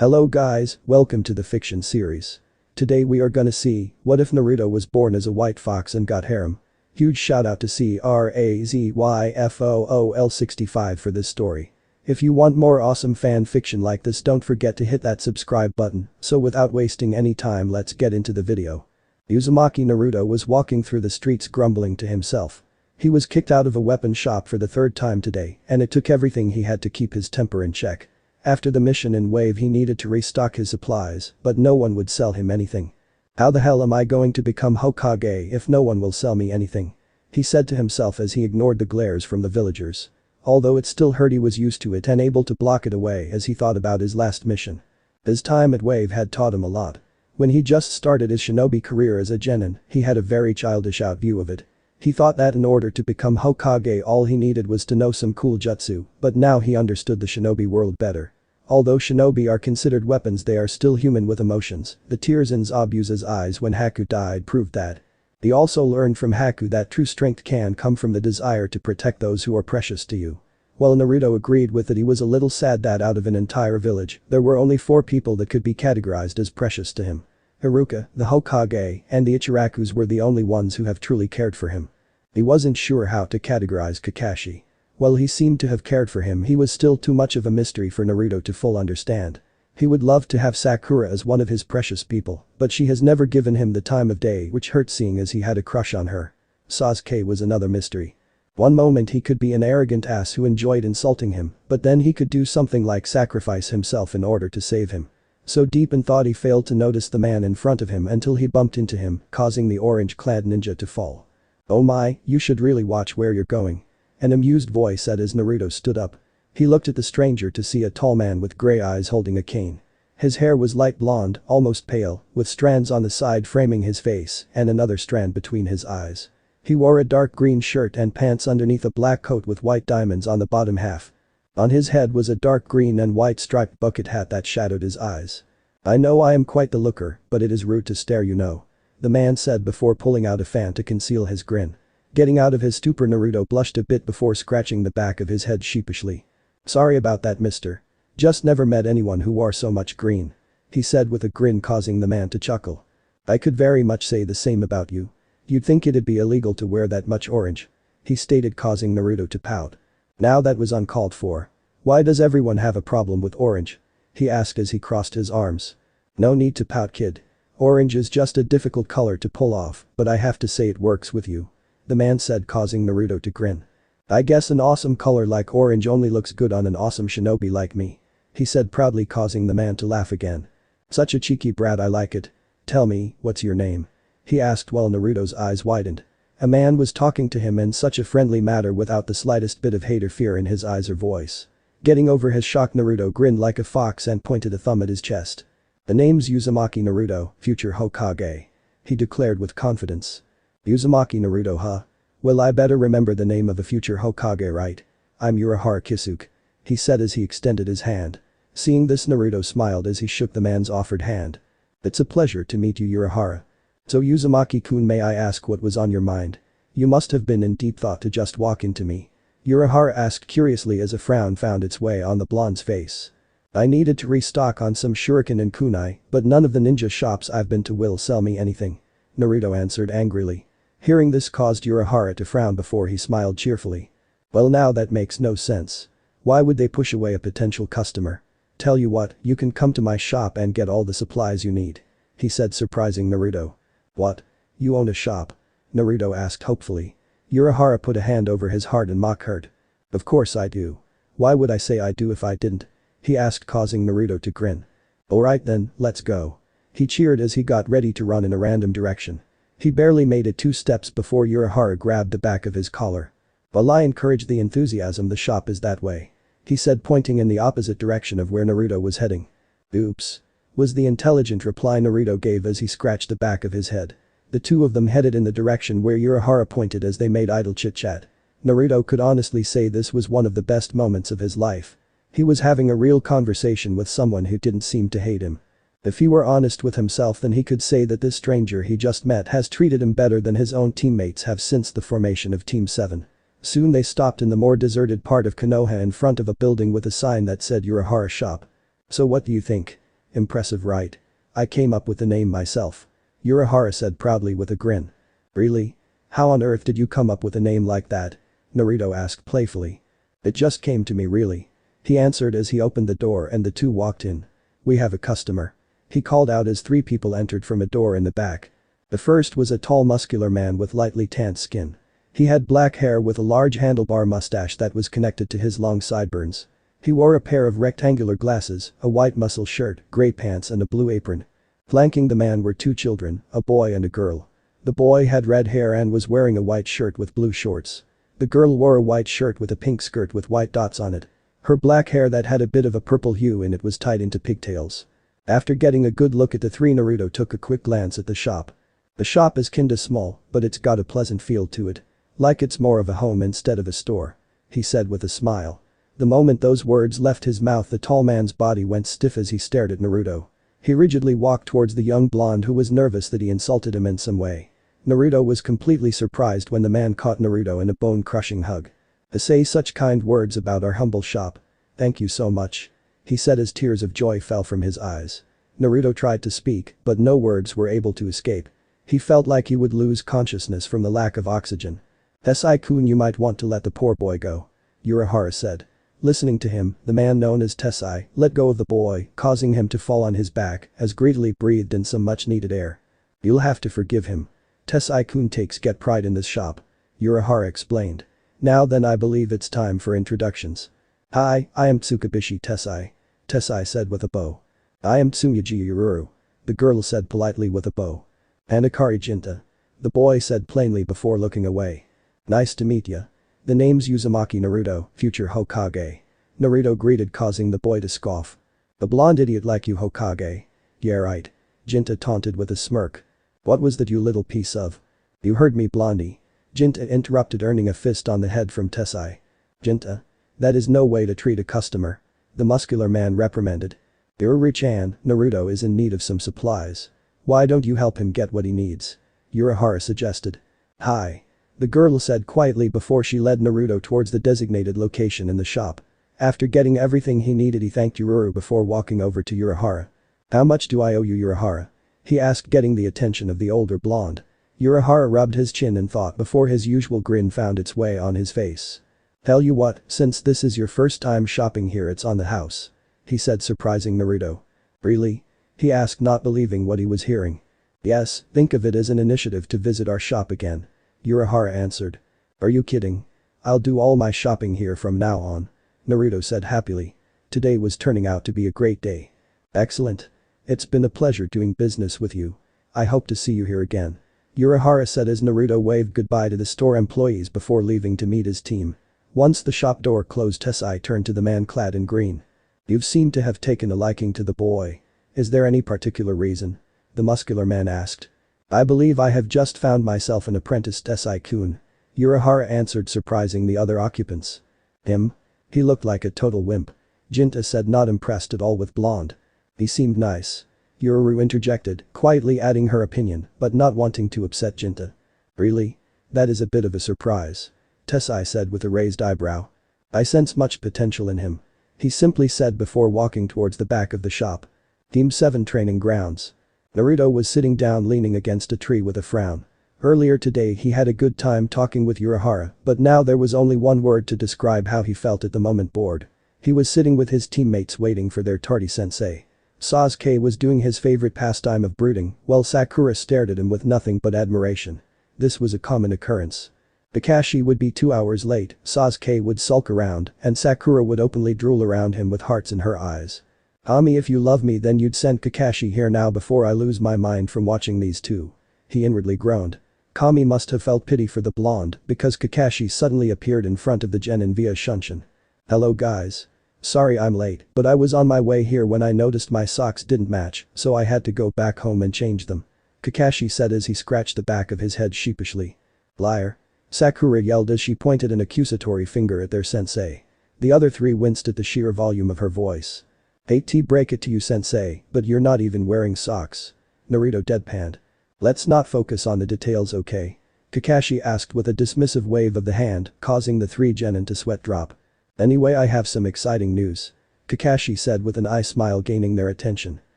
Hello guys, welcome to the fiction series. Today we are gonna see, what if Naruto was born as a white fox and got harem? Huge shout out to CRAZYFOOL65 for this story. If you want more awesome fan fiction like this, don't forget to hit that subscribe button. So without wasting any time, let's get into the video. Uzumaki Naruto was walking through the streets grumbling to himself. He was kicked out of a weapon shop for the third time today, and it took everything he had to keep his temper in check. After the mission in Wave, he needed to restock his supplies, but no one would sell him anything. How the hell am I going to become Hokage if no one will sell me anything? He said to himself as he ignored the glares from the villagers. Although it still hurt, he was used to it and able to block it away as he thought about his last mission. His time at Wave had taught him a lot. When he just started his shinobi career as a genin, he had a very childish out view of it. He thought that in order to become Hokage all he needed was to know some cool jutsu, but now he understood the shinobi world better. Although shinobi are considered weapons, they are still human with emotions. The tears in Zabuza's eyes when Haku died proved that. He also learned from Haku that true strength can come from the desire to protect those who are precious to you. While Naruto agreed with it, he was a little sad that out of an entire village, there were only 4 people that could be categorized as precious to him. Haruka, the Hokage, and the Ichirakus were the only ones who have truly cared for him. He wasn't sure how to categorize Kakashi. While he seemed to have cared for him, he was still too much of a mystery for Naruto to fully understand. He would love to have Sakura as one of his precious people, but she has never given him the time of day, which hurt seeing as he had a crush on her. Sasuke was another mystery. One moment he could be an arrogant ass who enjoyed insulting him, but then he could do something like sacrifice himself in order to save him. So deep in thought he failed to notice the man in front of him until he bumped into him, causing the orange-clad ninja to fall. "Oh my, you should really watch where you're going." An amused voice said as Naruto stood up. He looked at the stranger to see a tall man with gray eyes holding a cane. His hair was light blonde, almost pale, with strands on the side framing his face and another strand between his eyes. He wore a dark green shirt and pants underneath a black coat with white diamonds on the bottom half. On his head was a dark green and white striped bucket hat that shadowed his eyes. "I know I am quite the looker, but it is rude to stare, you know," the man said before pulling out a fan to conceal his grin. Getting out of his stupor, Naruto blushed a bit before scratching the back of his head sheepishly. "Sorry about that, mister. Just never met anyone who wore so much green," he said with a grin, causing the man to chuckle. "I could very much say the same about you. You'd think it'd be illegal to wear that much orange," he stated, causing Naruto to pout. Now that was uncalled for. "Why does everyone have a problem with orange?" he asked as he crossed his arms. "No need to pout, kid. Orange is just a difficult color to pull off, but I have to say it works with you," the man said, causing Naruto to grin. "I guess an awesome color like orange only looks good on an awesome shinobi like me," he said proudly, causing the man to laugh again. "Such a cheeky brat, I like it. Tell me, what's your name?" he asked while Naruto's eyes widened. A man was talking to him in such a friendly manner without the slightest bit of hate or fear in his eyes or voice. Getting over his shock, Naruto grinned like a fox and pointed a thumb at his chest. "The name's Uzumaki Naruto, future Hokage," he declared with confidence. "Uzumaki Naruto, huh? Well, I better remember the name of a future Hokage, right? I'm Urahara Kisuke," he said as he extended his hand. Seeing this, Naruto smiled as he shook the man's offered hand. "It's a pleasure to meet you, Urahara. So Uzumaki-kun, may I ask what was on your mind? You must have been in deep thought to just walk into me," Urahara asked curiously as a frown found its way on the blonde's face. "I needed to restock on some shuriken and kunai, but none of the ninja shops I've been to will sell me anything," Naruto answered angrily. Hearing this caused Urahara to frown before he smiled cheerfully. "Well, now that makes no sense. Why would they push away a potential customer? Tell you what, you can come to my shop and get all the supplies you need," he said, surprising Naruto. "What? You own a shop?" Naruto asked hopefully. Urahara put a hand over his heart in mock hurt. "Of course I do. Why would I say I do if I didn't?" he asked, causing Naruto to grin. "Alright then, let's go." He cheered as he got ready to run in a random direction. He barely made it 2 steps before Urahara grabbed the back of his collar. "Well, I encourage the enthusiasm, the shop is that way," he said, pointing in the opposite direction of where Naruto was heading. "Oops," was the intelligent reply Naruto gave as he scratched the back of his head. The two of them headed in the direction where Urahara pointed as they made idle chit-chat. Naruto could honestly say this was one of the best moments of his life. He was having a real conversation with someone who didn't seem to hate him. If he were honest with himself, then he could say that this stranger he just met has treated him better than his own teammates have since the formation of Team 7. Soon they stopped in the more deserted part of Konoha in front of a building with a sign that said Urahara Shop. "So what do you think?" Impressive, right? I came up with the name myself. Urahara said proudly with a grin. Really? How on earth did you come up with a name like that? Naruto asked playfully. It just came to me really. He answered as he opened the door and the two walked in. We have a customer. He called out as three people entered from a door in the back. The first was a tall muscular man with lightly tanned skin. He had black hair with a large handlebar mustache that was connected to his long sideburns. He wore a pair of rectangular glasses, a white muscle shirt, gray pants and a blue apron. Flanking the man were two children, a boy and a girl. The boy had red hair and was wearing a white shirt with blue shorts. The girl wore a white shirt with a pink skirt with white dots on it. Her black hair that had a bit of a purple hue in it was tied into pigtails. After getting a good look at the three, Naruto took a quick glance at the shop. The shop is kinda small, but it's got a pleasant feel to it. Like it's more of a home instead of a store. He said with a smile. The moment those words left his mouth, the tall man's body went stiff as he stared at Naruto. He rigidly walked towards the young blonde who was nervous that he insulted him in some way. Naruto was completely surprised when the man caught Naruto in a bone-crushing hug. Say such kind words about our humble shop. Thank you so much. He said as tears of joy fell from his eyes. Naruto tried to speak, but no words were able to escape. He felt like he would lose consciousness from the lack of oxygen. Tesai-kun, you might want to let the poor boy go. Urahara said. Listening to him, the man known as Tesai let go of the boy, causing him to fall on his back as greedily breathed in some much-needed air. You'll have to forgive him. Tesai-kun takes get pride in this shop. Urahara explained. Now then, I believe it's time for introductions. Hi, I am Tsukubishi Tesai. Tesai said with a bow. I am Tsuyaji Ururu. The girl said politely with a bow. Anakari Jinta. The boy said plainly before looking away. Nice to meet ya. The name's Uzumaki Naruto, future Hokage. Naruto greeted, causing the boy to scoff. A blonde idiot like you, Hokage. Yeah right. Jinta taunted with a smirk. What was that, you little piece of? You heard me, blondie. Jinta interrupted, earning a fist on the head from Tesai. Jinta. That is no way to treat a customer. The muscular man reprimanded. Ururu-chan, Naruto is in need of some supplies. Why don't you help him get what he needs? Urahara suggested. Hi. The girl said quietly before she led Naruto towards the designated location in the shop. After getting everything he needed, he thanked Ururu before walking over to Urahara. How much do I owe you, Urahara? He asked, getting the attention of the older blonde. Urahara rubbed his chin in thought before his usual grin found its way on his face. Tell you what, since this is your first time shopping here, it's on the house. He said, surprising Naruto. Really? He asked, not believing what he was hearing. Yes, think of it as an initiative to visit our shop again. Urahara answered. Are you kidding? I'll do all my shopping here from now on. Naruto said happily. Today was turning out to be a great day. Excellent. It's been a pleasure doing business with you. I hope to see you here again. Urahara said as Naruto waved goodbye to the store employees before leaving to meet his team. Once the shop door closed, Tesai turned to the man clad in green. You seem to have taken a liking to the boy. Is there any particular reason? The muscular man asked. I believe I have just found myself an apprentice, Tesai-kun. Urahara answered, surprising the other occupants. Him? He looked like a total wimp. Jinta said, not impressed at all with blonde. He seemed nice. Ururu interjected, quietly adding her opinion, but not wanting to upset Jinta. Really? That is a bit of a surprise. Tesai said with a raised eyebrow. I sense much potential in him. He simply said before walking towards the back of the shop. Team 7 training grounds. Naruto was sitting down leaning against a tree with a frown. Earlier today he had a good time talking with Urahara, but now there was only one word to describe how he felt at the moment: bored. He was sitting with his teammates waiting for their tardy sensei. Sasuke was doing his favorite pastime of brooding, while Sakura stared at him with nothing but admiration. This was a common occurrence. Kakashi would be 2 hours late, Sasuke would sulk around, and Sakura would openly drool around him with hearts in her eyes. Ami, if you love me then you'd send Kakashi here now before I lose my mind from watching these two. He inwardly groaned. Kami must have felt pity for the blonde because Kakashi suddenly appeared in front of the genin via Shunshin. Hello guys. Sorry I'm late, but I was on my way here when I noticed my socks didn't match, so I had to go back home and change them. Kakashi said as he scratched the back of his head sheepishly. Liar. Sakura yelled as she pointed an accusatory finger at their sensei. The other three winced at the sheer volume of her voice. Hate to break it to you, sensei, but you're not even wearing socks. Naruto deadpanned. Let's not focus on the details, okay? Kakashi asked with a dismissive wave of the hand, causing the three genin to sweat drop. Anyway, I have some exciting news. Kakashi said with an eye smile, gaining their attention.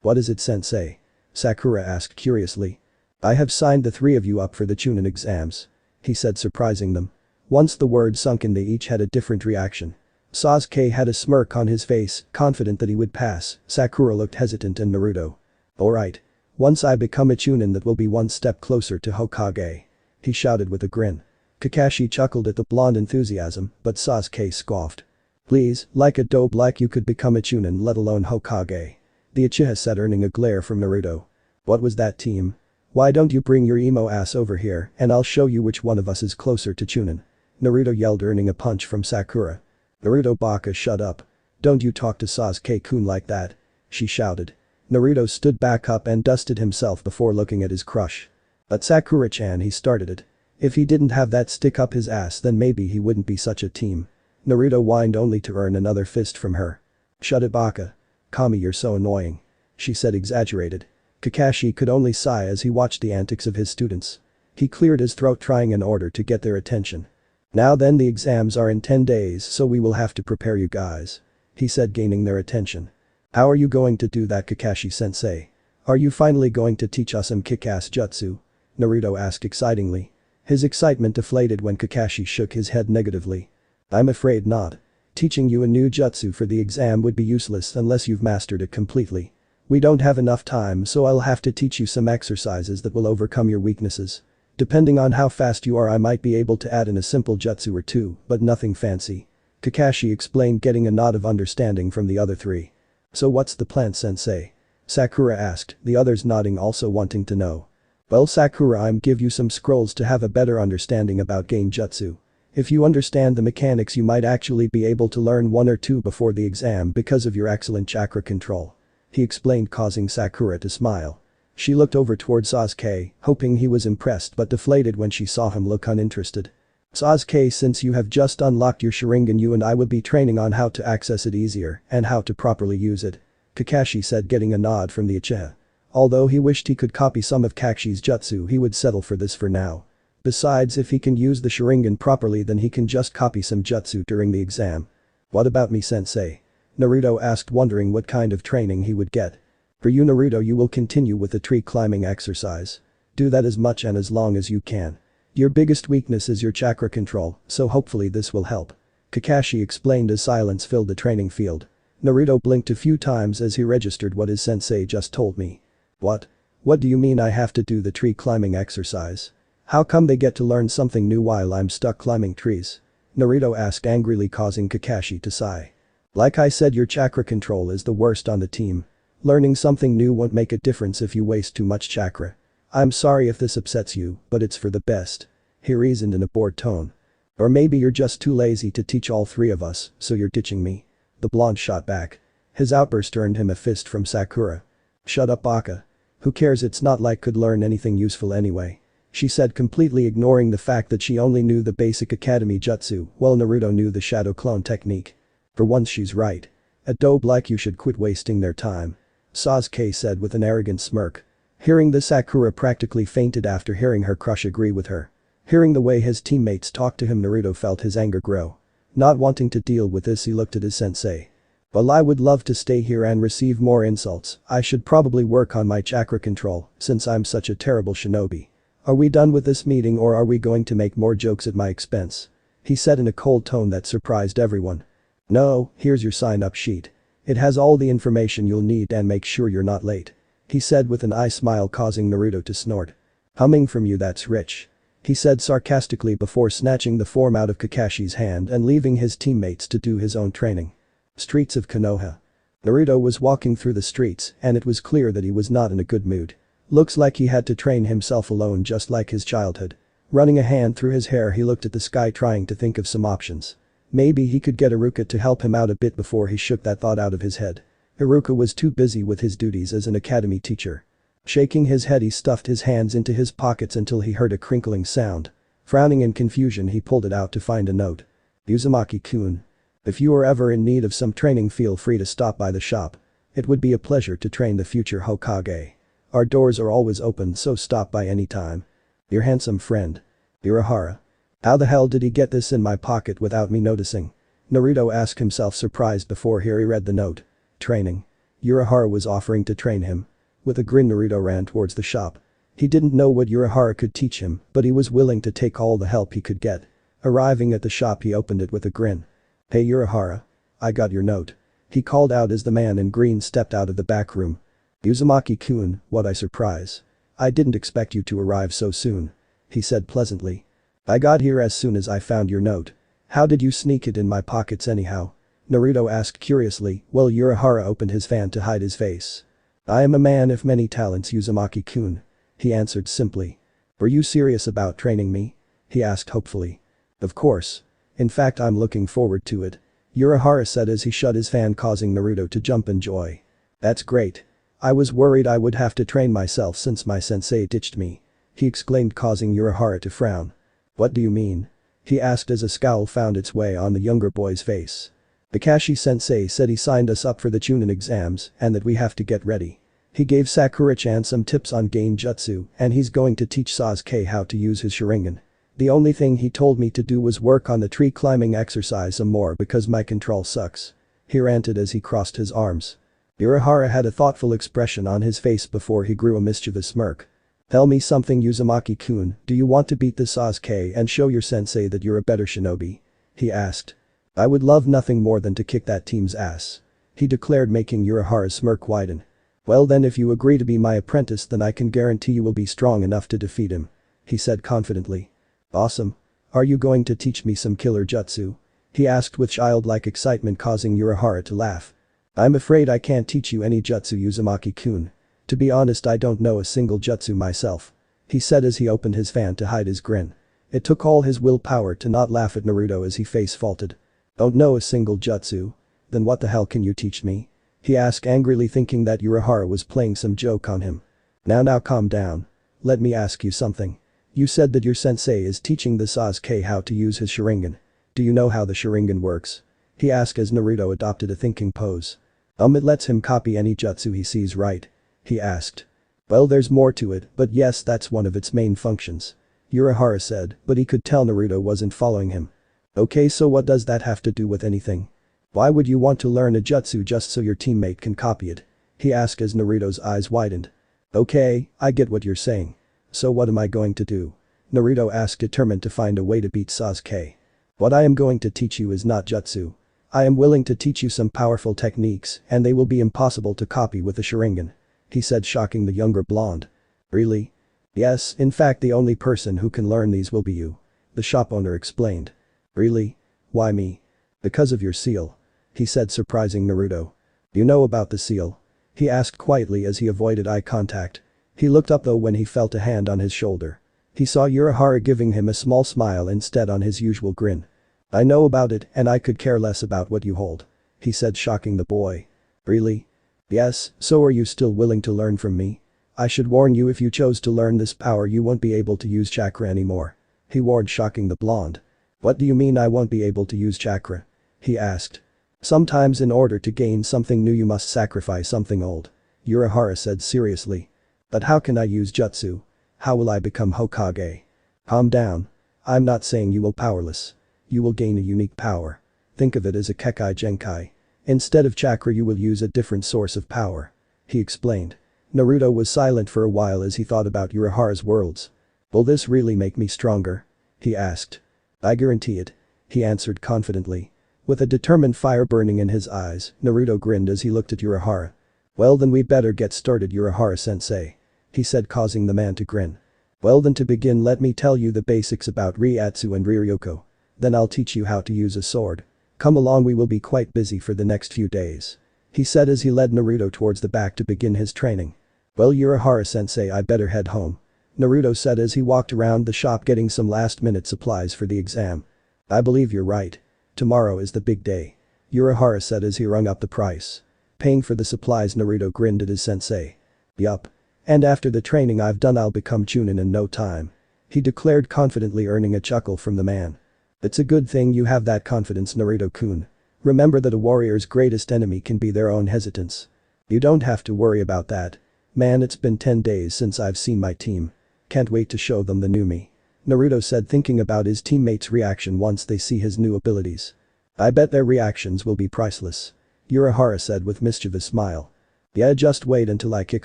What is it, sensei? Sakura asked curiously. I have signed the three of you up for the Chunin exams. He said, surprising them. Once the word sunk in, they each had a different reaction. Sasuke had a smirk on his face, confident that he would pass. Sakura looked hesitant, and Naruto. Alright. Once I become a Chunin, that will be one step closer to Hokage. He shouted with a grin. Kakashi chuckled at the blonde enthusiasm, but Sasuke scoffed. Please, like a dope like you could become a Chunin, let alone Hokage. The Uchiha said, earning a glare from Naruto. What was that, team? Why don't you bring your emo ass over here and I'll show you which one of us is closer to Chunin? Naruto yelled, earning a punch from Sakura. Naruto Baka, shut up. Don't you talk to Sasuke-kun like that. She shouted. Naruto stood back up and dusted himself before looking at his crush. But Sakura-chan, he started it. If he didn't have that stick up his ass, then maybe he wouldn't be such a team. Naruto whined, only to earn another fist from her. Shut it, Baka. Kami, you're so annoying. She said, exaggerated. Kakashi could only sigh as he watched the antics of his students. He cleared his throat, trying in order to get their attention. Now then, the exams are in 10 days, so we will have to prepare you guys. He said, gaining their attention. How are you going to do that, Kakashi-sensei? Are you finally going to teach us some kick-ass jutsu? Naruto asked excitingly. His excitement deflated when Kakashi shook his head negatively. I'm afraid not. Teaching you a new jutsu for the exam would be useless unless you've mastered it completely. We don't have enough time, so I'll have to teach you some exercises that will overcome your weaknesses. Depending on how fast you are, I might be able to add in a simple jutsu or two, but nothing fancy. Kakashi explained, getting a nod of understanding from the other three. So what's the plan, sensei? Sakura asked, the others nodding, also wanting to know. Well, Sakura, I'm give you some scrolls to have a better understanding about gain jutsu. If you understand the mechanics, you might actually be able to learn one or two before the exam because of your excellent chakra control. He explained, causing Sakura to smile. She looked over toward Sasuke, hoping he was impressed but deflated when she saw him look uninterested. Sasuke, since you have just unlocked your Sharingan, you and I will be training on how to access it easier and how to properly use it. Kakashi said, getting a nod from the Uchiha. Although he wished he could copy some of Kakashi's jutsu, he would settle for this for now. Besides, if he can use the Sharingan properly, then he can just copy some jutsu during the exam. What about me, sensei? Naruto asked, wondering what kind of training he would get. For you, Naruto, you will continue with the tree climbing exercise. Do that as much and as long as you can. Your biggest weakness is your chakra control, so hopefully this will help. Kakashi explained as silence filled the training field. Naruto blinked a few times as he registered what his sensei just told me. What? What do you mean I have to do the tree climbing exercise? How come they get to learn something new while I'm stuck climbing trees? Naruto asked angrily, causing Kakashi to sigh. Like I said, your chakra control is the worst on the team. Learning something new won't make a difference if you waste too much chakra. I'm sorry if this upsets you, but it's for the best. He reasoned in a bored tone. Or maybe you're just too lazy to teach all three of us, so you're ditching me. The blonde shot back. His outburst earned him a fist from Sakura. Shut up, Baka. Who cares, it's not like could learn anything useful anyway. She said, completely ignoring the fact that she only knew the basic academy jutsu while Naruto knew the shadow clone technique. For once she's right. A dope like you should quit wasting their time. Sasuke said with an arrogant smirk. Hearing this, Sakura practically fainted after hearing her crush agree with her. Hearing the way his teammates talked to him, Naruto felt his anger grow. Not wanting to deal with this, he looked at his sensei. Well, I would love to stay here and receive more insults. I should probably work on my chakra control since I'm such a terrible shinobi. Are we done with this meeting, or are we going to make more jokes at my expense? He said in a cold tone that surprised everyone. No, here's your sign-up sheet. It has all the information you'll need, and make sure you're not late. He said with an eye smile, causing Naruto to snort. Humming from you, that's rich. He said sarcastically before snatching the form out of Kakashi's hand and leaving his teammates to do his own training. Streets of Konoha. Naruto was walking through the streets and it was clear that he was not in a good mood. Looks like he had to train himself alone, just like his childhood. Running a hand through his hair, he looked at the sky, trying to think of some options. Maybe he could get Iruka to help him out a bit before he shook that thought out of his head. Iruka was too busy with his duties as an academy teacher. Shaking his head, he stuffed his hands into his pockets until he heard a crinkling sound. Frowning in confusion, he pulled it out to find a note. Uzumaki-kun. If you are ever in need of some training, feel free to stop by the shop. It would be a pleasure to train the future Hokage. Our doors are always open, so stop by anytime. Your handsome friend. Urahara. How the hell did he get this in my pocket without me noticing? Naruto asked himself, surprised before he read the note. Training. Urahara was offering to train him. With a grin Naruto ran towards the shop. He didn't know what Urahara could teach him, but he was willing to take all the help he could get. Arriving at the shop he opened it with a grin. "Hey Urahara. I got your note." He called out as the man in green stepped out of the back room. "Uzumaki-kun, what a surprise. I didn't expect you to arrive so soon," he said pleasantly. "I got here as soon as I found your note. How did you sneak it in my pockets anyhow?" Naruto asked curiously while Urahara opened his fan to hide his face. "I am a man of many talents Uzumaki-kun," he answered simply. "Were you serious about training me?" he asked hopefully. "Of course. In fact I'm looking forward to it," Urahara said as he shut his fan causing Naruto to jump in joy. "That's great. I was worried I would have to train myself since my sensei ditched me," he exclaimed causing Urahara to frown. "What do you mean?" he asked as a scowl found its way on the younger boy's face. "Kakashi-sensei said he signed us up for the Chunin exams and that we have to get ready. He gave Sakura-chan some tips on gain jutsu and he's going to teach Sasuke how to use his Sharingan. The only thing he told me to do was work on the tree climbing exercise some more because my control sucks," he ranted as he crossed his arms. Urahara had a thoughtful expression on his face before he grew a mischievous smirk. "Tell me something Uzumaki-kun, do you want to beat the Sasuke and show your sensei that you're a better shinobi?" he asked. "I would love nothing more than to kick that team's ass," he declared making Urahara's smirk widen. "Well then if you agree to be my apprentice then I can guarantee you will be strong enough to defeat him," he said confidently. "Awesome. Are you going to teach me some killer jutsu?" he asked with childlike excitement causing Urahara to laugh. "I'm afraid I can't teach you any jutsu Uzumaki-kun. To be honest I don't know a single jutsu myself," he said as he opened his fan to hide his grin. It took all his willpower to not laugh at Naruto as he face faulted. "Don't know a single jutsu? Then what the hell can you teach me?" he asked angrily thinking that Urahara was playing some joke on him. Now calm down. Let me ask you something. You said that your sensei is teaching the Sasuke how to use his Sharingan. Do you know how the Sharingan works?" he asked as Naruto adopted a thinking pose. It lets him copy any jutsu he sees, right?" he asked. "Well there's more to it, but yes that's one of its main functions," Urahara said, but he could tell Naruto wasn't following him. "Okay so what does that have to do with anything? Why would you want to learn a jutsu just so your teammate can copy it?" he asked as Naruto's eyes widened. "Okay, I get what you're saying. So what am I going to do?" Naruto asked determined to find a way to beat Sasuke. "What I am going to teach you is not jutsu. I am willing to teach you some powerful techniques and they will be impossible to copy with the Sharingan," he said shocking the younger blonde. "Really?" "Yes, in fact the only person who can learn these will be you," the shop owner explained. "Really? Why me?" "Because of your seal," he said surprising Naruto. "You know about the seal?" he asked quietly as he avoided eye contact. He looked up though when he felt a hand on his shoulder. He saw Urahara giving him a small smile instead on his usual grin. "I know about it and I could care less about what you hold," he said shocking the boy. "Really?" "Yes, so are you still willing to learn from me? I should warn you if you chose to learn this power you won't be able to use chakra anymore," he warned shocking the blonde. "What do you mean I won't be able to use chakra?" he asked. "Sometimes in order to gain something new you must sacrifice something old," Urahara said seriously. "But how can I use jutsu? How will I become Hokage?" "Calm down. I'm not saying you will powerless. You will gain a unique power. Think of it as a Kekai Genkai. Instead of chakra you will use a different source of power," he explained. Naruto was silent for a while as he thought about Urahara's words. "Will this really make me stronger?" he asked. "I guarantee it," he answered confidently. With a determined fire burning in his eyes, Naruto grinned as he looked at Urahara. "Well then we better get started Urahara-sensei," he said causing the man to grin. "Well then to begin let me tell you the basics about Ryatsu and Ryoko. Then I'll teach you how to use a sword. Come along we will be quite busy for the next few days," he said as he led Naruto towards the back to begin his training. "Well Urahara-sensei I better head home," Naruto said as he walked around the shop getting some last-minute supplies for the exam. "I believe you're right. Tomorrow is the big day," Urahara said as he rung up the price. Paying for the supplies Naruto grinned at his sensei. "Yup. And after the training I've done I'll become Chunin in no time," he declared confidently earning a chuckle from the man. "It's a good thing you have that confidence Naruto-kun. Remember that a warrior's greatest enemy can be their own hesitance. You don't have to worry about that. Man it's been 10 days since I've seen my team. Can't wait to show them the new me," Naruto said thinking about his teammates' reaction once they see his new abilities. "I bet their reactions will be priceless," Urahara said with mischievous smile. Yeah, just wait until I kick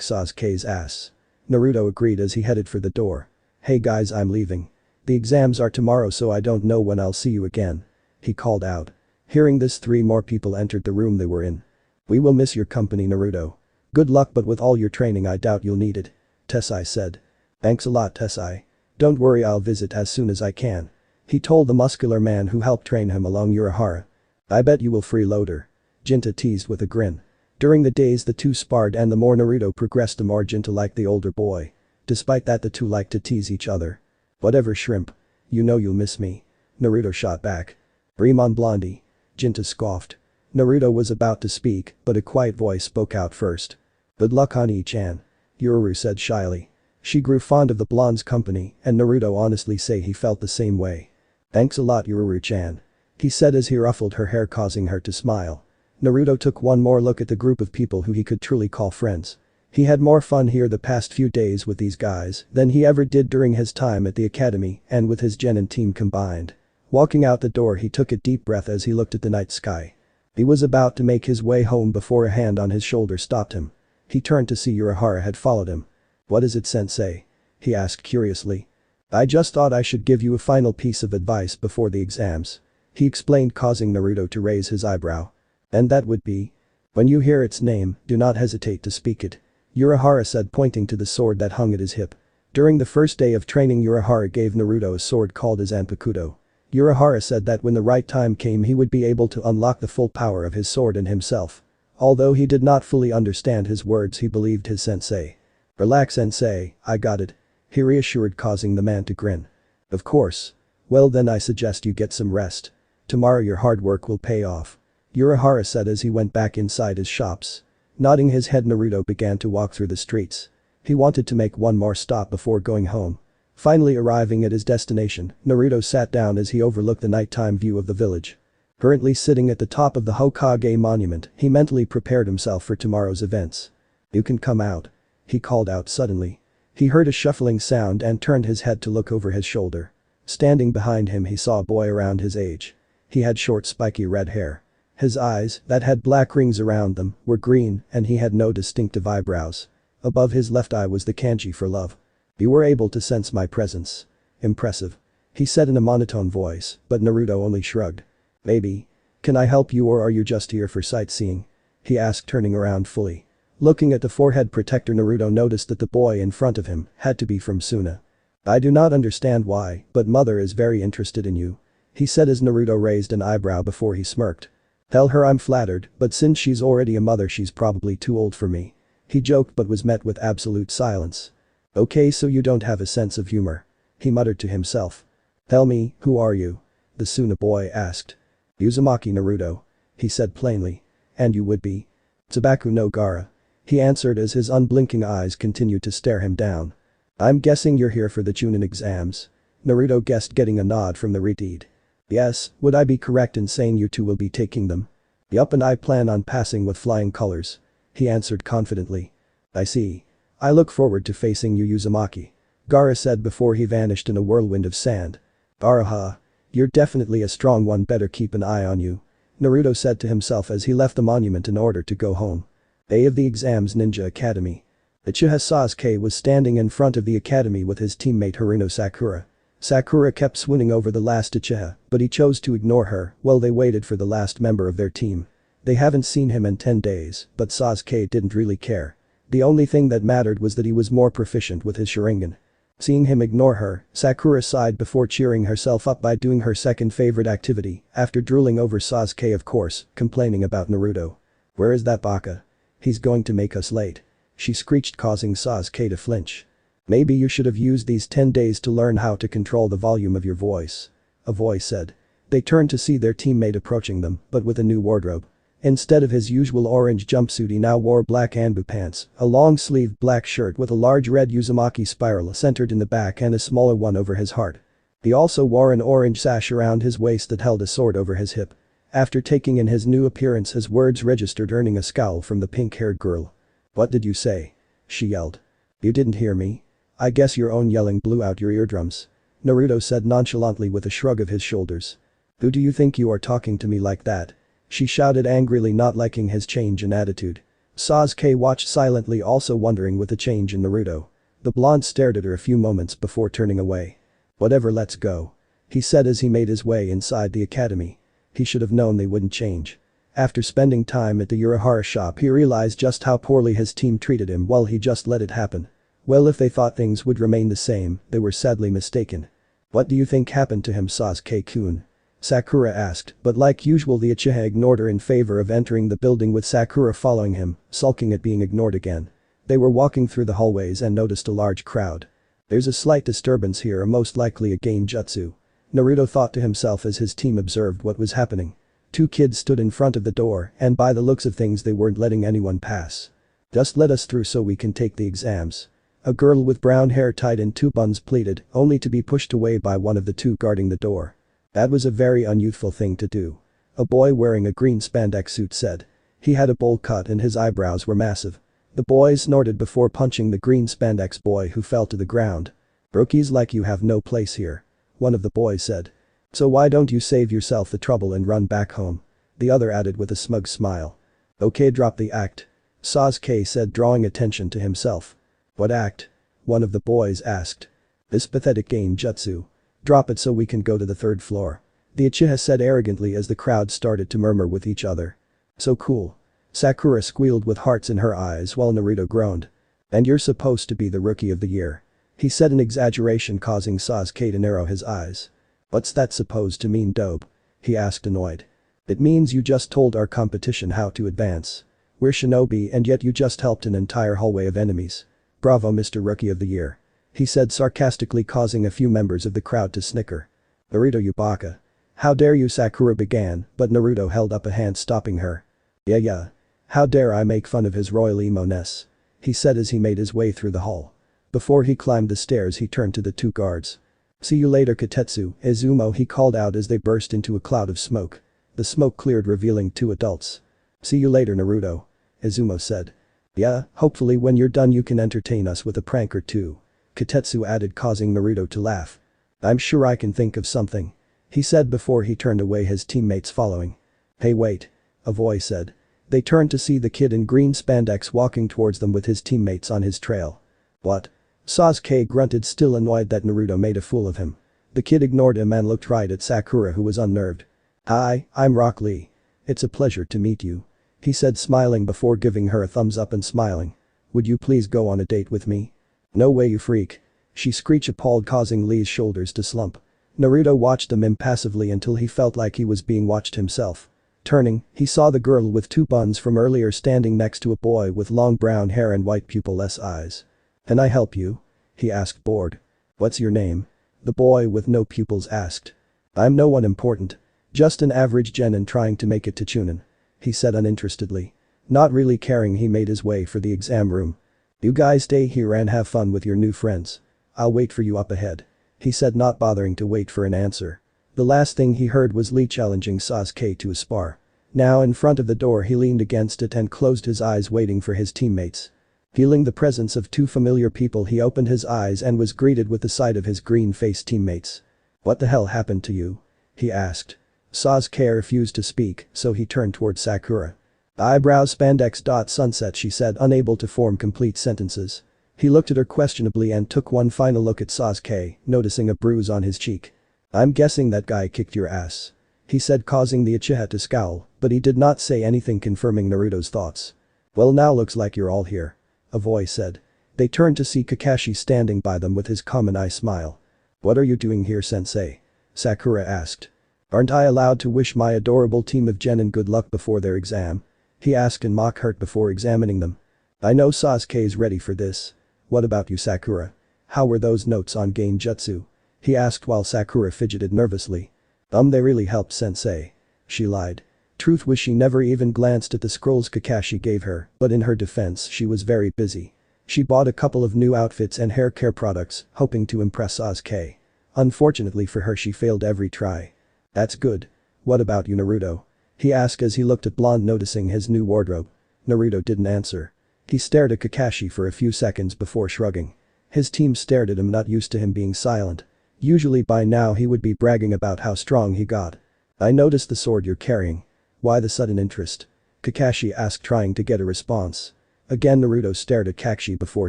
Sasuke's ass. Naruto agreed as he headed for the door. Hey guys, I'm leaving. The exams are tomorrow, so I don't know when I'll see you again. He called out. Hearing this, 3 more people entered the room they were in. We will miss your company, Naruto. Good luck, but with all your training I doubt you'll need it. Tessai said. Thanks a lot, Tessai. Don't worry, I'll visit as soon as I can. He told the muscular man who helped train him along Urahara. I bet you will, freeloader. Jinta teased with a grin. During the days the two sparred, and the more Naruto progressed, the more Jinta liked the older boy. Despite that, the two liked to tease each other. Whatever, shrimp. You know you'll miss me. Naruto shot back. Dream on, blondie. Jinta scoffed. Naruto was about to speak, but a quiet voice spoke out first. Good luck, Honey-chan. Urahara said shyly. She grew fond of the blonde's company, and Naruto honestly say he felt the same way. Thanks a lot, Urahara-chan. He said as he ruffled her hair, causing her to smile. Naruto took one more look at the group of people who he could truly call friends. He had more fun here the past few days with these guys than he ever did during his time at the academy and with his genin team combined. Walking out the door, he took a deep breath as he looked at the night sky. He was about to make his way home before a hand on his shoulder stopped him. He turned to see Urahara had followed him. What is it, sensei? He asked curiously. I just thought I should give you a final piece of advice before the exams. He explained, causing Naruto to raise his eyebrow. And that would be? When you hear its name, do not hesitate to speak it. Urahara said, pointing to the sword that hung at his hip. During the first day of training, Urahara gave Naruto a sword called his Zanpakuto. Urahara said that when the right time came he would be able to unlock the full power of his sword and himself. Although he did not fully understand his words, he believed his sensei. Relax, sensei, I got it. He reassured, causing the man to grin. Of course. Well then, I suggest you get some rest. Tomorrow your hard work will pay off. Urahara said as he went back inside his shops. Nodding his head, Naruto began to walk through the streets. He wanted to make one more stop before going home. Finally arriving at his destination, Naruto sat down as he overlooked the nighttime view of the village. Currently sitting at the top of the Hokage monument, he mentally prepared himself for tomorrow's events. You can come out. He called out suddenly. He heard a shuffling sound and turned his head to look over his shoulder. Standing behind him, he saw a boy around his age. He had short, spiky red hair. His eyes, that had black rings around them, were green, and he had no distinctive eyebrows. Above his left eye was the kanji for love. You were able to sense my presence. Impressive. He said in a monotone voice, but Naruto only shrugged. Maybe. Can I help you, or are you just here for sightseeing? He asked, turning around fully. Looking at the forehead protector, Naruto noticed that the boy in front of him had to be from Suna. I do not understand why, but mother is very interested in you. He said as Naruto raised an eyebrow before he smirked. Tell her I'm flattered, but since she's already a mother she's probably too old for me. He joked but was met with absolute silence. Okay, so you don't have a sense of humor. He muttered to himself. Tell me, who are you? The Suna boy asked. Uzumaki Naruto. He said plainly. And you would be? Tsubaku no Gaara. He answered as his unblinking eyes continued to stare him down. I'm guessing you're here for the Chunin exams. Naruto guessed, getting a nod from the retreat. Yes, would I be correct in saying you two will be taking them? Yup, and I plan on passing with flying colors. He answered confidently. I see. I look forward to facing you, Uzumaki. Gaara said before he vanished in a whirlwind of sand. Araha. You're definitely a strong one, better keep an eye on you. Naruto said to himself as he left the monument in order to go home. Day of the exams, Ninja Academy. Uchiha Sasuke was standing in front of the academy with his teammate Haruno Sakura. Sakura kept swooning over the last Uchiha, but he chose to ignore her while they waited for the last member of their team. They haven't seen him in 10 days, but Sasuke didn't really care. The only thing that mattered was that he was more proficient with his Sharingan. Seeing him ignore her, Sakura sighed before cheering herself up by doing her second favorite activity, after drooling over Sasuke, of course, complaining about Naruto. Where is that baka? He's going to make us late. She screeched, causing Sasuke to flinch. Maybe you should have used these 10 days to learn how to control the volume of your voice. A voice said. They turned to see their teammate approaching them, but with a new wardrobe. Instead of his usual orange jumpsuit, he now wore black anbu pants, a long-sleeved black shirt with a large red Uzumaki spiral centered in the back and a smaller one over his heart. He also wore an orange sash around his waist that held a sword over his hip. After taking in his new appearance, his words registered, earning a scowl from the pink-haired girl. What did you say? She yelled. You didn't hear me? I guess your own yelling blew out your eardrums. Naruto said nonchalantly with a shrug of his shoulders. Who do you think you are talking to me like that? She shouted angrily, not liking his change in attitude. Sasuke watched silently, also wondering with the change in Naruto. The blonde stared at her a few moments before turning away. "Whatever, let's go," he said as he made his way inside the academy. He should have known they wouldn't change. After spending time at the Urahara shop, he realized just how poorly his team treated him while he just let it happen. Well, if they thought things would remain the same, they were sadly mistaken. "What do you think happened to him, Sasuke-kun?" Sakura asked, but like usual the Uchiha ignored her in favor of entering the building with Sakura following him, sulking at being ignored again. They were walking through the hallways and noticed a large crowd. "There's a slight disturbance here, most likely a genjutsu," Naruto thought to himself as his team observed what was happening. Two kids stood in front of the door, and by the looks of things they weren't letting anyone pass. "Just let us through so we can take the exams," a girl with brown hair tied in two buns pleaded, only to be pushed away by one of the two guarding the door. "That was a very unyouthful thing to do," a boy wearing a green spandex suit said. He had a bowl cut and his eyebrows were massive. The boy snorted before punching the green spandex boy, who fell to the ground. "Rookies like you have no place here," one of the boys said. "So why don't you save yourself the trouble and run back home?" the other added with a smug smile. "Okay, drop the act," Sasuke said, drawing attention to himself. "What act?" one of the boys asked. "This pathetic genjutsu. Drop it so we can go to the third floor," the Uchiha said arrogantly as the crowd started to murmur with each other. "So cool," Sakura squealed with hearts in her eyes while Naruto groaned. "And you're supposed to be the rookie of the year," he said in exaggeration, causing Sasuke to narrow his eyes. "What's that supposed to mean, dope?" he asked, annoyed. "It means you just told our competition how to advance. We're shinobi and yet you just helped an entire hallway of enemies. Bravo, Mr. Rookie of the Year," he said sarcastically, causing a few members of the crowd to snicker. "Naruto, you baka. How dare you?" Sakura began, but Naruto held up a hand stopping her. Yeah. How dare I make fun of his royal emo-ness," he said as he made his way through the hall. Before he climbed the stairs he turned to the two guards. "See you later, Katetsu, Izumo," he called out as they burst into a cloud of smoke. The smoke cleared, revealing two adults. "See you later, Naruto," Izumo said. "Yeah, hopefully when you're done you can entertain us with a prank or two," Katetsu added, causing Naruto to laugh. "I'm sure I can think of something," he said before he turned away, his teammates following. "Hey, wait," a voice said. They turned to see the kid in green spandex walking towards them with his teammates on his trail. "What?" Sasuke grunted, still annoyed that Naruto made a fool of him. The kid ignored him and looked right at Sakura, who was unnerved. "Hi, I'm Rock Lee. It's a pleasure to meet you," he said, smiling before giving her a thumbs up and smiling. "Would you please go on a date with me?" "No way, you freak," she screeched, appalled, causing Lee's shoulders to slump. Naruto watched them impassively until he felt like he was being watched himself. Turning, he saw the girl with two buns from earlier standing next to a boy with long brown hair and white pupil-less eyes. "Can I help you?" he asked, bored. "What's your name?" the boy with no pupils asked. "I'm no one important. Just an average genin trying to make it to Chunin," he said uninterestedly. Not really caring, he made his way for the exam room. "You guys stay here and have fun with your new friends. I'll wait for you up ahead," he said, not bothering to wait for an answer. The last thing he heard was Lee challenging Sasuke to a spar. Now in front of the door he leaned against it and closed his eyes, waiting for his teammates. Feeling the presence of two familiar people, he opened his eyes and was greeted with the sight of his green-faced teammates. "What the hell happened to you?" he asked. Sasuke refused to speak, so he turned toward Sakura. "Eyebrows spandex. Sunset," she said, unable to form complete sentences. He looked at her questionably and took one final look at Sasuke, noticing a bruise on his cheek. "I'm guessing that guy kicked your ass," he said, causing the Uchiha to scowl, but he did not say anything, confirming Naruto's thoughts. "Well, now looks like you're all here," a voice said. They turned to see Kakashi standing by them with his common eye smile. "What are you doing here, sensei?" Sakura asked. "Aren't I allowed to wish my adorable team of genin good luck before their exam?" he asked in mock hurt before examining them. "I know Sasuke's ready for this. What about you, Sakura? How were those notes on genjutsu?" he asked while Sakura fidgeted nervously. They really helped, sensei," she lied. Truth was she never even glanced at the scrolls Kakashi gave her, but in her defense she was very busy. She bought a couple of new outfits and hair care products, hoping to impress Sasuke. Unfortunately for her, she failed every try. "That's good. What about you, Naruto?" he asked as he looked at blonde, noticing his new wardrobe. Naruto didn't answer. He stared at Kakashi for a few seconds before shrugging. His team stared at him, not used to him being silent. Usually by now he would be bragging about how strong he got. "I noticed the sword you're carrying. Why the sudden interest?" Kakashi asked, trying to get a response. Again Naruto stared at Kakashi before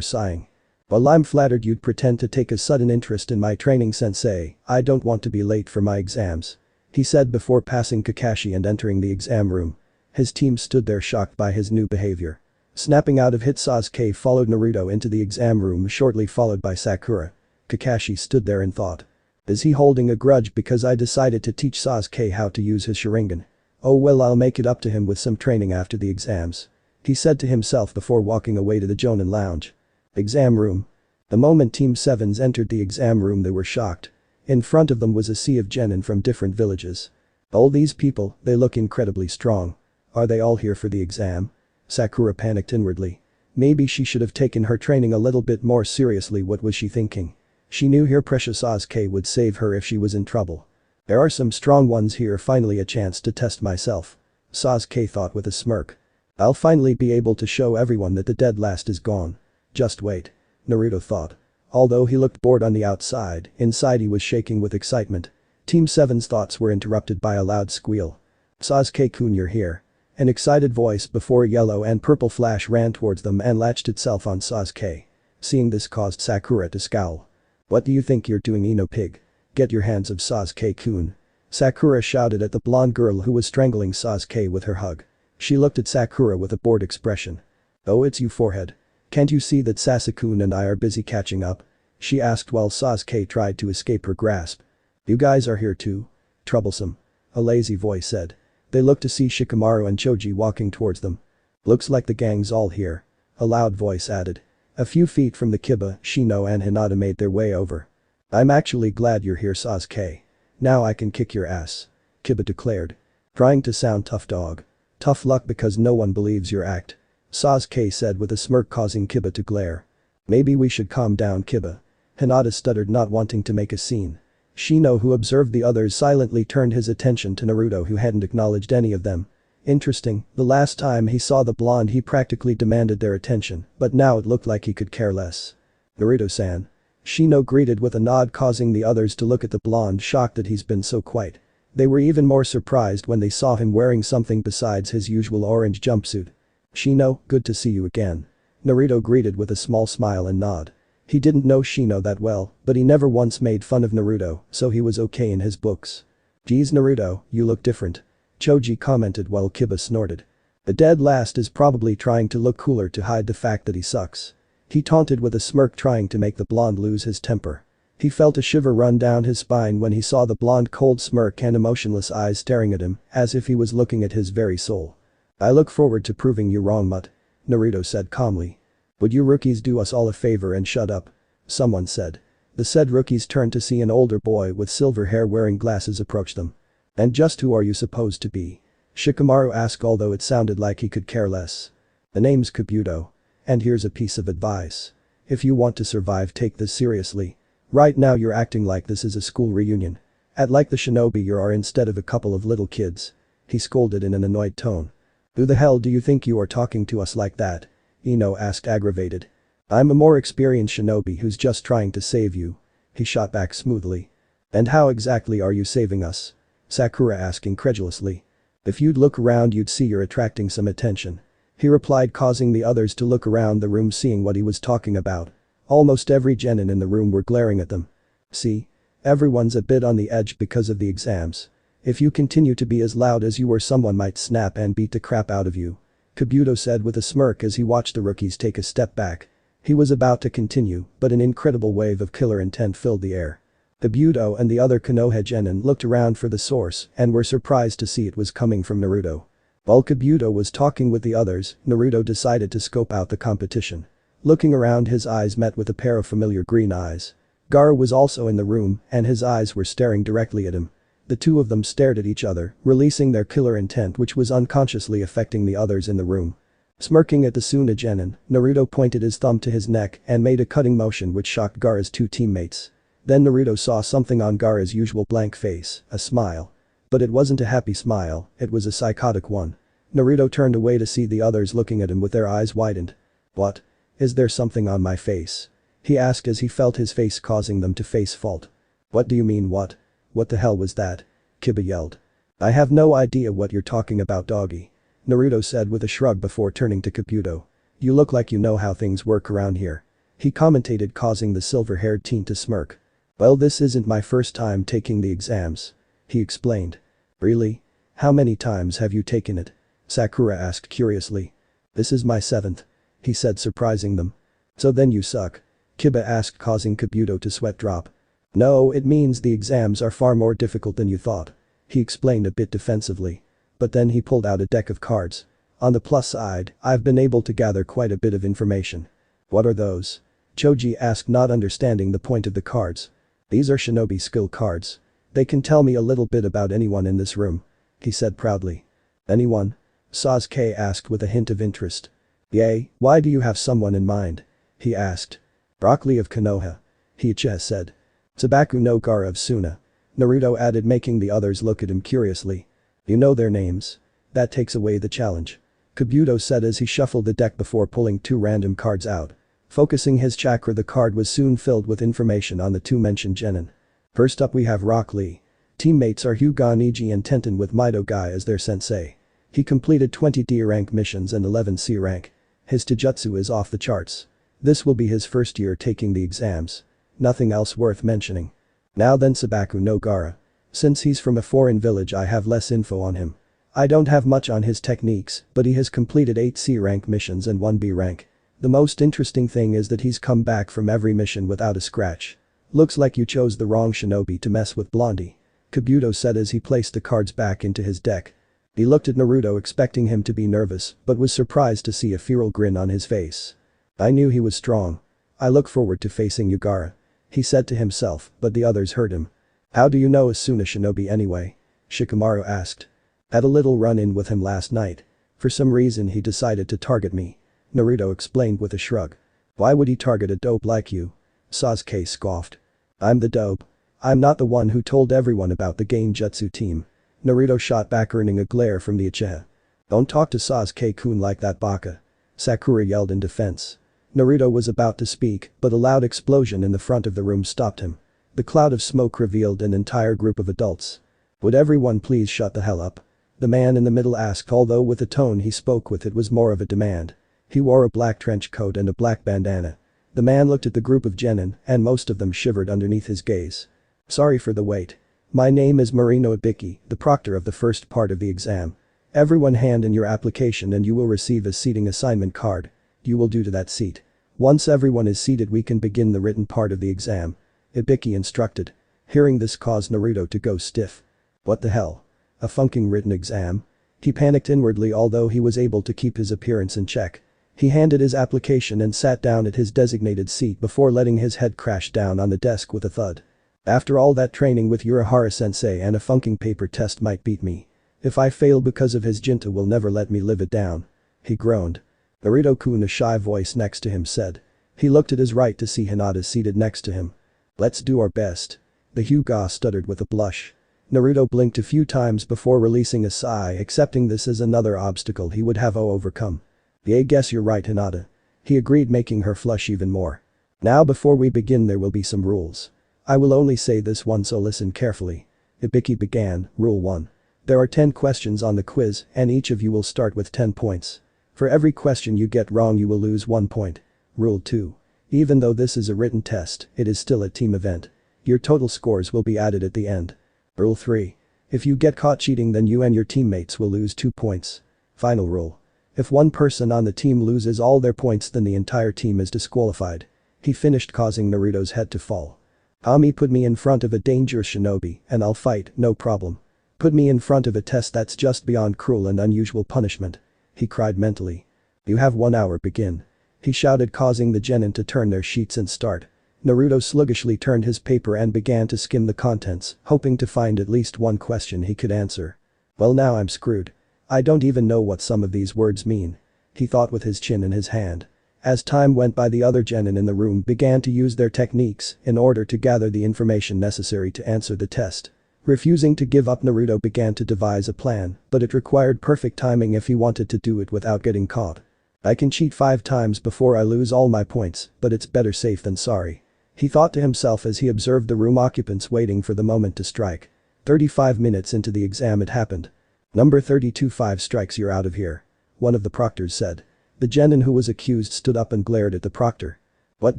sighing. "Well, I'm flattered you'd pretend to take a sudden interest in my training, sensei. I don't want to be late for my exams," he said before passing Kakashi and entering the exam room. His team stood there shocked by his new behavior. Snapping out of it, Sasuke followed Naruto into the exam room, shortly followed by Sakura. Kakashi stood there in thought. Is he holding a grudge because I decided to teach Sasuke how to use his Sharingan? Oh well, I'll make it up to him with some training after the exams, he said to himself before walking away to the Jonin lounge. Exam room. The moment Team 7s entered the exam room, they were shocked. In front of them was a sea of genin from different villages. All these people, they look incredibly strong. Are they all here for the exam? Sakura panicked inwardly. Maybe she should have taken her training a little bit more seriously. What was she thinking? She knew her precious Sasuke would save her if she was in trouble. There are some strong ones here, finally a chance to test myself, Sasuke thought with a smirk. I'll finally be able to show everyone that the dead last is gone. Just wait, Naruto thought. Although he looked bored on the outside, inside he was shaking with excitement. Team 7's thoughts were interrupted by a loud squeal. Sasuke-kun, you're here. An excited voice before a yellow and purple flash ran towards them and latched itself on Sasuke. Seeing this caused Sakura to scowl. What do you think you're doing, Ino pig? Get your hands off Sasuke-kun. Sakura shouted at the blonde girl who was strangling Sasuke with her hug. She looked at Sakura with a bored expression. Oh, it's you, forehead. Can't you see that Sasuke-kun and I are busy catching up? She asked while Sasuke tried to escape her grasp. You guys are here too? Troublesome. A lazy voice said. They looked to see Shikamaru and Choji walking towards them. Looks like the gang's all here. A loud voice added. A few feet from the Kiba, Shino and Hinata made their way over. I'm actually glad you're here, Sasuke. Now I can kick your ass, Kiba declared. Trying to sound tough, dog. Tough luck because no one believes your act, Sasuke said with a smirk, causing Kiba to glare. Maybe we should calm down, Kiba. Hinata stuttered, not wanting to make a scene. Shino, who observed the others, silently turned his attention to Naruto, who hadn't acknowledged any of them. Interesting, the last time he saw the blonde he practically demanded their attention, but now it looked like he could care less. Naruto-san. Shino greeted with a nod, causing the others to look at the blonde, shocked that he's been so quiet. They were even more surprised when they saw him wearing something besides his usual orange jumpsuit. Shino, good to see you again. Naruto greeted with a small smile and nod. He didn't know Shino that well, but he never once made fun of Naruto, so he was okay in his books. Geez, Naruto, you look different, Choji commented while Kiba snorted. The dead last is probably trying to look cooler to hide the fact that he sucks, he taunted with a smirk, trying to make the blonde lose his temper. He felt a shiver run down his spine when he saw the blonde cold smirk and emotionless eyes staring at him, as if he was looking at his very soul. I look forward to proving you wrong, Mutt, Naruto said calmly. Would you rookies do us all a favor and shut up? Someone said. The said rookies turned to see an older boy with silver hair wearing glasses approach them. And just who are you supposed to be? Shikamaru asked, although it sounded like he could care less. The name's Kabuto. And here's a piece of advice. If you want to survive, take this seriously. Right now you're acting like this is a school reunion. Act like the shinobi you are instead of a couple of little kids, he scolded in an annoyed tone. Who the hell do you think you are talking to us like that? Ino asked, aggravated. I'm a more experienced shinobi who's just trying to save you, he shot back smoothly. And how exactly are you saving us? Sakura asked incredulously. If you'd look around you'd see you're attracting some attention, he replied, causing the others to look around the room, seeing what he was talking about. Almost every genin in the room were glaring at them. See? Everyone's a bit on the edge because of the exams. If you continue to be as loud as you were, someone might snap and beat the crap out of you, Kabuto said with a smirk as he watched the rookies take a step back. He was about to continue, but an incredible wave of killer intent filled the air. Kabuto and the other Konoha genin looked around for the source and were surprised to see it was coming from Naruto. While Kabuto was talking with the others, Naruto decided to scope out the competition. Looking around, his eyes met with a pair of familiar green eyes. Gaara was also in the room, and his eyes were staring directly at him. The two of them stared at each other, releasing their killer intent, which was unconsciously affecting the others in the room. Smirking at the Suna genin, Naruto pointed his thumb to his neck and made a cutting motion which shocked Gaara's two teammates. Then Naruto saw something on Gaara's usual blank face, a smile. But it wasn't a happy smile, it was a psychotic one. Naruto turned away to see the others looking at him with their eyes widened. What? Is there something on my face? He asked as he felt his face causing them to face fault. What do you mean, what? What the hell was that? Kiba yelled. I have no idea what you're talking about, doggy. Naruto said with a shrug before turning to Kabuto. You look like you know how things work around here. He commentated, causing the silver-haired teen to smirk. Well, this isn't my first time taking the exams. He explained. Really? How many times have you taken it? Sakura asked curiously. This is my 7th. He said, surprising them. So then you suck? Kiba asked, causing Kabuto to sweat drop. No, it means the exams are far more difficult than you thought. He explained a bit defensively. But then he pulled out a deck of cards. On the plus side, I've been able to gather quite a bit of information. What are those? Choji asked, not understanding the point of the cards. These are shinobi skill cards. They can tell me a little bit about anyone in this room. He said proudly. Anyone? Sasuke asked with a hint of interest. Yay, why do you have someone in mind? He asked. Broccoli of Konoha. Uchiha said. Sabaku no Gaara of Suna. Naruto added, making the others look at him curiously. You know their names? That takes away the challenge. Kabuto said as he shuffled the deck before pulling 2 random cards out. Focusing his chakra, the card was soon filled with information on the 2 mentioned genin. First up we have Rock Lee. Teammates are Hyuga Niji and Tenten with Mido Guy as their sensei. He completed 20 D rank missions and 11 C rank. His taijutsu is off the charts. This will be his first year taking the exams. Nothing else worth mentioning. Now then, Sabaku no Gaara. Since he's from a foreign village, I have less info on him. I don't have much on his techniques, but he has completed 8 C rank missions and 1 B rank. The most interesting thing is that he's come back from every mission without a scratch. Looks like you chose the wrong shinobi to mess with Blondie. Kabuto said as he placed the cards back into his deck. He looked at Naruto, expecting him to be nervous, but was surprised to see a feral grin on his face. I knew he was strong. I look forward to facing you, Gaara. He said to himself, but the others heard him. How do you know Asuna shinobi anyway? Shikamaru asked. Had a little run-in with him last night. For some reason he decided to target me. Naruto explained with a shrug. Why would he target a dope like you? Sasuke scoffed. I'm the dope. I'm not the one who told everyone about the Genjutsu team. Naruto shot back, earning a glare from the Uchiha. Don't talk to Sasuke-kun like that, baka. Sakura yelled in defense. Naruto was about to speak, but a loud explosion in the front of the room stopped him. The cloud of smoke revealed an entire group of adults. Would everyone please shut the hell up? The man in the middle asked, although with the tone he spoke with it was more of a demand. He wore a black trench coat and a black bandana. The man looked at the group of genin, and most of them shivered underneath his gaze. Sorry for the wait. My name is Marino Ibiki, the proctor of the first part of the exam. Everyone hand in your application and you will receive a seating assignment card. You will do to that seat. Once everyone is seated, we can begin the written part of the exam. Ibiki instructed. Hearing this caused Naruto to go stiff. What the hell? A funking written exam? He panicked inwardly, although he was able to keep his appearance in check. He handed his application and sat down at his designated seat before letting his head crash down on the desk with a thud. After all that training with Urahara-sensei, and a funking paper test might beat me. If I fail because of his jinta, will never let me live it down. He groaned. Naruto-kun, a shy voice next to him said. He looked at his right to see Hinata seated next to him. Let's do our best. The Hyuga stuttered with a blush. Naruto blinked a few times before releasing a sigh, accepting this as another obstacle he would have to overcome. Yeah, guess you're right, Hinata. He agreed, making her flush even more. Now before we begin, there will be some rules. I will only say this once, so listen carefully. Ibiki began. Rule 1. There are 10 questions on the quiz, and each of you will start with 10 points. For every question you get wrong, you will lose 1 point. Rule 2. Even though this is a written test, it is still a team event. Your total scores will be added at the end. Rule 3. If you get caught cheating, then you and your teammates will lose 2 points. Final rule. If one person on the team loses all their points, then the entire team is disqualified. He finished, causing Naruto's head to fall. Ami, put me in front of a dangerous shinobi, and I'll fight, no problem. Put me in front of a test that's just beyond cruel and unusual punishment. He cried mentally. You have 1 hour, begin. He shouted, causing the genin to turn their sheets and start. Naruto sluggishly turned his paper and began to skim the contents, hoping to find at least one question he could answer. Well, now I'm screwed. I don't even know what some of these words mean. He thought with his chin in his hand. As time went by, the other genin in the room began to use their techniques in order to gather the information necessary to answer the test. Refusing to give up, Naruto began to devise a plan, but it required perfect timing if he wanted to do it without getting caught. I can cheat 5 times before I lose all my points, but it's better safe than sorry. He thought to himself as he observed the room occupants waiting for the moment to strike. 35 minutes into the exam it happened. Number 32, 5 strikes you're out of here. One of the proctors said. The genin who was accused stood up and glared at the proctor. What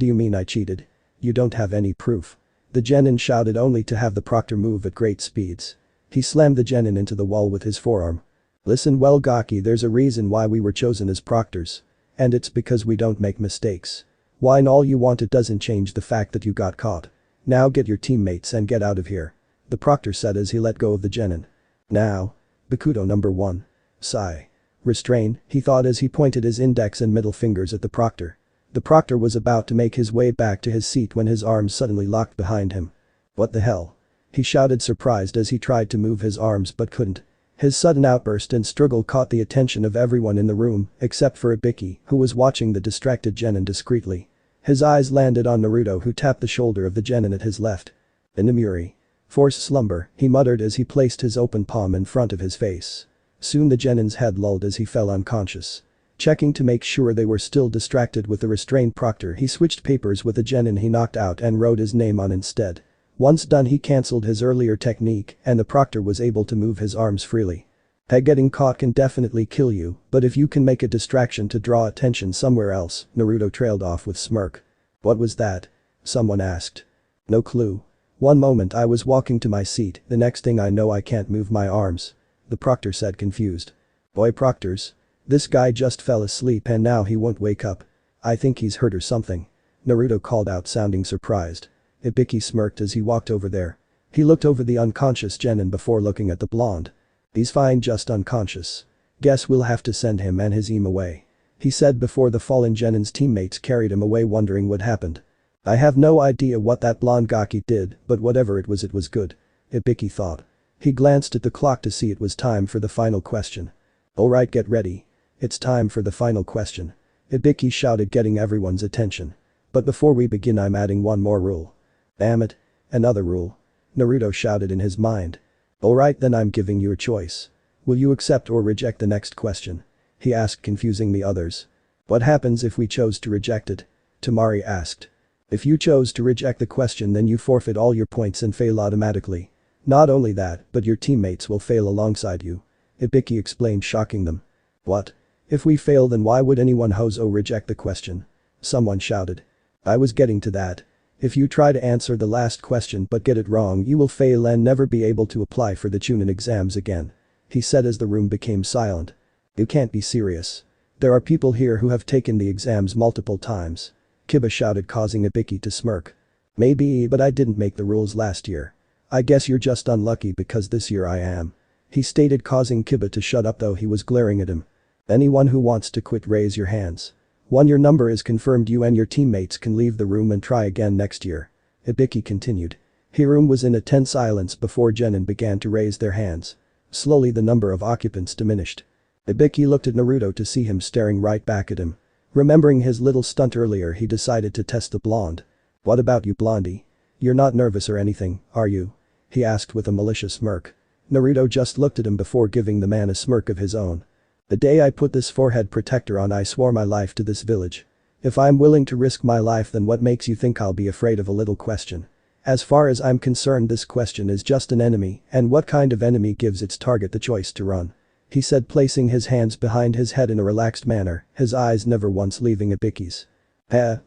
do you mean I cheated? You don't have any proof. The genin shouted only to have the proctor move at great speeds. He slammed the genin into the wall with his forearm. Listen well Gaki, there's a reason why we were chosen as proctors. And it's because we don't make mistakes. Whine all you want, it doesn't change the fact that you got caught. Now get your teammates and get out of here. The proctor said as he let go of the genin. Now. Bakudo number 1. Sigh. Restrain, he thought as he pointed his index and middle fingers at the proctor. The proctor was about to make his way back to his seat when his arms suddenly locked behind him. What the hell? He shouted surprised as he tried to move his arms but couldn't. His sudden outburst and struggle caught the attention of everyone in the room except for Ibiki, who was watching the distracted genin discreetly. His eyes landed on Naruto, who tapped the shoulder of the genin at his left. Inamuri. Force slumber, he muttered as he placed his open palm in front of his face. Soon the genin's head lulled as he fell unconscious. Checking to make sure they were still distracted with the restrained proctor, he switched papers with the genin he knocked out and wrote his name on instead. Once done, he cancelled his earlier technique and the proctor was able to move his arms freely. Hey, getting caught can definitely kill you, but if you can make a distraction to draw attention somewhere else, Naruto trailed off with smirk. What was that? Someone asked. No clue. One moment I was walking to my seat, the next thing I know I can't move my arms. The proctor said confused. Boy proctors. This guy just fell asleep and now he won't wake up. I think he's hurt or something. Naruto called out, sounding surprised. Ibiki smirked as he walked over there. He looked over the unconscious genin before looking at the blonde. He's fine, just unconscious. Guess we'll have to send him and his away. He said before the fallen genin's teammates carried him away, wondering what happened. I have no idea what that blonde Gaki did, but whatever it was good. Ibiki thought. He glanced at the clock to see it was time for the final question. Alright, get ready. It's time for the final question. Ibiki shouted, getting everyone's attention. But before we begin, I'm adding one more rule. Damn it. Another rule. Naruto shouted in his mind. Alright then, I'm giving you a choice. Will you accept or reject the next question? He asked, confusing the others. What happens if we chose to reject it? Temari asked. If you chose to reject the question, then you forfeit all your points and fail automatically. Not only that, but your teammates will fail alongside you. Ibiki explained, shocking them. What? If we fail, then why would anyone Hozo reject the question? Someone shouted. I was getting to that. If you try to answer the last question but get it wrong, you will fail and never be able to apply for the Chunin exams again. He said as the room became silent. You can't be serious. There are people here who have taken the exams multiple times. Kiba shouted, causing Ibiki to smirk. Maybe, but I didn't make the rules last year. I guess you're just unlucky because this year I am. He stated, causing Kiba to shut up, though he was glaring at him. Anyone who wants to quit, raise your hands. When your number is confirmed, you and your teammates can leave the room and try again next year. Ibiki continued. Hiroom was in a tense silence before genin began to raise their hands. Slowly the number of occupants diminished. Ibiki looked at Naruto to see him staring right back at him. Remembering his little stunt earlier, he decided to test the blonde. What about you, blondie? You're not nervous or anything, are you? He asked with a malicious smirk. Naruto just looked at him before giving the man a smirk of his own. The day I put this forehead protector on, I swore my life to this village. If I'm willing to risk my life, then what makes you think I'll be afraid of a little question? As far as I'm concerned, this question is just an enemy, and what kind of enemy gives its target the choice to run? He said, placing his hands behind his head in a relaxed manner, his eyes never once leaving Ibiki's.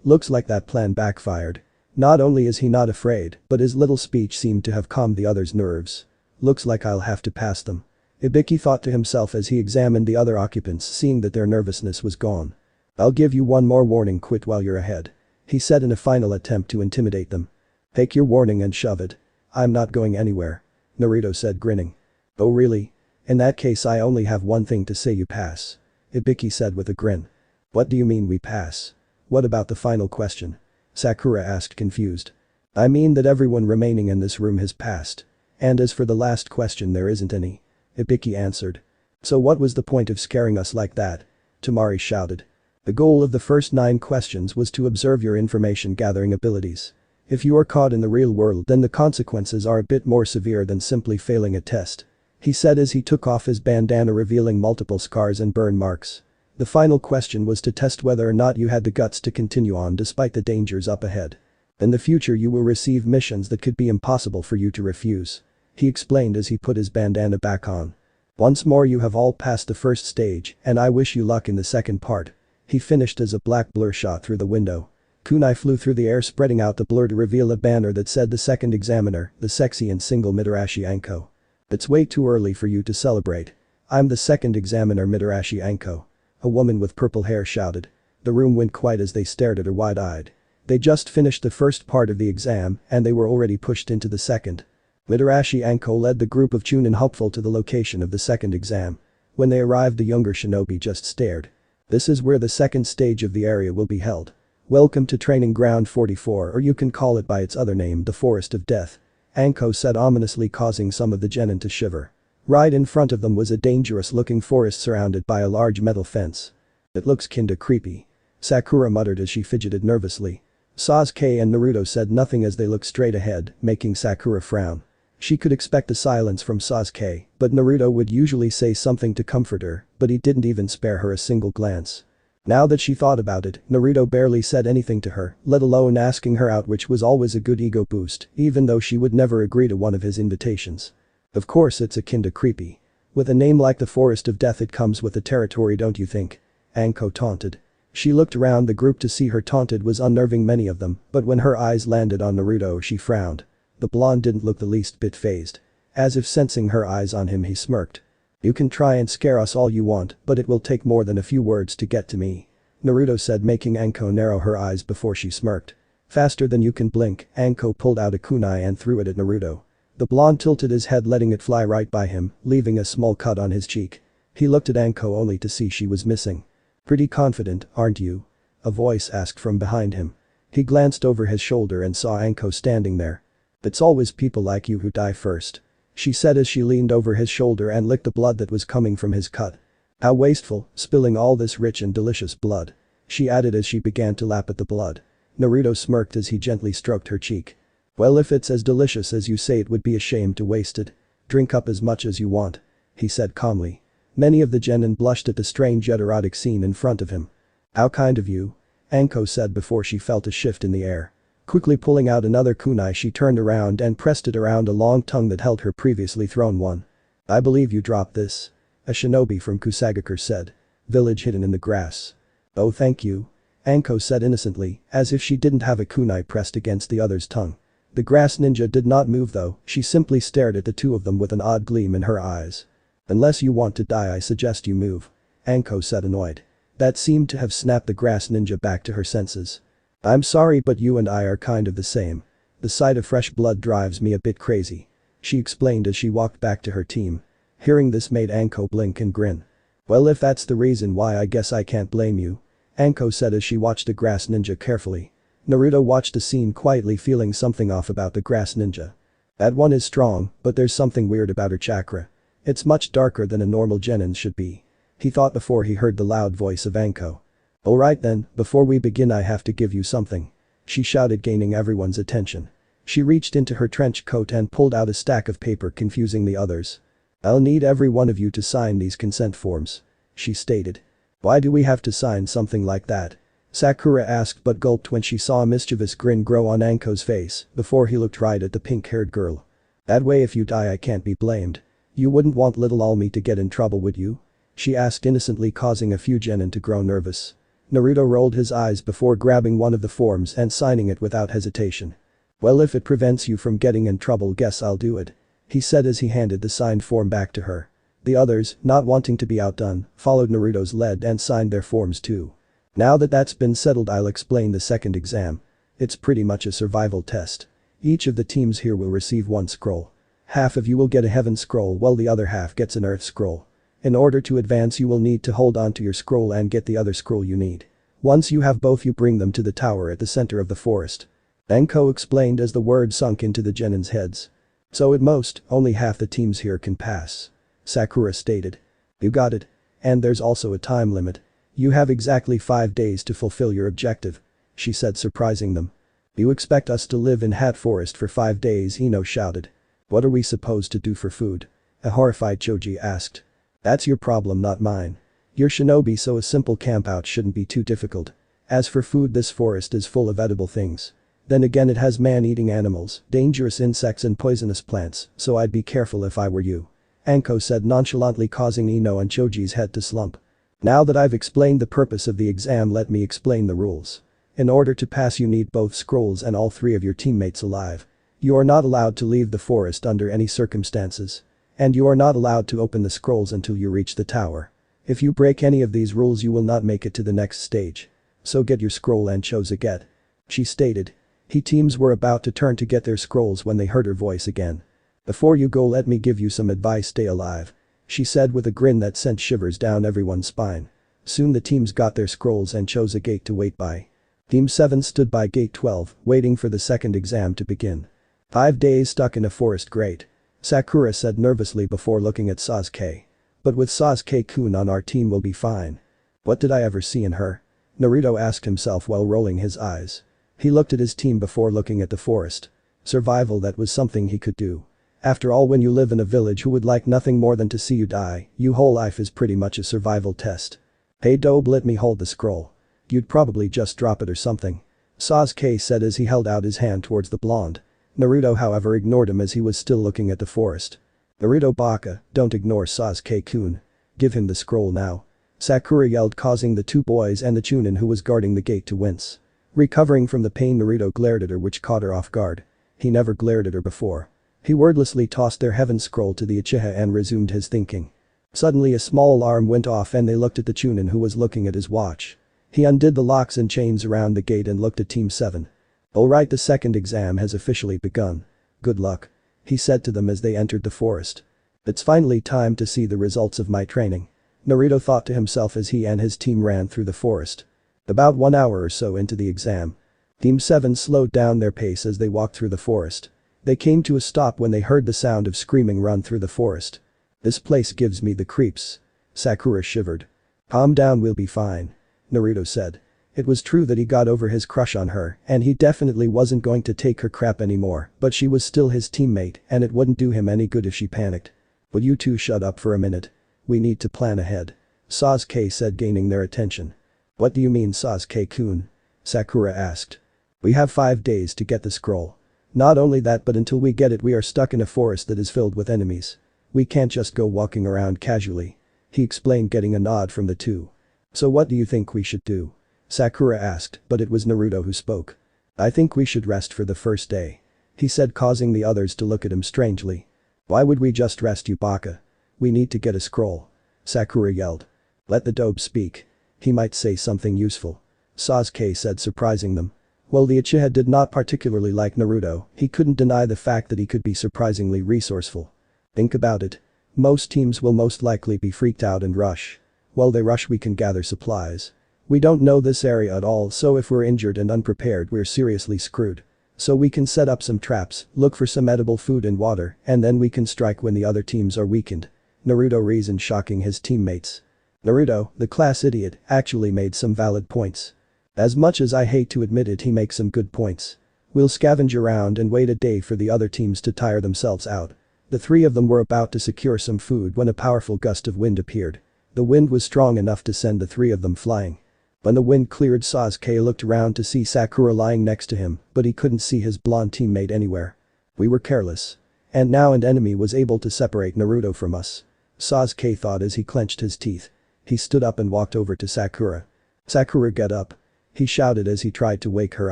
Looks like that plan backfired. Not only is he not afraid, but his little speech seemed to have calmed the others' nerves. Looks like I'll have to pass them. Ibiki thought to himself as he examined the other occupants, seeing that their nervousness was gone. I'll give you one more warning, quit while you're ahead. He said in a final attempt to intimidate them. Take your warning and shove it. I'm not going anywhere. Naruto said, grinning. Oh really? In that case I only have one thing to say, you pass. Ibiki said with a grin. What do you mean we pass? What about the final question? Sakura asked, confused. I mean that everyone remaining in this room has passed. And as for the last question, there isn't any. Ibiki answered. So what was the point of scaring us like that? Temari shouted. The goal of the first 9 questions was to observe your information gathering abilities. If you are caught in the real world, then the consequences are a bit more severe than simply failing a test. He said as he took off his bandana, revealing multiple scars and burn marks. The final question was to test whether or not you had the guts to continue on despite the dangers up ahead. In the future you will receive missions that could be impossible for you to refuse. He explained as he put his bandana back on. Once more you have all passed the first stage, and I wish you luck in the second part. He finished as a black blur shot through the window. Kunai flew through the air, spreading out the blur to reveal a banner that said the second examiner, the sexy and single Mitarashi Anko. It's way too early for you to celebrate. I'm the second examiner, Mitarashi Anko. A woman with purple hair shouted. The room went quiet as they stared at her wide-eyed. They just finished the first part of the exam and they were already pushed into the second. Mitarashi Anko led the group of Chunin hopeful to the location of the second exam. When they arrived, the younger shinobi just stared. This is where the second stage of the area will be held. Welcome to Training Ground 44, or you can call it by its other name, the Forest of Death. Anko said ominously, causing some of the genin to shiver. Right in front of them was a dangerous-looking forest surrounded by a large metal fence. It looks kinda creepy. Sakura muttered as she fidgeted nervously. Sasuke and Naruto said nothing as they looked straight ahead, making Sakura frown. She could expect a silence from Sasuke, but Naruto would usually say something to comfort her, but he didn't even spare her a single glance. Now that she thought about it, Naruto barely said anything to her, let alone asking her out, which was always a good ego boost, even though she would never agree to one of his invitations. Of course it's a kinda creepy. With a name like the Forest of Death it comes with the territory, don't you think? Anko taunted. She looked around the group to see her taunted was unnerving many of them, but when her eyes landed on Naruto she frowned. The blonde didn't look the least bit fazed. As if sensing her eyes on him, he smirked. You can try and scare us all you want, but it will take more than a few words to get to me. Naruto said, making Anko narrow her eyes before she smirked. Faster than you can blink, Anko pulled out a kunai and threw it at Naruto. The blonde tilted his head, letting it fly right by him, leaving a small cut on his cheek. He looked at Anko only to see she was missing. Pretty confident, aren't you? A voice asked from behind him. He glanced over his shoulder and saw Anko standing there. It's always people like you who die first. She said as she leaned over his shoulder and licked the blood that was coming from his cut. How wasteful, spilling all this rich and delicious blood. She added as she began to lap at the blood. Naruto smirked as he gently stroked her cheek. Well, if it's as delicious as you say, it would be a shame to waste it. Drink up as much as you want. He said calmly. Many of the genin blushed at the strange yet erotic scene in front of him. How kind of you. Anko said before she felt a shift in the air. Quickly pulling out another kunai, she turned around and pressed it around a long tongue that held her previously thrown one. I believe you dropped this. A shinobi from Kusagakure said. Village hidden in the grass. Oh, thank you. Anko said innocently, as if she didn't have a kunai pressed against the other's tongue. The grass ninja did not move though, she simply stared at the two of them with an odd gleam in her eyes. Unless you want to die, I suggest you move. Anko said, annoyed. That seemed to have snapped the grass ninja back to her senses. I'm sorry, but you and I are kind of the same. The sight of fresh blood drives me a bit crazy. She explained as she walked back to her team. Hearing this made Anko blink and grin. Well, if that's the reason why, I guess I can't blame you. Anko said as she watched the grass ninja carefully. Naruto watched the scene quietly, feeling something off about the grass ninja. That one is strong, but there's something weird about her chakra. It's much darker than a normal genin should be. He thought before he heard the loud voice of Anko. Alright then, before we begin I have to give you something. She shouted, gaining everyone's attention. She reached into her trench coat and pulled out a stack of paper, confusing the others. I'll need every one of you to sign these consent forms. She stated. Why do we have to sign something like that? Sakura asked, but gulped when she saw a mischievous grin grow on Anko's face before he looked right at the pink-haired girl. That way if you die I can't be blamed. You wouldn't want little Almi to get in trouble, would you? She asked innocently, causing a few genin to grow nervous. Naruto rolled his eyes before grabbing one of the forms and signing it without hesitation. Well, if it prevents you from getting in trouble, guess I'll do it. He said as he handed the signed form back to her. The others, not wanting to be outdone, followed Naruto's lead and signed their forms too. Now that that's been settled, I'll explain the second exam. It's pretty much a survival test. Each of the teams here will receive one scroll. Half of you will get a heaven scroll while the other half gets an earth scroll. In order to advance you will need to hold on to your scroll and get the other scroll you need. Once you have both, you bring them to the tower at the center of the forest. Anko explained as the word sunk into the genin's heads. So at most, only half the teams here can pass. Sakura stated. You got it. And there's also a time limit. You have exactly 5 days to fulfill your objective. She said, surprising them. You expect us to live in Hat Forest for 5 days? Ino shouted. What are we supposed to do for food? A horrified Choji asked. That's your problem, not mine. You're shinobi, so a simple campout shouldn't be too difficult. As for food, this forest is full of edible things. Then again, it has man-eating animals, dangerous insects and poisonous plants, so I'd be careful if I were you. Anko said nonchalantly, causing Ino and Choji's head to slump. Now that I've explained the purpose of the exam, let me explain the rules. In order to pass you need both scrolls and all 3 of your teammates alive. You are not allowed to leave the forest under any circumstances. And you are not allowed to open the scrolls until you reach the tower. If you break any of these rules you will not make it to the next stage. So get your scroll and chose a get. She stated. Teams were about to turn to get their scrolls when they heard her voice again. Before you go, let me give you some advice, stay alive. She said with a grin that sent shivers down everyone's spine. Soon the teams got their scrolls and chose a gate to wait by. Team 7 stood by gate 12, waiting for the second exam to begin. 5 days stuck in a forest, great. Sakura said nervously before looking at Sasuke. But with Sasuke-kun on our team we'll be fine. What did I ever see in her? Naruto asked himself while rolling his eyes. He looked at his team before looking at the forest. Survival, that was something he could do. After all, when you live in a village, who would like nothing more than to see you die? Your whole life is pretty much a survival test. Hey Dobe, let me hold the scroll. You'd probably just drop it or something. Sasuke said as he held out his hand towards the blonde. Naruto however ignored him as he was still looking at the forest. Naruto baka, don't ignore Sasuke-kun. Give him the scroll now. Sakura yelled, causing the 2 boys and the Chunin who was guarding the gate to wince. Recovering from the pain, Naruto glared at her, which caught her off guard. He never glared at her before. He wordlessly tossed their heaven scroll to the Uchiha and resumed his thinking. Suddenly a small alarm went off and they looked at the Chunin who was looking at his watch. He undid the locks and chains around the gate and looked at Team 7. Alright, the second exam has officially begun. Good luck. He said to them as they entered the forest. It's finally time to see the results of my training. Naruto thought to himself as he and his team ran through the forest. About 1 hour or so into the exam. Team 7 slowed down their pace as they walked through the forest. They came to a stop when they heard the sound of screaming run through the forest. This place gives me the creeps. Sakura shivered. Calm down, we'll be fine. Naruto said. It was true that he got over his crush on her and he definitely wasn't going to take her crap anymore, but she was still his teammate and it wouldn't do him any good if she panicked. Would you two shut up for a minute? We need to plan ahead. Sasuke said, gaining their attention. What do you mean, Sasuke-kun? Sakura asked. We have 5 days to get the scroll. Not only that, but until we get it we are stuck in a forest that is filled with enemies. We can't just go walking around casually. He explained, getting a nod from the 2. So what do you think we should do? Sakura asked, but it was Naruto who spoke. I think we should rest for the first day. He said, causing the others to look at him strangely. Why would we just rest, you baka? We need to get a scroll. Sakura yelled. Let the dope speak. He might say something useful. Sasuke said, surprising them. Well, the Uchiha did not particularly like Naruto, he couldn't deny the fact that he could be surprisingly resourceful. Think about it. Most teams will most likely be freaked out and rush. While they rush we can gather supplies. We don't know this area at all, so if we're injured and unprepared we're seriously screwed. So we can set up some traps, look for some edible food and water, and then we can strike when the other teams are weakened. Naruto reasoned, shocking his teammates. Naruto, the class idiot, actually made some valid points. As much as I hate to admit it, he makes some good points. We'll scavenge around and wait a day for the other teams to tire themselves out. The 3 of them were about to secure some food when a powerful gust of wind appeared. The wind was strong enough to send the 3 of them flying. When the wind cleared, Sasuke looked around to see Sakura lying next to him, but he couldn't see his blonde teammate anywhere. We were careless. And now an enemy was able to separate Naruto from us. Sasuke thought as he clenched his teeth. He stood up and walked over to Sakura. Sakura, get up. He shouted as he tried to wake her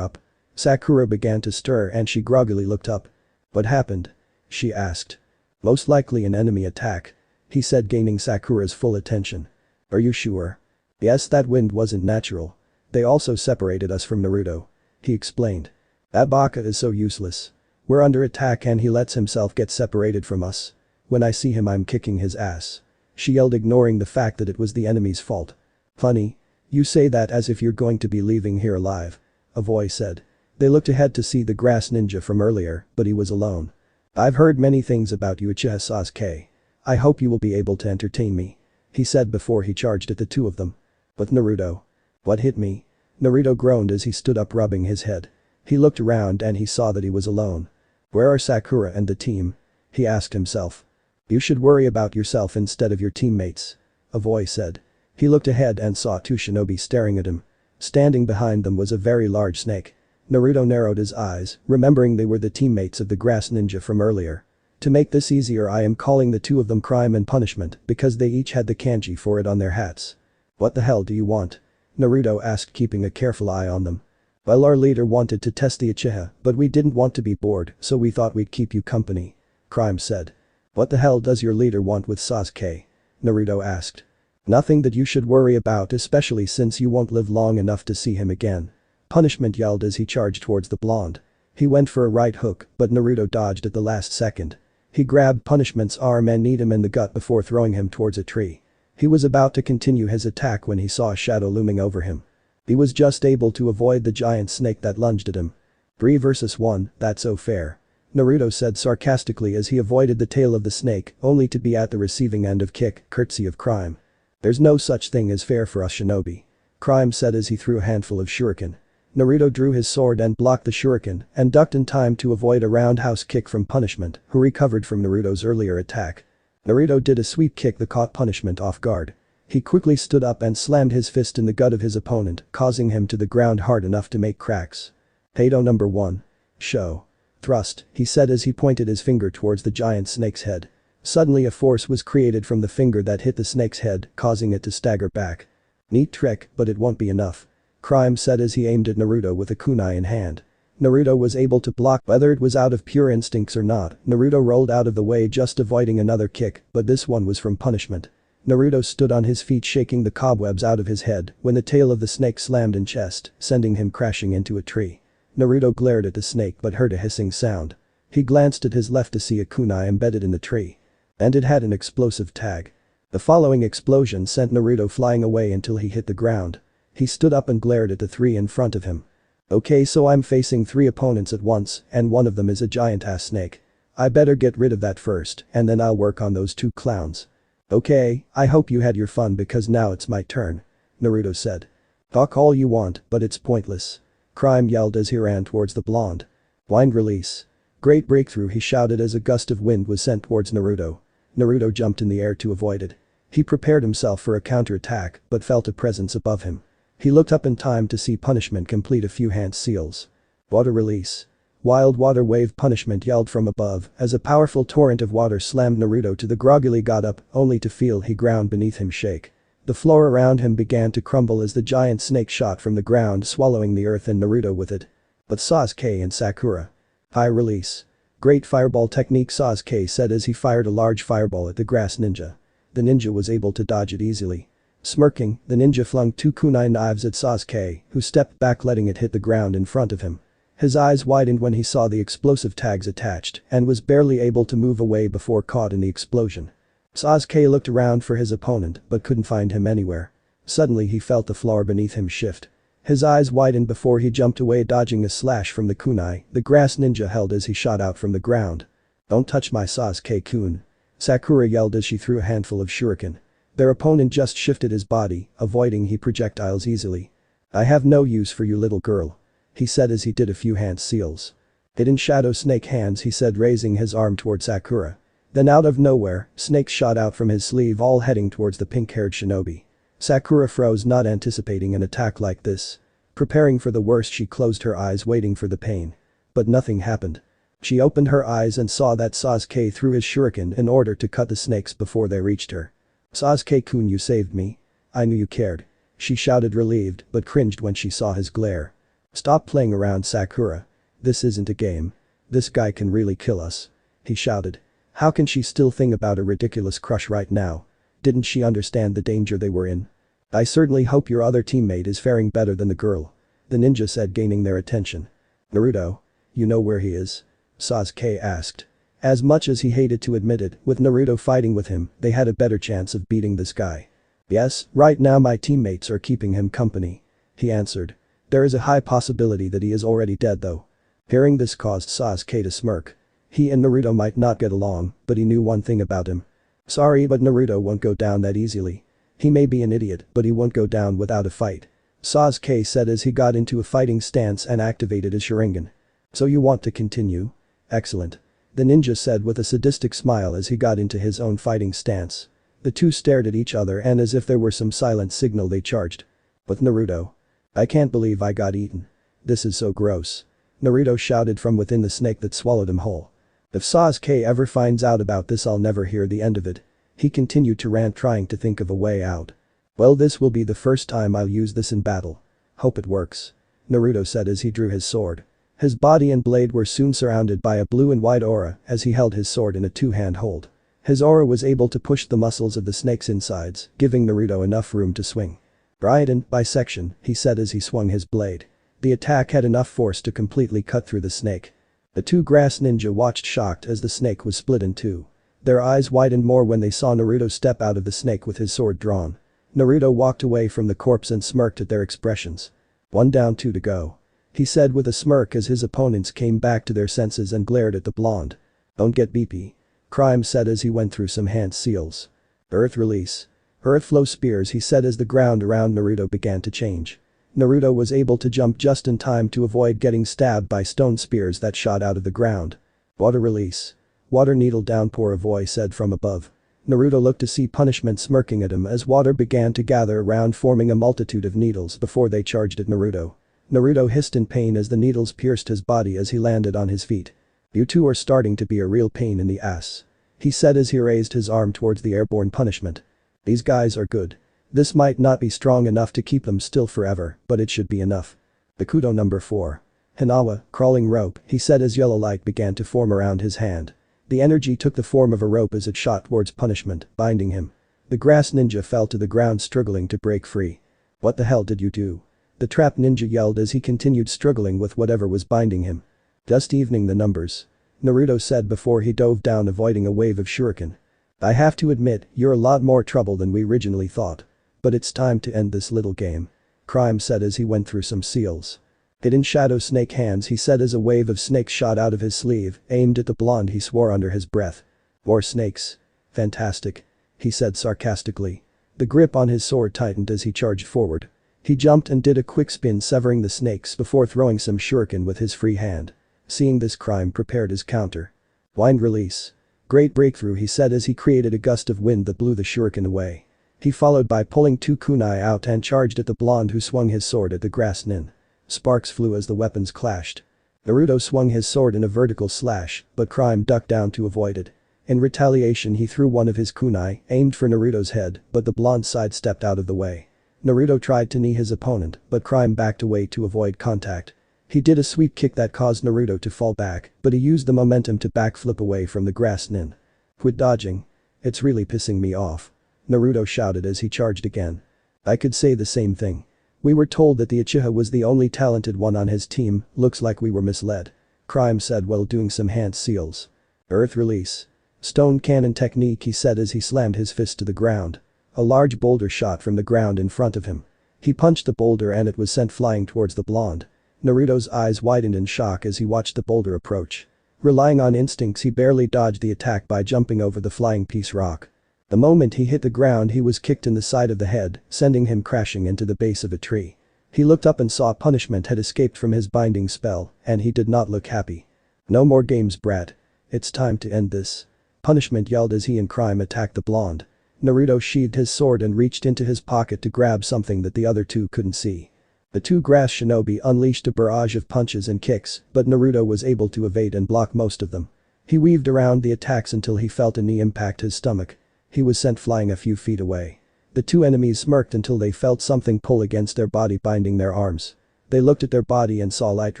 up. Sakura began to stir and she groggily looked up. What happened? She asked. Most likely an enemy attack. He said, gaining Sakura's full attention. Are you sure? Yes, that wind wasn't natural. They also separated us from Naruto. He explained. That baka is so useless. We're under attack and he lets himself get separated from us. When I see him I'm kicking his ass. She yelled, ignoring the fact that it was the enemy's fault. Funny. You say that as if you're going to be leaving here alive. A voice said. They looked ahead to see the grass ninja from earlier, but he was alone. I've heard many things about you, Uchiha Sasuke. I hope you will be able to entertain me. He said before he charged at the 2 of them. But Naruto. What hit me? Naruto groaned as he stood up, rubbing his head. He looked around and he saw that he was alone. Where are Sakura and the team? He asked himself. You should worry about yourself instead of your teammates. A voice said. He looked ahead and saw 2 shinobi staring at him. Standing behind them was a very large snake. Naruto narrowed his eyes, remembering they were the teammates of the grass ninja from earlier. To make this easier, I am calling the two of them crime and punishment because they each had the kanji for it on their hats. What the hell do you want? Naruto asked, keeping a careful eye on them. Well, our leader wanted to test the Uchiha, but we didn't want to be bored, so we thought we'd keep you company. Crime said. What the hell does your leader want with Sasuke? Naruto asked. Nothing that you should worry about, especially since you won't live long enough to see him again. Punishment yelled as he charged towards the blonde. He went for a right hook, but Naruto dodged at the last second. He grabbed Punishment's arm and kneed him in the gut before throwing him towards a tree. He was about to continue his attack when he saw a shadow looming over him. He was just able to avoid the giant snake that lunged at him. 3 versus 1, that's so fair. Naruto said sarcastically as he avoided the tail of the snake, only to be at the receiving end of kick, courtesy of Crime. There's no such thing as fair for us shinobi. Crime said as he threw a handful of shuriken. Naruto drew his sword and blocked the shuriken and ducked in time to avoid a roundhouse kick from Punishment, who recovered from Naruto's earlier attack. Naruto did a sweep kick that caught Punishment off guard. He quickly stood up and slammed his fist in the gut of his opponent, causing him to the ground hard enough to make cracks. Heido number 1. Show. Thrust, he said as he pointed his finger towards the giant snake's head. Suddenly a force was created from the finger that hit the snake's head, causing it to stagger back. Neat trick, but it won't be enough. Crime said as he aimed at Naruto with a kunai in hand. Naruto was able to block whether it was out of pure instincts or not. Naruto rolled out of the way, just avoiding another kick, but this one was from Punishment. Naruto stood on his feet, shaking the cobwebs out of his head when the tail of the snake slammed in chest, sending him crashing into a tree. Naruto glared at the snake but heard a hissing sound. He glanced at his left to see a kunai embedded in the tree. And it had an explosive tag. The following explosion sent Naruto flying away until he hit the ground. He stood up and glared at the 3 in front of him. Okay, so I'm facing 3 opponents at once, and one of them is a giant-ass snake. I better get rid of that first, and then I'll work on those 2 clowns. Okay, I hope you had your fun because now it's my turn. Naruto said. Talk all you want, but it's pointless. Crime yelled as he ran towards the blonde. Blind release. Great breakthrough, he shouted as a gust of wind was sent towards Naruto. Naruto jumped in the air to avoid it. He prepared himself for a counterattack but felt a presence above him. He looked up in time to see Punishment complete a few hand seals. Water release. Wild water wave, Punishment yelled from above as a powerful torrent of water slammed Naruto to the groggily got up only to feel the ground beneath him shake. The floor around him began to crumble as the giant snake shot from the ground, swallowing the earth and Naruto with it. But Sasuke and Sakura. High release. Great fireball technique, Sasuke said as he fired a large fireball at the grass ninja. The ninja was able to dodge it easily. Smirking, the ninja flung 2 kunai knives at Sasuke, who stepped back letting it hit the ground in front of him. His eyes widened when he saw the explosive tags attached and was barely able to move away before caught in the explosion. Sasuke looked around for his opponent but couldn't find him anywhere. Suddenly he felt the floor beneath him shift. His eyes widened before he jumped away, dodging a slash from the kunai the grass ninja held as he shot out from the ground. Don't touch my Sasuke-kun. Sakura yelled as she threw a handful of shuriken. Their opponent just shifted his body, avoiding the projectiles easily. I have no use for you, little girl. He said as he did a few hand seals. Hidden shadow snake hands, he said, raising his arm toward Sakura. Then out of nowhere, snakes shot out from his sleeve, all heading towards the pink-haired shinobi. Sakura froze, not anticipating an attack like this. Preparing for the worst, she closed her eyes waiting for the pain. But nothing happened. She opened her eyes and saw that Sasuke threw his shuriken in order to cut the snakes before they reached her. Sasuke-kun, you saved me. I knew you cared. She shouted, relieved, but cringed when she saw his glare. Stop playing around, Sakura. This isn't a game. This guy can really kill us. He shouted. How can she still think about a ridiculous crush right now? Didn't she understand the danger they were in? I certainly hope your other teammate is faring better than the girl. The ninja said, gaining their attention. Naruto? You know where he is? Sasuke asked. As much as he hated to admit it, with Naruto fighting with him, they had a better chance of beating this guy. Yes, right now my teammates are keeping him company. He answered. There is a high possibility that he is already dead though. Hearing this caused Sasuke to smirk. He and Naruto might not get along, but he knew one thing about him. Sorry, but Naruto won't go down that easily. He may be an idiot, but he won't go down without a fight. Sasuke said as he got into a fighting stance and activated his Sharingan. So you want to continue? Excellent. The ninja said with a sadistic smile as he got into his own fighting stance. The two stared at each other and as if there were some silent signal they charged. But Naruto. I can't believe I got eaten. This is so gross. Naruto shouted from within the snake that swallowed him whole. If Sasuke ever finds out about this, I'll never hear the end of it. He continued to rant, trying to think of a way out. Well, this will be the first time I'll use this in battle. Hope it works. Naruto said as he drew his sword. His body and blade were soon surrounded by a blue and white aura as he held his sword in a two-hand hold. His aura was able to push the muscles of the snake's insides, giving Naruto enough room to swing. Raiden, bisection, he said as he swung his blade. The attack had enough force to completely cut through the snake. The two grass ninja watched shocked as the snake was split in two. Their eyes widened more when they saw Naruto step out of the snake with his sword drawn. Naruto walked away from the corpse and smirked at their expressions. 1 down, 2 to go. He said with a smirk as his opponents came back to their senses and glared at the blonde. Don't get beepy. Crime said as he went through some hand seals. Earth release. Earth flow spears, he said as the ground around Naruto began to change. Naruto was able to jump just in time to avoid getting stabbed by stone spears that shot out of the ground. Water release. Water needle downpour, a voice said from above. Naruto looked to see punishment smirking at him as water began to gather around, forming a multitude of needles before they charged at Naruto. Naruto hissed in pain as the needles pierced his body as he landed on his feet. You two are starting to be a real pain in the ass. He said as he raised his arm towards the airborne punishment. These guys are good. This might not be strong enough to keep them still forever, but it should be enough. Bakudo number 4. Hinawa, crawling rope, he said as yellow light began to form around his hand. The energy took the form of a rope as it shot towards punishment, binding him. The grass ninja fell to the ground, struggling to break free. What the hell did you do? The trap ninja yelled as he continued struggling with whatever was binding him. Just evening the numbers. Naruto said before he dove down, avoiding a wave of shuriken. I have to admit, you're a lot more trouble than we originally thought. But it's time to end this little game. Crime said as he went through some seals. Hidden shadow snake hands, he said as a wave of snakes shot out of his sleeve, aimed at the blonde. He swore under his breath. More snakes. Fantastic. He said sarcastically. The grip on his sword tightened as he charged forward. He jumped and did a quick spin, severing the snakes before throwing some shuriken with his free hand. Seeing this, Crime prepared his counter. Wind release. Great breakthrough, he said as he created a gust of wind that blew the shuriken away. He followed by pulling 2 kunai out and charged at the blonde, who swung his sword at the grass nin. Sparks flew as the weapons clashed. Naruto swung his sword in a vertical slash, but Crime ducked down to avoid it. In retaliation, he threw one of his kunai, aimed for Naruto's head, but the blonde sidestepped out of the way. Naruto tried to knee his opponent, but Crime backed away to avoid contact. He did a sweep kick that caused Naruto to fall back, but he used the momentum to backflip away from the grass nin. Quit dodging. It's really pissing me off. Naruto shouted as he charged again. I could say the same thing. We were told that the Uchiha was the only talented one on his team, looks like we were misled. Crime said while doing some hand seals. Earth release. Stone cannon technique, he said as he slammed his fist to the ground. A large boulder shot from the ground in front of him. He punched the boulder and it was sent flying towards the blonde. Naruto's eyes widened in shock as he watched the boulder approach. Relying on instincts, he barely dodged the attack by jumping over the flying piece rock. The moment he hit the ground, he was kicked in the side of the head, sending him crashing into the base of a tree. He looked up and saw punishment had escaped from his binding spell, and he did not look happy. No more games, brat. It's time to end this. Punishment yelled as he and Crime attacked the blonde. Naruto sheathed his sword and reached into his pocket to grab something that the other two couldn't see. The 2 grass shinobi unleashed a barrage of punches and kicks, but Naruto was able to evade and block most of them. He weaved around the attacks until he felt a knee impact his stomach. He was sent flying a few feet away. The 2 enemies smirked until they felt something pull against their body, binding their arms. They looked at their body and saw light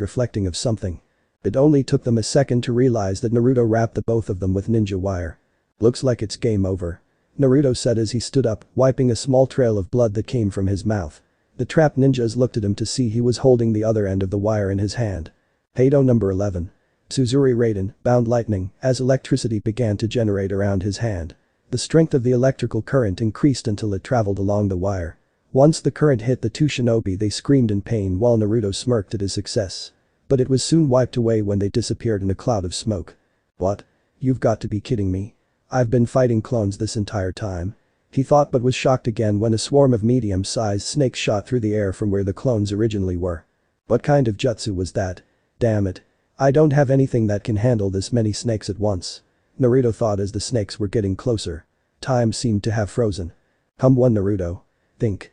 reflecting of something. It only took them a second to realize that Naruto wrapped the both of them with ninja wire. Looks like it's game over. Naruto said as he stood up, wiping a small trail of blood that came from his mouth. The trap ninjas looked at him to see he was holding the other end of the wire in his hand. Heido number 11. Suzuri Raiden, bound lightning, as electricity began to generate around his hand. The strength of the electrical current increased until it traveled along the wire. Once the current hit the 2 shinobi, they screamed in pain while Naruto smirked at his success. But it was soon wiped away when they disappeared in a cloud of smoke. What? You've got to be kidding me. I've been fighting clones this entire time. He thought, but was shocked again when a swarm of medium-sized snakes shot through the air from where the clones originally were. What kind of jutsu was that? Damn it. I don't have anything that can handle this many snakes at once. Naruto thought as the snakes were getting closer. Time seemed to have frozen. Come on, Naruto. Think.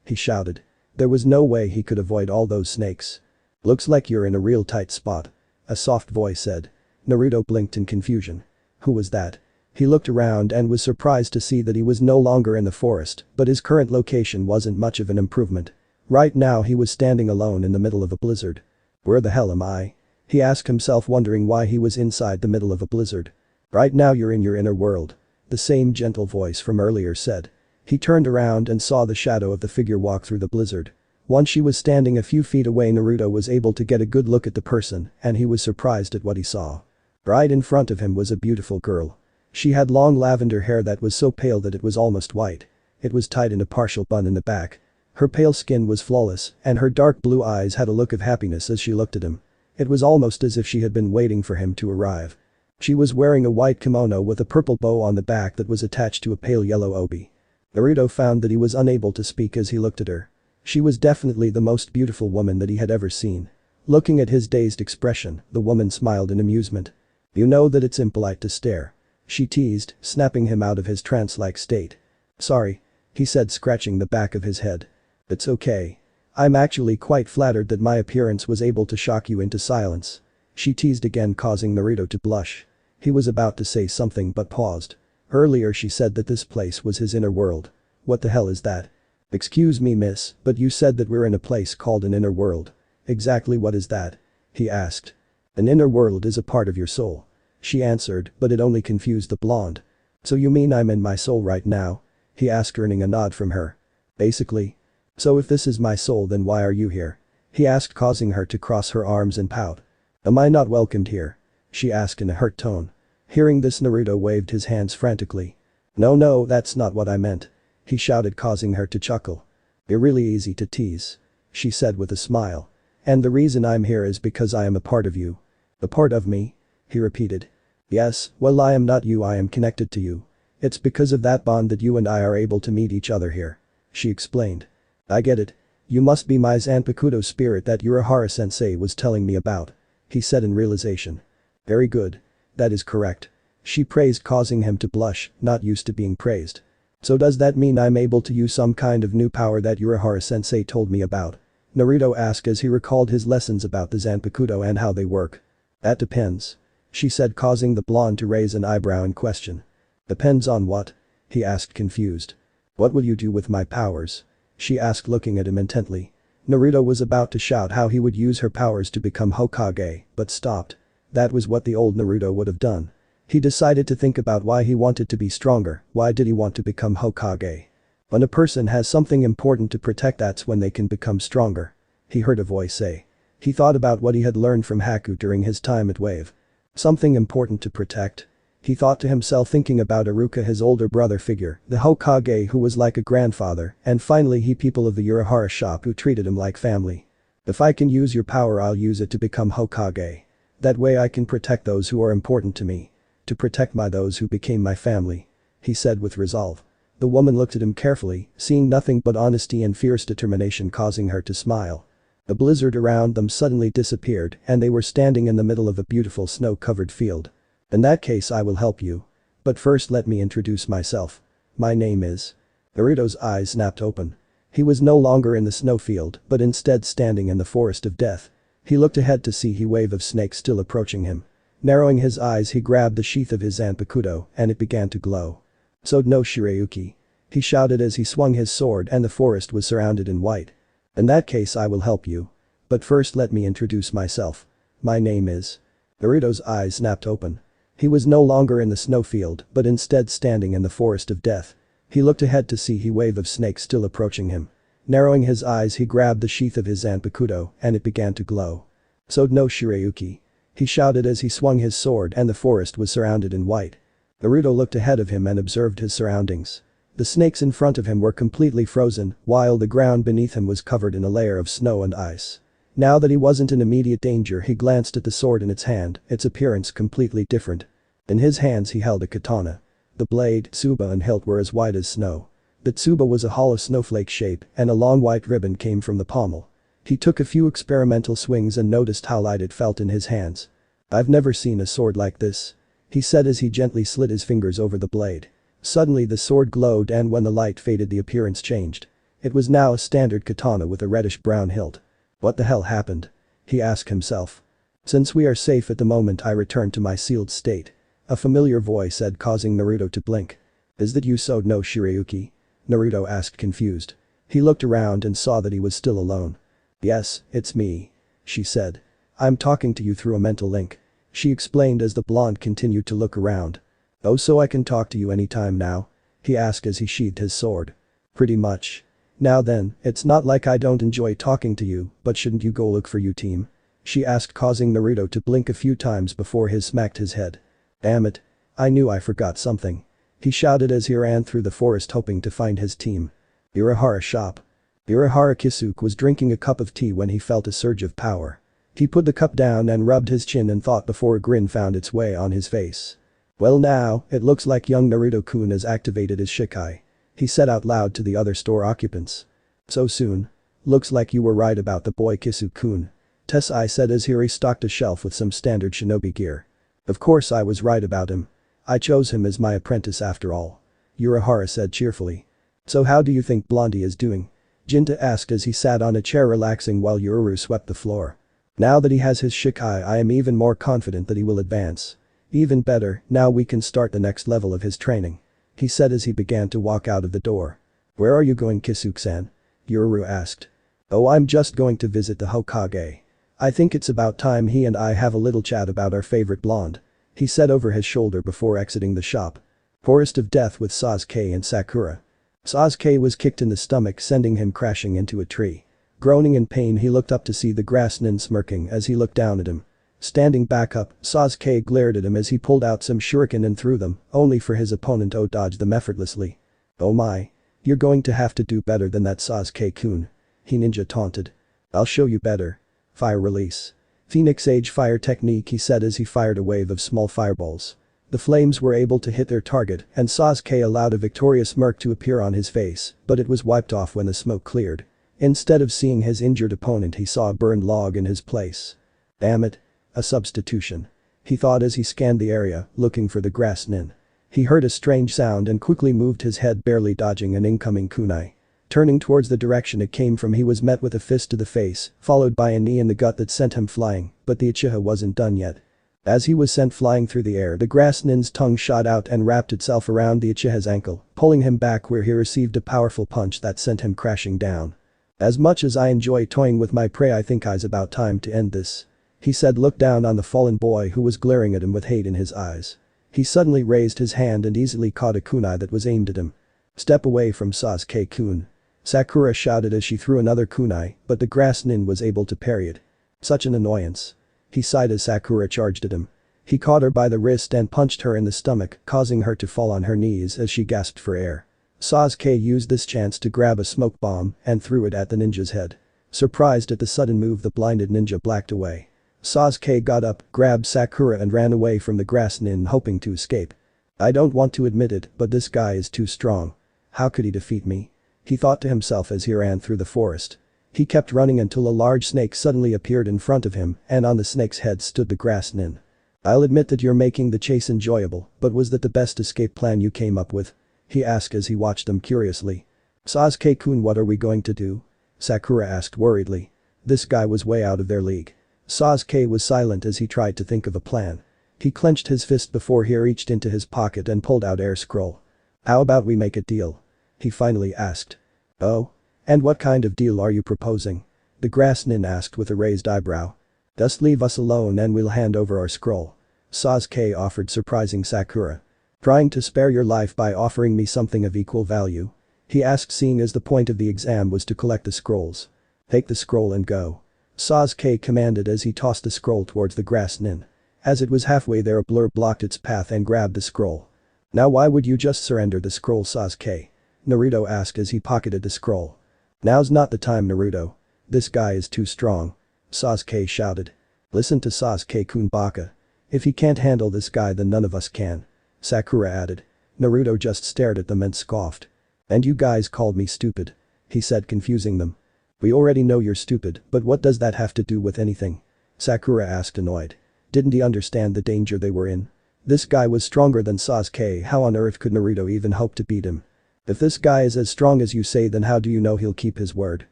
He shouted. There was no way he could avoid all those snakes. Looks like you're in a real tight spot. A soft voice said. Naruto blinked in confusion. Who was that? He looked around and was surprised to see that he was no longer in the forest, but his current location wasn't much of an improvement. Right now he was standing alone in the middle of a blizzard. Where the hell am I? He asked himself, wondering why he was inside the middle of a blizzard. Right now you're in your inner world. The same gentle voice from earlier said. He turned around and saw the shadow of the figure walk through the blizzard. Once she was standing a few feet away, Naruto was able to get a good look at the person, and he was surprised at what he saw. Right in front of him was a beautiful girl. She had long lavender hair that was so pale that it was almost white. It was tied in a partial bun in the back. Her pale skin was flawless, and her dark blue eyes had a look of happiness as she looked at him. It was almost as if she had been waiting for him to arrive. She was wearing a white kimono with a purple bow on the back that was attached to a pale yellow obi. Naruto found that he was unable to speak as he looked at her. She was definitely the most beautiful woman that he had ever seen. Looking at his dazed expression, the woman smiled in amusement. You know that it's impolite to stare. She teased, snapping him out of his trance-like state. Sorry. He said, scratching the back of his head. It's okay. I'm actually quite flattered that my appearance was able to shock you into silence. She teased again, causing Naruto to blush. He was about to say something but paused. Earlier she said that this place was his inner world. What the hell is that? Excuse me, miss, but you said that we're in a place called an inner world. Exactly what is that? He asked. An inner world is a part of your soul. She answered, but it only confused the blonde. So you mean I'm in my soul right now? He asked, earning a nod from her. Basically. So if this is my soul, then why are you here? He asked, causing her to cross her arms and pout. Am I not welcomed here? She asked in a hurt tone. Hearing this, Naruto waved his hands frantically. No, that's not what I meant. He shouted, causing her to chuckle. You're really easy to tease. She said with a smile. And the reason I'm here is because I am a part of you. A part of me? He repeated. Yes, well, I am not you, I am connected to you. It's because of that bond that you and I are able to meet each other here. She explained. I get it. You must be my Zanpakuto spirit that Urahara-sensei was telling me about. He said in realization. Very good. That is correct. She praised, causing him to blush, not used to being praised. So does that mean I'm able to use some kind of new power that Urahara-sensei told me about? Naruto asked as he recalled his lessons about the Zanpakuto and how they work. That depends. She said, causing the blonde to raise an eyebrow in question. Depends on what? He asked, confused. What will you do with my powers? She asked, looking at him intently. Naruto was about to shout how he would use her powers to become Hokage, but stopped. That was what the old Naruto would have done. He decided to think about why he wanted to be stronger. Why did he want to become Hokage? When a person has something important to protect, that's when they can become stronger. He heard a voice say. He thought about what he had learned from Haku during his time at Wave. Something important to protect? He thought to himself, thinking about Iruka, his older brother figure, the Hokage who was like a grandfather, and finally he people of the Urahara shop who treated him like family. If I can use your power, I'll use it to become Hokage. That way I can protect those who are important to me. To protect those who became my family. He said with resolve. The woman looked at him carefully, seeing nothing but honesty and fierce determination, causing her to smile. The blizzard around them suddenly disappeared and they were standing in the middle of a beautiful snow-covered field. In that case, I will help you. But first let me introduce myself. My name is… Naruto's eyes snapped open. He was no longer in the snowfield, but instead standing in the forest of death. He looked ahead to see a wave of snakes still approaching him. Narrowing his eyes, he grabbed the sheath of his Zanpakuto and it began to glow. Sode no Shirayuki. He shouted as he swung his sword and the forest was surrounded in white. In that case, I will help you. But first let me introduce myself. My name is… Naruto's eyes snapped open. He was no longer in the snowfield, but instead standing in the forest of death. He looked ahead to see a wave of snakes still approaching him. Narrowing his eyes, he grabbed the sheath of his Zanpakuto and it began to glow. Sode no Shirayuki. He shouted as he swung his sword and the forest was surrounded in white. Naruto looked ahead of him and observed his surroundings. The snakes in front of him were completely frozen, while the ground beneath him was covered in a layer of snow and ice. Now that he wasn't in immediate danger, he glanced at the sword in its hand, its appearance completely different. In his hands he held a katana. The blade, tsuba and hilt were as white as snow. The tsuba was a hollow snowflake shape and a long white ribbon came from the pommel. He took a few experimental swings and noticed how light it felt in his hands. I've never seen a sword like this. He said as he gently slid his fingers over the blade. Suddenly the sword glowed and when the light faded the appearance changed. It was now a standard katana with a reddish-brown hilt. What the hell happened? He asked himself. Since we are safe at the moment, I return to my sealed state. A familiar voice said, causing Naruto to blink. Is that you, Sode no Shirayuki? Naruto asked, confused. He looked around and saw that he was still alone. Yes, it's me. She said. I'm talking to you through a mental link. She explained as the blonde continued to look around. Oh, so I can talk to you anytime now? He asked as he sheathed his sword. Pretty much. Now then, it's not like I don't enjoy talking to you, but shouldn't you go look for you team? She asked, causing Naruto to blink a few times before he smacked his head. Damn it. I knew I forgot something. He shouted as he ran through the forest hoping to find his team. Urahara shop. Urahara Kisuke was drinking a cup of tea when he felt a surge of power. He put the cup down and rubbed his chin in thought before a grin found its way on his face. Well now, it looks like young Naruto-kun has activated his Shikai. He said out loud to the other store occupants. So soon? Looks like you were right about the boy Kisuke-kun. Tessai said as he restocked a shelf with some standard shinobi gear. Of course I was right about him. I chose him as my apprentice after all. Urahara said cheerfully. So how do you think Blondie is doing? Jinta asked as he sat on a chair relaxing while Uraru swept the floor. Now that he has his Shikai, I am even more confident that he will advance. Even better, now we can start the next level of his training. He said as he began to walk out of the door. Where are you going, Kisuke-san? Uraru asked. Oh, I'm just going to visit the Hokage. I think it's about time he and I have a little chat about our favorite blonde. He said over his shoulder before exiting the shop. Forest of Death with Sasuke and Sakura. Sasuke was kicked in the stomach, sending him crashing into a tree. Groaning in pain, he looked up to see the grass nin smirking as he looked down at him. Standing back up, Sasuke glared at him as he pulled out some shuriken and threw them, only for his opponent to dodge them effortlessly. Oh my. You're going to have to do better than that, Sasuke-kun. He ninja taunted. I'll show you better. Fire release. Phoenix Age fire technique, he said as he fired a wave of small fireballs. The flames were able to hit their target and Sasuke allowed a victorious smirk to appear on his face, but it was wiped off when the smoke cleared. Instead of seeing his injured opponent, he saw a burned log in his place. Damn it. A substitution. He thought as he scanned the area, looking for the grass nin. He heard a strange sound and quickly moved his head, barely dodging an incoming kunai. Turning towards the direction it came from, he was met with a fist to the face, followed by a knee in the gut that sent him flying, but the Uchiha wasn't done yet. As he was sent flying through the air, the grass nin's tongue shot out and wrapped itself around the Uchiha's ankle, pulling him back where he received a powerful punch that sent him crashing down. As much as I enjoy toying with my prey, I think it's about time to end this. He said, looked down on the fallen boy who was glaring at him with hate in his eyes. He suddenly raised his hand and easily caught a kunai that was aimed at him. Step away from Sasuke-kun. Sakura shouted as she threw another kunai, but the grass nin was able to parry it. Such an annoyance. He sighed as Sakura charged at him. He caught her by the wrist and punched her in the stomach, causing her to fall on her knees as she gasped for air. Sasuke used this chance to grab a smoke bomb and threw it at the ninja's head. Surprised at the sudden move, the blinded ninja blacked away. Sasuke got up, grabbed Sakura and ran away from the grass nin, hoping to escape. I don't want to admit it, but this guy is too strong. How could he defeat me? He thought to himself as he ran through the forest. He kept running until a large snake suddenly appeared in front of him, and on the snake's head stood the grass nin. I'll admit that you're making the chase enjoyable, but was that the best escape plan you came up with? He asked as he watched them curiously. Sasuke-kun, what are we going to do? Sakura asked worriedly. This guy was way out of their league. Sasuke was silent as he tried to think of a plan. He clenched his fist before he reached into his pocket and pulled out air scroll. How about we make a deal? He finally asked. Oh? And what kind of deal are you proposing? The grass nin asked with a raised eyebrow. Just leave us alone and we'll hand over our scroll. Sasuke offered, surprising Sakura. Trying to spare your life by offering me something of equal value? He asked, seeing as the point of the exam was to collect the scrolls. Take the scroll and go. Sasuke commanded as he tossed the scroll towards the grass nin. As it was halfway there, a blur blocked its path and grabbed the scroll. Now why would you just surrender the scroll, Sasuke? Naruto asked as he pocketed the scroll. Now's not the time, Naruto. This guy is too strong. Sasuke shouted. Listen to Sasuke-kun, baka. If he can't handle this guy, then none of us can. Sakura added. Naruto just stared at them and scoffed. And you guys called me stupid. He said, confusing them. We already know you're stupid, but what does that have to do with anything? Sakura asked, annoyed. Didn't he understand the danger they were in? This guy was stronger than Sasuke. How on earth could Naruto even hope to beat him? If this guy is as strong as you say, then how do you know he'll keep his word?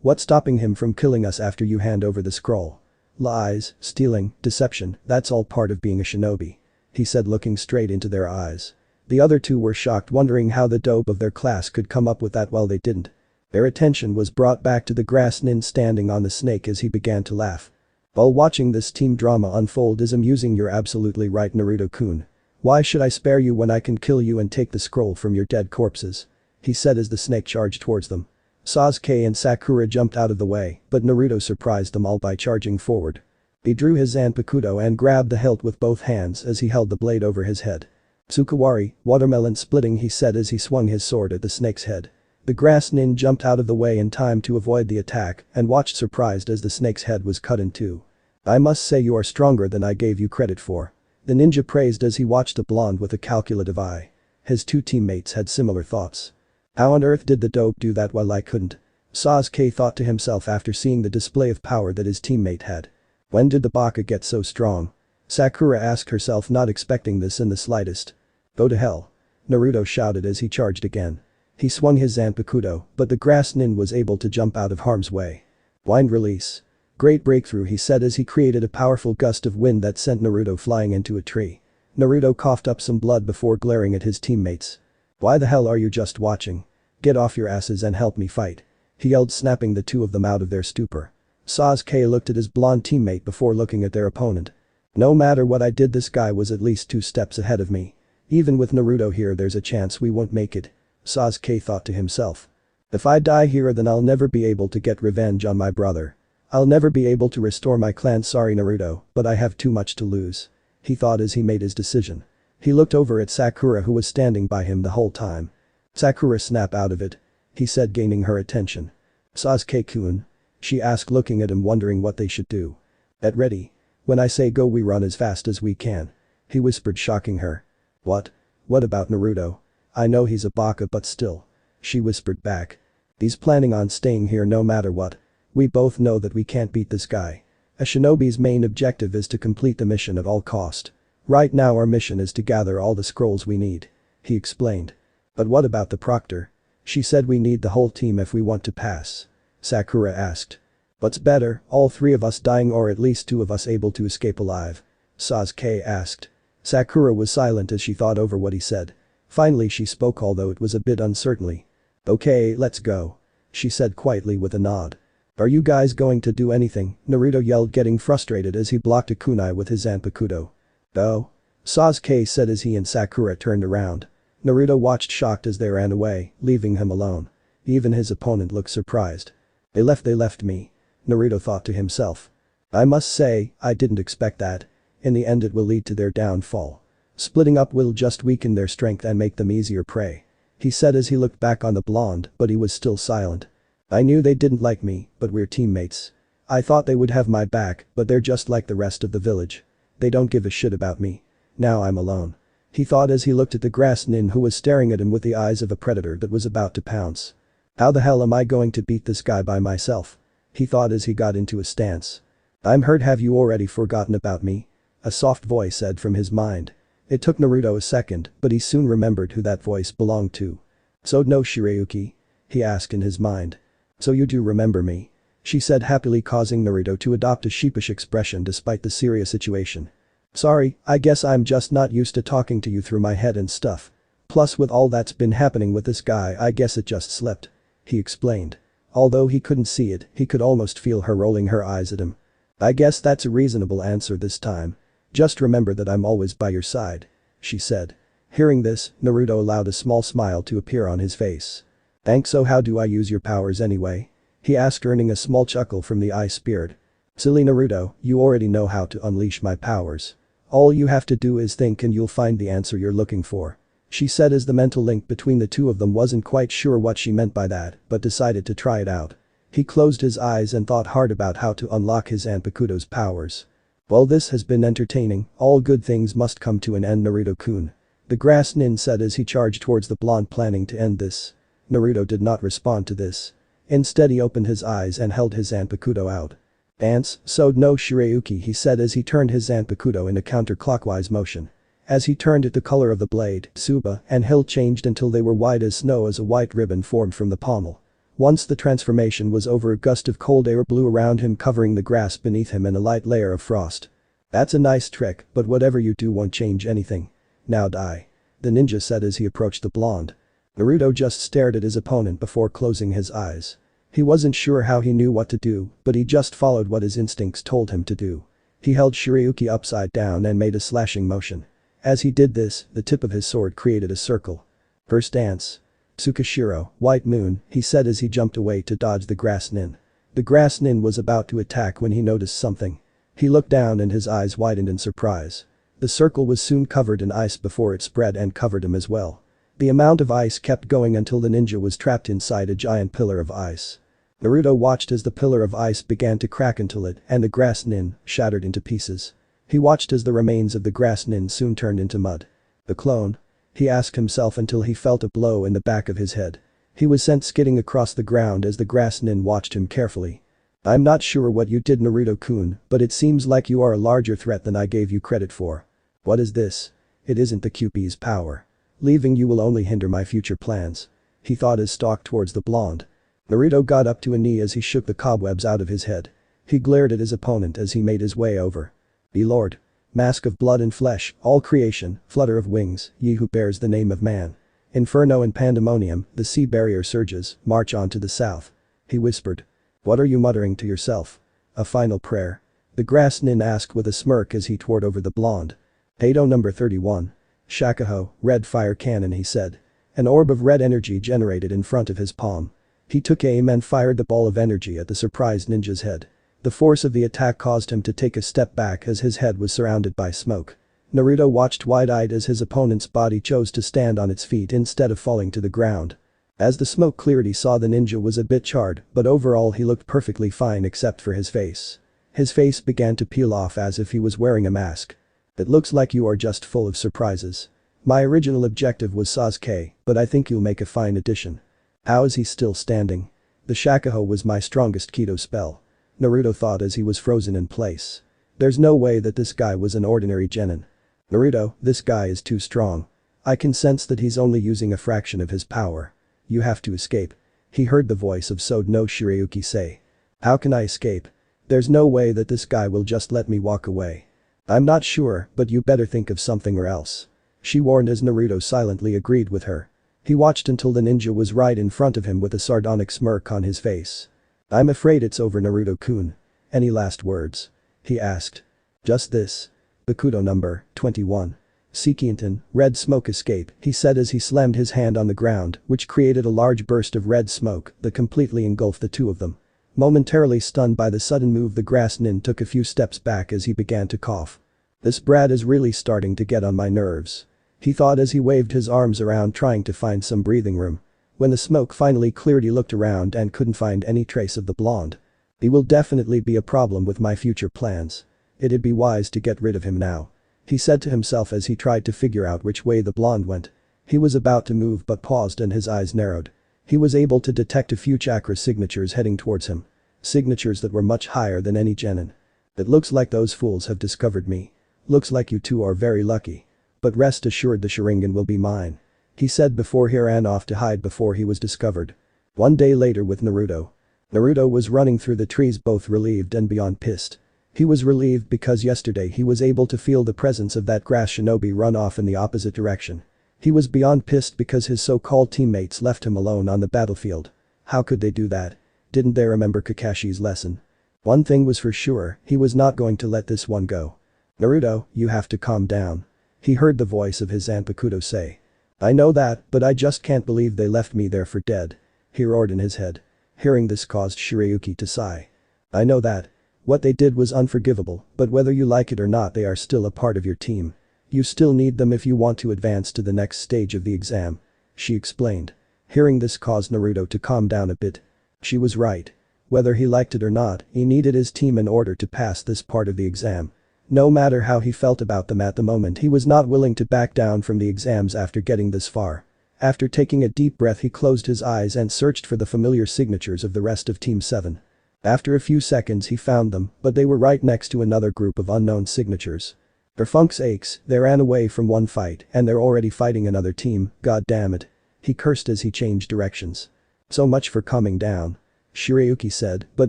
What's stopping him from killing us after you hand over the scroll? Lies, stealing, deception, that's all part of being a shinobi. He said looking straight into their eyes. The other two were shocked wondering how the dope of their class could come up with that while they didn't. Their attention was brought back to the grass nin standing on the snake as he began to laugh. While watching this team drama unfold is amusing. You're absolutely right Naruto-kun. Why should I spare you when I can kill you and take the scroll from your dead corpses? He said as the snake charged towards them. Sasuke and Sakura jumped out of the way, but Naruto surprised them all by charging forward. He drew his Zanpakuto and grabbed the hilt with both hands as he held the blade over his head. Tsukawari, watermelon splitting, he said as he swung his sword at the snake's head. The grass nin jumped out of the way in time to avoid the attack and watched surprised as the snake's head was cut in two. I must say you are stronger than I gave you credit for. The ninja praised as he watched the blonde with a calculative eye. His two teammates had similar thoughts. How on earth did the dope do that while I couldn't? Sasuke thought to himself after seeing the display of power that his teammate had. When did the baka get so strong? Sakura asked herself, not expecting this in the slightest. Go to hell. Naruto shouted as he charged again. He swung his Zanpakuto, but the grass nin was able to jump out of harm's way. Wind release. Great breakthrough, he said as he created a powerful gust of wind that sent Naruto flying into a tree. Naruto coughed up some blood before glaring at his teammates. Why the hell are you just watching? Get off your asses and help me fight. He yelled, snapping the two of them out of their stupor. Sasuke looked at his blonde teammate before looking at their opponent. No matter what I did, this guy was at least 2 steps ahead of me. Even with Naruto here, there's a chance we won't make it. Sasuke thought to himself. If I die here, then I'll never be able to get revenge on my brother. I'll never be able to restore my clan. Sorry Naruto, but I have too much to lose. He thought as he made his decision. He looked over at Sakura, who was standing by him the whole time. Sakura, snap out of it. He said, gaining her attention. Sasuke-kun? She asked, looking at him wondering what they should do. Get ready. When I say go, we run as fast as we can. He whispered, shocking her. What? What about Naruto? I know he's a baka, but still. She whispered back. He's planning on staying here no matter what. We both know that we can't beat this guy. A shinobi's main objective is to complete the mission at all cost. Right now our mission is to gather all the scrolls we need. He explained. But what about the proctor? She said we need the whole team if we want to pass. Sakura asked. What's better, all 3 of us dying or at least 2 of us able to escape alive? Sasuke asked. Sakura was silent as she thought over what he said. Finally she spoke, although it was a bit uncertainly. Okay, let's go. She said quietly with a nod. Are you guys going to do anything? Naruto yelled, getting frustrated as he blocked a kunai with his Zanpakuto. Oh? Sasuke said as he and Sakura turned around. Naruto watched shocked as they ran away, leaving him alone. Even his opponent looked surprised. They left me. Naruto thought to himself. I must say, I didn't expect that. In the end it will lead to their downfall. Splitting up will just weaken their strength and make them easier prey. He said as he looked back on the blonde, but he was still silent. I knew they didn't like me, but we're teammates. I thought they would have my back, but they're just like the rest of the village. They don't give a shit about me. Now I'm alone. He thought as he looked at the grass nin, who was staring at him with the eyes of a predator that was about to pounce. How the hell am I going to beat this guy by myself? He thought as he got into a stance. I'm hurt. Have you already forgotten about me? A soft voice said from his mind. It took Naruto a second, but he soon remembered who that voice belonged to. So no Shirayuki? He asked in his mind. So you do remember me? She said happily, causing Naruto to adopt a sheepish expression despite the serious situation. Sorry, I guess I'm just not used to talking to you through my head and stuff. Plus with all that's been happening with this guy, I guess it just slipped. He explained. Although he couldn't see it, he could almost feel her rolling her eyes at him. I guess that's a reasonable answer this time. Just remember that I'm always by your side. She said. Hearing this, Naruto allowed a small smile to appear on his face. Thanks. So how do I use your powers anyway? He asked, earning a small chuckle from the eye spirit. Silly Naruto, you already know how to unleash my powers. All you have to do is think and you'll find the answer you're looking for. She said as the mental link between the two of them wasn't quite sure what she meant by that, but decided to try it out. He closed his eyes and thought hard about how to unlock his Zanpakuto's powers. Well, this has been entertaining. All good things must come to an end, Naruto-kun. The grass nin said as he charged towards the blonde, planning to end this. Naruto did not respond to this. Instead he opened his eyes and held his Zanpakuto out. Ants, Sode no Shirayuki, he said as he turned his Zanpakuto in a counterclockwise motion. As he turned it, the color of the blade, Tsuba, and hilt changed until they were white as snow as a white ribbon formed from the pommel. Once the transformation was over, a gust of cold air blew around him, covering the grass beneath him in a light layer of frost. "That's a nice trick, but whatever you do won't change anything. Now die," the ninja said as he approached the blonde. Naruto just stared at his opponent before closing his eyes. He wasn't sure how he knew what to do, but he just followed what his instincts told him to do. He held Shirayuki upside down and made a slashing motion. As he did this, the tip of his sword created a circle. "First dance. Tsukashiro, White Moon," he said as he jumped away to dodge the grass nin. The grass nin was about to attack when he noticed something. He looked down and his eyes widened in surprise. The circle was soon covered in ice before it spread and covered him as well. The amount of ice kept going until the ninja was trapped inside a giant pillar of ice. Naruto watched as the pillar of ice began to crack until it and the grass nin shattered into pieces. He watched as the remains of the grass nin soon turned into mud. "The clone?" he asked himself until he felt a blow in the back of his head. He was sent skidding across the ground as the grass nin watched him carefully. "I'm not sure what you did, Naruto-kun, but it seems like you are a larger threat than I gave you credit for." "What is this? It isn't the QP's power. Leaving you will only hinder my future plans," he thought as stalked towards the blonde. Naruto got up to a knee as he shook the cobwebs out of his head. He glared at his opponent as he made his way over. "Be Lord. Mask of blood and flesh, all creation, flutter of wings, ye who bears the name of man. Inferno and pandemonium, the sea barrier surges, march on to the south," he whispered. "What are you muttering to yourself? A final prayer?" the grass nin asked with a smirk as he toward over the blonde. "Hado number 31. Shakuho, red fire cannon," he said. An orb of red energy generated in front of his palm. He took aim and fired the ball of energy at the surprised ninja's head. The force of the attack caused him to take a step back as his head was surrounded by smoke. Naruto watched wide-eyed as his opponent's body chose to stand on its feet instead of falling to the ground. As the smoke cleared, he saw the ninja was a bit charred, but overall he looked perfectly fine except for his face. His face began to peel off as if he was wearing a mask. "It looks like you are just full of surprises. My original objective was Sasuke, but I think you'll make a fine addition." "How is he still standing?" "The Shakuho was my strongest Kido spell," Naruto thought as he was frozen in place. "There's no way that this guy was an ordinary genin. Naruto, this guy is too strong. I can sense that he's only using a fraction of his power. You have to escape," he heard the voice of Sode no Shirayuki say. "How can I escape? There's no way that this guy will just let me walk away." "I'm not sure, but you better think of something or else," she warned as Naruto silently agreed with her. He watched until the ninja was right in front of him with a sardonic smirk on his face. "I'm afraid it's over, Naruto-kun. Any last words?" he asked. "Just this. Bakudo number 21. Sekienten, red smoke escape," he said as he slammed his hand on the ground, which created a large burst of red smoke that completely engulfed the two of them. Momentarily stunned by the sudden move, the grass nin took a few steps back as he began to cough. "This brat is really starting to get on my nerves," he thought as he waved his arms around trying to find some breathing room. When the smoke finally cleared, he looked around and couldn't find any trace of the blonde. "He will definitely be a problem with my future plans. It'd be wise to get rid of him now," he said to himself as he tried to figure out which way the blonde went. He was about to move but paused and his eyes narrowed. He was able to detect a few chakra signatures heading towards him. Signatures that were much higher than any genin. "It looks like those fools have discovered me. Looks like you two are very lucky. But rest assured the Sharingan will be mine," he said before he ran off to hide before he was discovered. One day later with Naruto. Naruto was running through the trees, both relieved and beyond pissed. He was relieved because yesterday he was able to feel the presence of that grass shinobi run off in the opposite direction. He was beyond pissed because his so-called teammates left him alone on the battlefield. How could they do that? Didn't they remember Kakashi's lesson? One thing was for sure, he was not going to let this one go. "Naruto, you have to calm down," he heard the voice of his aunt Bakuto say. "I know that, but I just can't believe they left me there for dead," he roared in his head. Hearing this caused Shirayuki to sigh. "I know that. What they did was unforgivable, but whether you like it or not, they are still a part of your team. You still need them if you want to advance to the next stage of the exam," she explained. Hearing this caused Naruto to calm down a bit. She was right. Whether he liked it or not, he needed his team in order to pass this part of the exam. No matter how he felt about them at the moment, he was not willing to back down from the exams after getting this far. After taking a deep breath, he closed his eyes and searched for the familiar signatures of the rest of Team 7. After a few seconds he found them, but they were right next to another group of unknown signatures. For funk's sakes, they ran away from one fight and they're already fighting another team, god damn it. He cursed as he changed directions. So much for calming down. Shirayuki said, but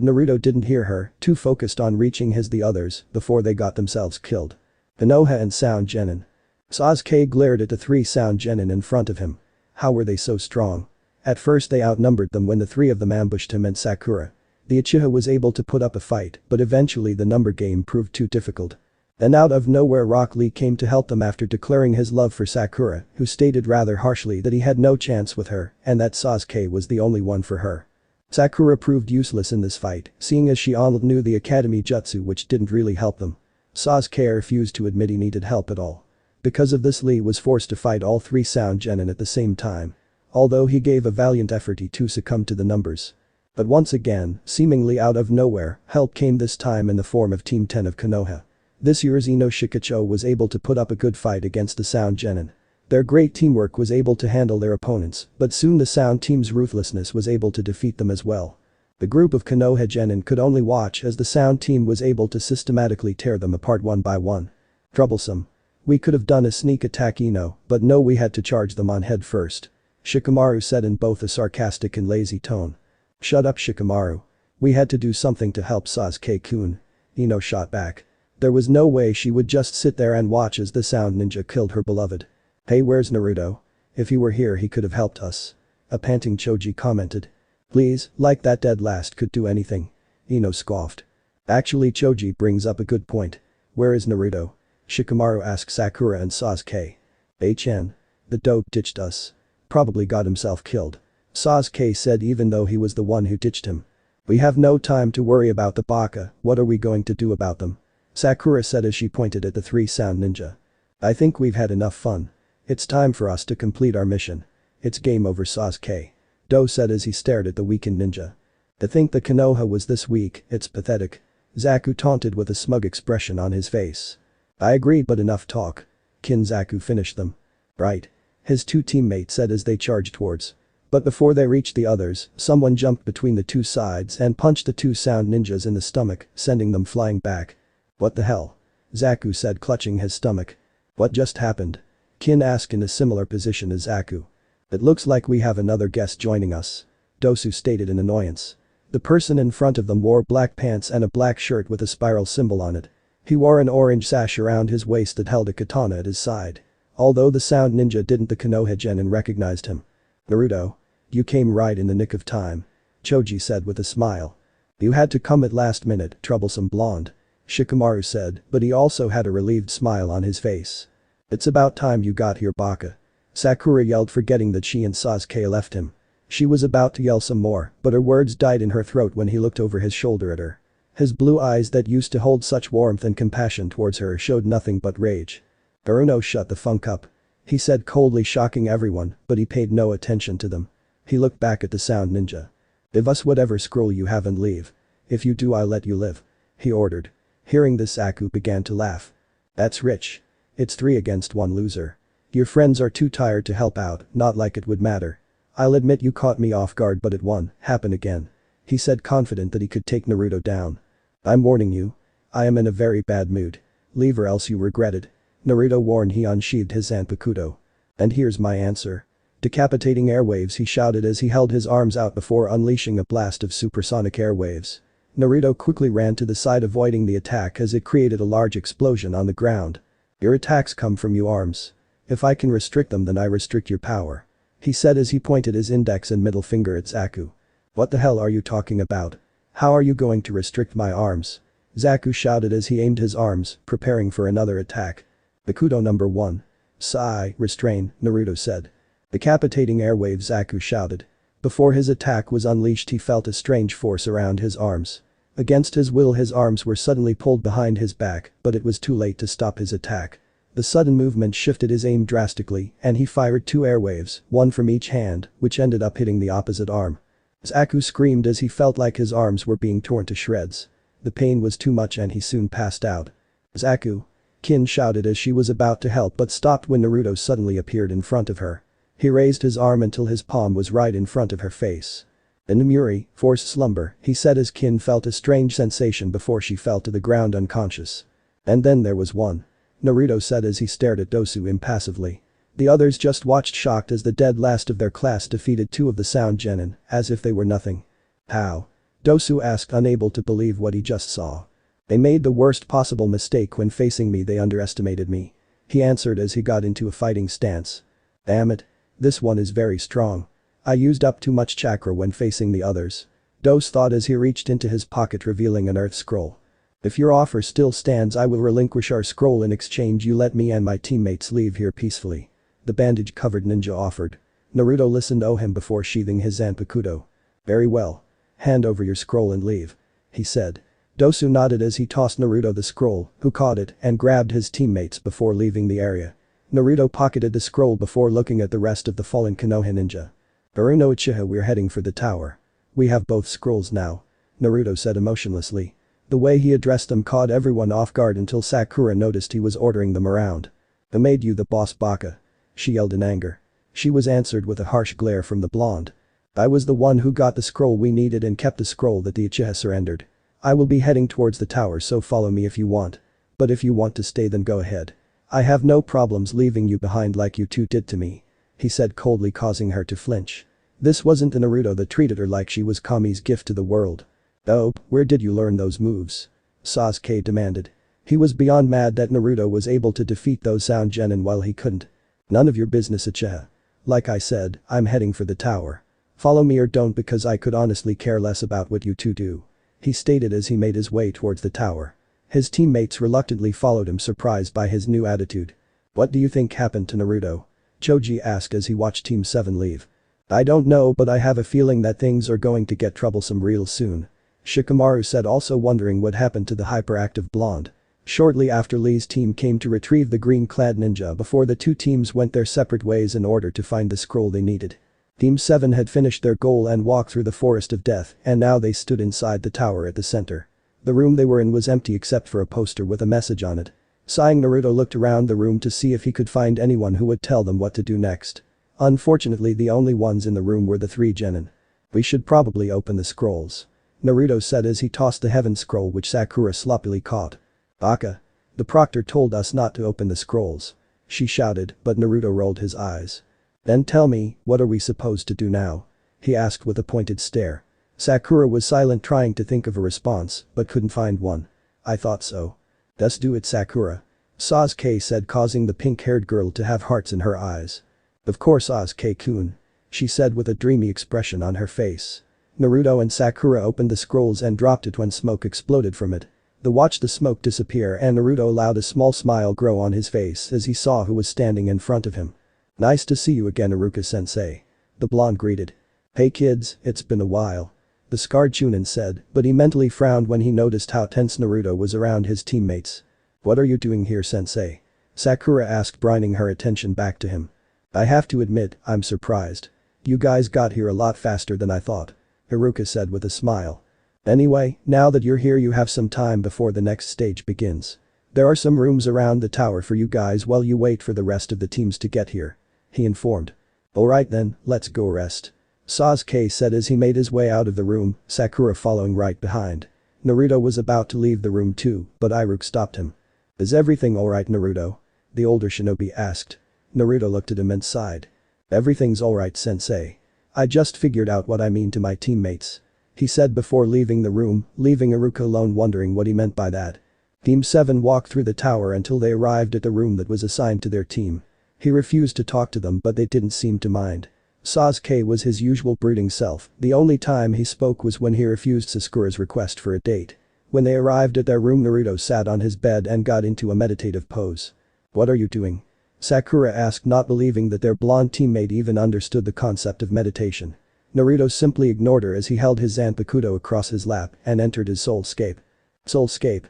Naruto didn't hear her, too focused on reaching the others before they got themselves killed. Konoha and Sound Genin. Sasuke glared at the 3 Sound Genin in front of him. How were they so strong? At first they outnumbered them when the 3 of them ambushed him and Sakura. The Uchiha was able to put up a fight, but eventually the number game proved too difficult. Then out of nowhere Rock Lee came to help them after declaring his love for Sakura, who stated rather harshly that he had no chance with her and that Sasuke was the only one for her. Sakura proved useless in this fight, seeing as she only knew the academy jutsu which didn't really help them. Sasuke refused to admit he needed help at all. Because of this Lee was forced to fight all 3 Sound Genin at the same time. Although he gave a valiant effort he too succumbed to the numbers. But once again, seemingly out of nowhere, help came this time in the form of Team 10 of Konoha. This year's Ino Shikacho was able to put up a good fight against the Sound Genin. Their great teamwork was able to handle their opponents, but soon the Sound team's ruthlessness was able to defeat them as well. The group of Konoha Genin could only watch as the Sound team was able to systematically tear them apart one by one. Troublesome. We could have done a sneak attack Ino, but no, we had to charge them on head first. Shikamaru said in both a sarcastic and lazy tone. Shut up Shikamaru. We had to do something to help Sasuke-kun. Ino shot back. There was no way she would just sit there and watch as the Sound Ninja killed her beloved. Hey, where's Naruto? If he were here he could have helped us. A panting Choji commented. Please, like that dead last could do anything. Ino scoffed. Actually Choji brings up a good point. Where is Naruto? Shikamaru asked Sakura and Sasuke. HN. The dope ditched us. Probably got himself killed. Sasuke said even though he was the one who ditched him. We have no time to worry about the baka, what are we going to do about them? Sakura said as she pointed at the 3 Sound Ninja. I think we've had enough fun. It's time for us to complete our mission. It's game over Sasuke. Do said as he stared at the weakened ninja. To think the Konoha was this weak, it's pathetic. Zaku taunted with a smug expression on his face. I agree, but enough talk. Can Zaku finish them? Right. His 2 teammates said as they charged towards. But before they reached the others, someone jumped between the 2 sides and punched the 2 Sound Ninjas in the stomach, sending them flying back. What the hell? Zaku said, clutching his stomach. What just happened? Kin asked in a similar position as Zaku. It looks like we have another guest joining us. Dosu stated in annoyance. The person in front of them wore black pants and a black shirt with a spiral symbol on it. He wore an orange sash around his waist that held a katana at his side. Although the Sound Ninja didn't, the Konoha Genin recognized him. Naruto. You came right in the nick of time. Choji said with a smile. You had to come at last minute, troublesome blonde. Shikamaru said, but he also had a relieved smile on his face. It's about time you got here, Baka. Sakura yelled, forgetting that she and Sasuke left him. She was about to yell some more, but her words died in her throat when he looked over his shoulder at her. His blue eyes that used to hold such warmth and compassion towards her showed nothing but rage. Baruno, shut the funk up. He said coldly, shocking everyone, but he paid no attention to them. He looked back at the Sound Ninja. Give us whatever scroll you have and leave. If you do, I'll let you live. He ordered. Hearing this, Zaku began to laugh. That's rich. It's 3 against 1 loser. Your friends are too tired to help out, not like it would matter. I'll admit you caught me off guard, but it won't happen again. He said, confident that he could take Naruto down. I'm warning you. I am in a very bad mood. Leave or else you regret it. Naruto warned. He unsheathed his Zanpakuto. And here's my answer. Decapitating airwaves, he shouted as he held his arms out before unleashing a blast of supersonic airwaves. Naruto quickly ran to the side, avoiding the attack as it created a large explosion on the ground. Your attacks come from you arms. If I can restrict them, then I restrict your power. He said as he pointed his index and middle finger at Zaku. What the hell are you talking about? How are you going to restrict my arms? Zaku shouted as he aimed his arms, preparing for another attack. Bakudo number 1. Sai, restrain, Naruto said. Decapitating airwaves, Zaku shouted. Before his attack was unleashed, he felt a strange force around his arms. Against his will, his arms were suddenly pulled behind his back, but it was too late to stop his attack. The sudden movement shifted his aim drastically, and he fired 2 airwaves, one from each hand, which ended up hitting the opposite arm. Zaku screamed as he felt like his arms were being torn to shreds. The pain was too much and he soon passed out. Zaku. Kin shouted as she was about to help but stopped when Naruto suddenly appeared in front of her. He raised his arm until his palm was right in front of her face. Inamuri, force slumber, he said as Kin felt a strange sensation before she fell to the ground unconscious. And then there was one. Naruto said as he stared at Dosu impassively. The others just watched shocked as the dead last of their class defeated two of the sound genin, as if they were nothing. How? Dosu asked, unable to believe what he just saw. They made the worst possible mistake when facing me. They underestimated me. He answered as he got into a fighting stance. Damn it. This one is very strong. I used up too much chakra when facing the others. Dose thought as he reached into his pocket revealing an earth scroll. If your offer still stands, I will relinquish our scroll. In exchange you let me and my teammates leave here peacefully. The bandage-covered ninja offered. Naruto listened to him before sheathing his Zanpakuto. Very well. Hand over your scroll and leave. He said. Dosu nodded as he tossed Naruto the scroll, who caught it and grabbed his teammates before leaving the area. Naruto pocketed the scroll before looking at the rest of the fallen Konoha ninja. Baruno Uchiha, we're heading for the tower. We have both scrolls now. Naruto said emotionlessly. The way he addressed them caught everyone off guard until Sakura noticed he was ordering them around. Who made you the boss, Baka? She yelled in anger. She was answered with a harsh glare from the blonde. I was the one who got the scroll we needed and kept the scroll that the Uchiha surrendered. I will be heading towards the tower, so follow me if you want. But if you want to stay, then go ahead. I have no problems leaving you behind like you two did to me. He said coldly, causing her to flinch. This wasn't the Naruto that treated her like she was Kami's gift to the world. Oh, where did you learn those moves? Sasuke demanded. He was beyond mad that Naruto was able to defeat those sound genin while he couldn't. None of your business, Uchiha. Like I said, I'm heading for the tower. Follow me or don't, because I could honestly care less about what you two do. He stated as he made his way towards the tower. His teammates reluctantly followed him, surprised by his new attitude. What do you think happened to Naruto? Choji asked as he watched Team 7 leave. I don't know, but I have a feeling that things are going to get troublesome real soon. Shikamaru said, also wondering what happened to the hyperactive blonde. Shortly after, Lee's team came to retrieve the green-clad ninja before the two teams went their separate ways in order to find the scroll they needed. Team 7 had finished their goal and walked through the forest of death, and now they stood inside the tower at the center. The room they were in was empty except for a poster with a message on it. Sighing, Naruto looked around the room to see if he could find anyone who would tell them what to do next. Unfortunately, the only ones in the room were the three genin. We should probably open the scrolls. Naruto said as he tossed the heaven scroll, which Sakura sloppily caught. Baka. The proctor told us not to open the scrolls. She shouted, but Naruto rolled his eyes. Then tell me, what are we supposed to do now? He asked with a pointed stare. Sakura was silent, trying to think of a response, but couldn't find one. I thought so. Just do it, Sakura. Sasuke said, causing the pink-haired girl to have hearts in her eyes. Of course, Sasuke-kun. She said with a dreamy expression on her face. Naruto and Sakura opened the scrolls and dropped it when smoke exploded from it. They watched the smoke disappear and Naruto allowed a small smile grow on his face as he saw who was standing in front of him. Nice to see you again, Iruka-sensei. The blonde greeted. Hey kids, it's been a while. The scarred Chunin said, but he mentally frowned when he noticed how tense Naruto was around his teammates. What are you doing here, sensei? Sakura asked, bringing her attention back to him. I have to admit, I'm surprised. You guys got here a lot faster than I thought. Iruka said with a smile. Anyway, now that you're here, you have some time before the next stage begins. There are some rooms around the tower for you guys while you wait for the rest of the teams to get here. He informed. Alright then, let's go rest. Sasuke said as he made his way out of the room, Sakura following right behind. Naruto was about to leave the room too, but Iruka stopped him. Is everything alright, Naruto? The older shinobi asked. Naruto looked at him and sighed. Everything's alright, sensei. I just figured out what I mean to my teammates. He said before leaving the room, leaving Iruka alone wondering what he meant by that. Team 7 walked through the tower until they arrived at the room that was assigned to their team. He refused to talk to them, but they didn't seem to mind. Sasuke was his usual brooding self. The only time he spoke was when he refused Sakura's request for a date. When they arrived at their room, Naruto sat on his bed and got into a meditative pose. What are you doing? Sakura asked, not believing that their blonde teammate even understood the concept of meditation. Naruto simply ignored her as he held his Zanpakuto across his lap and entered his soulscape. Soulscape.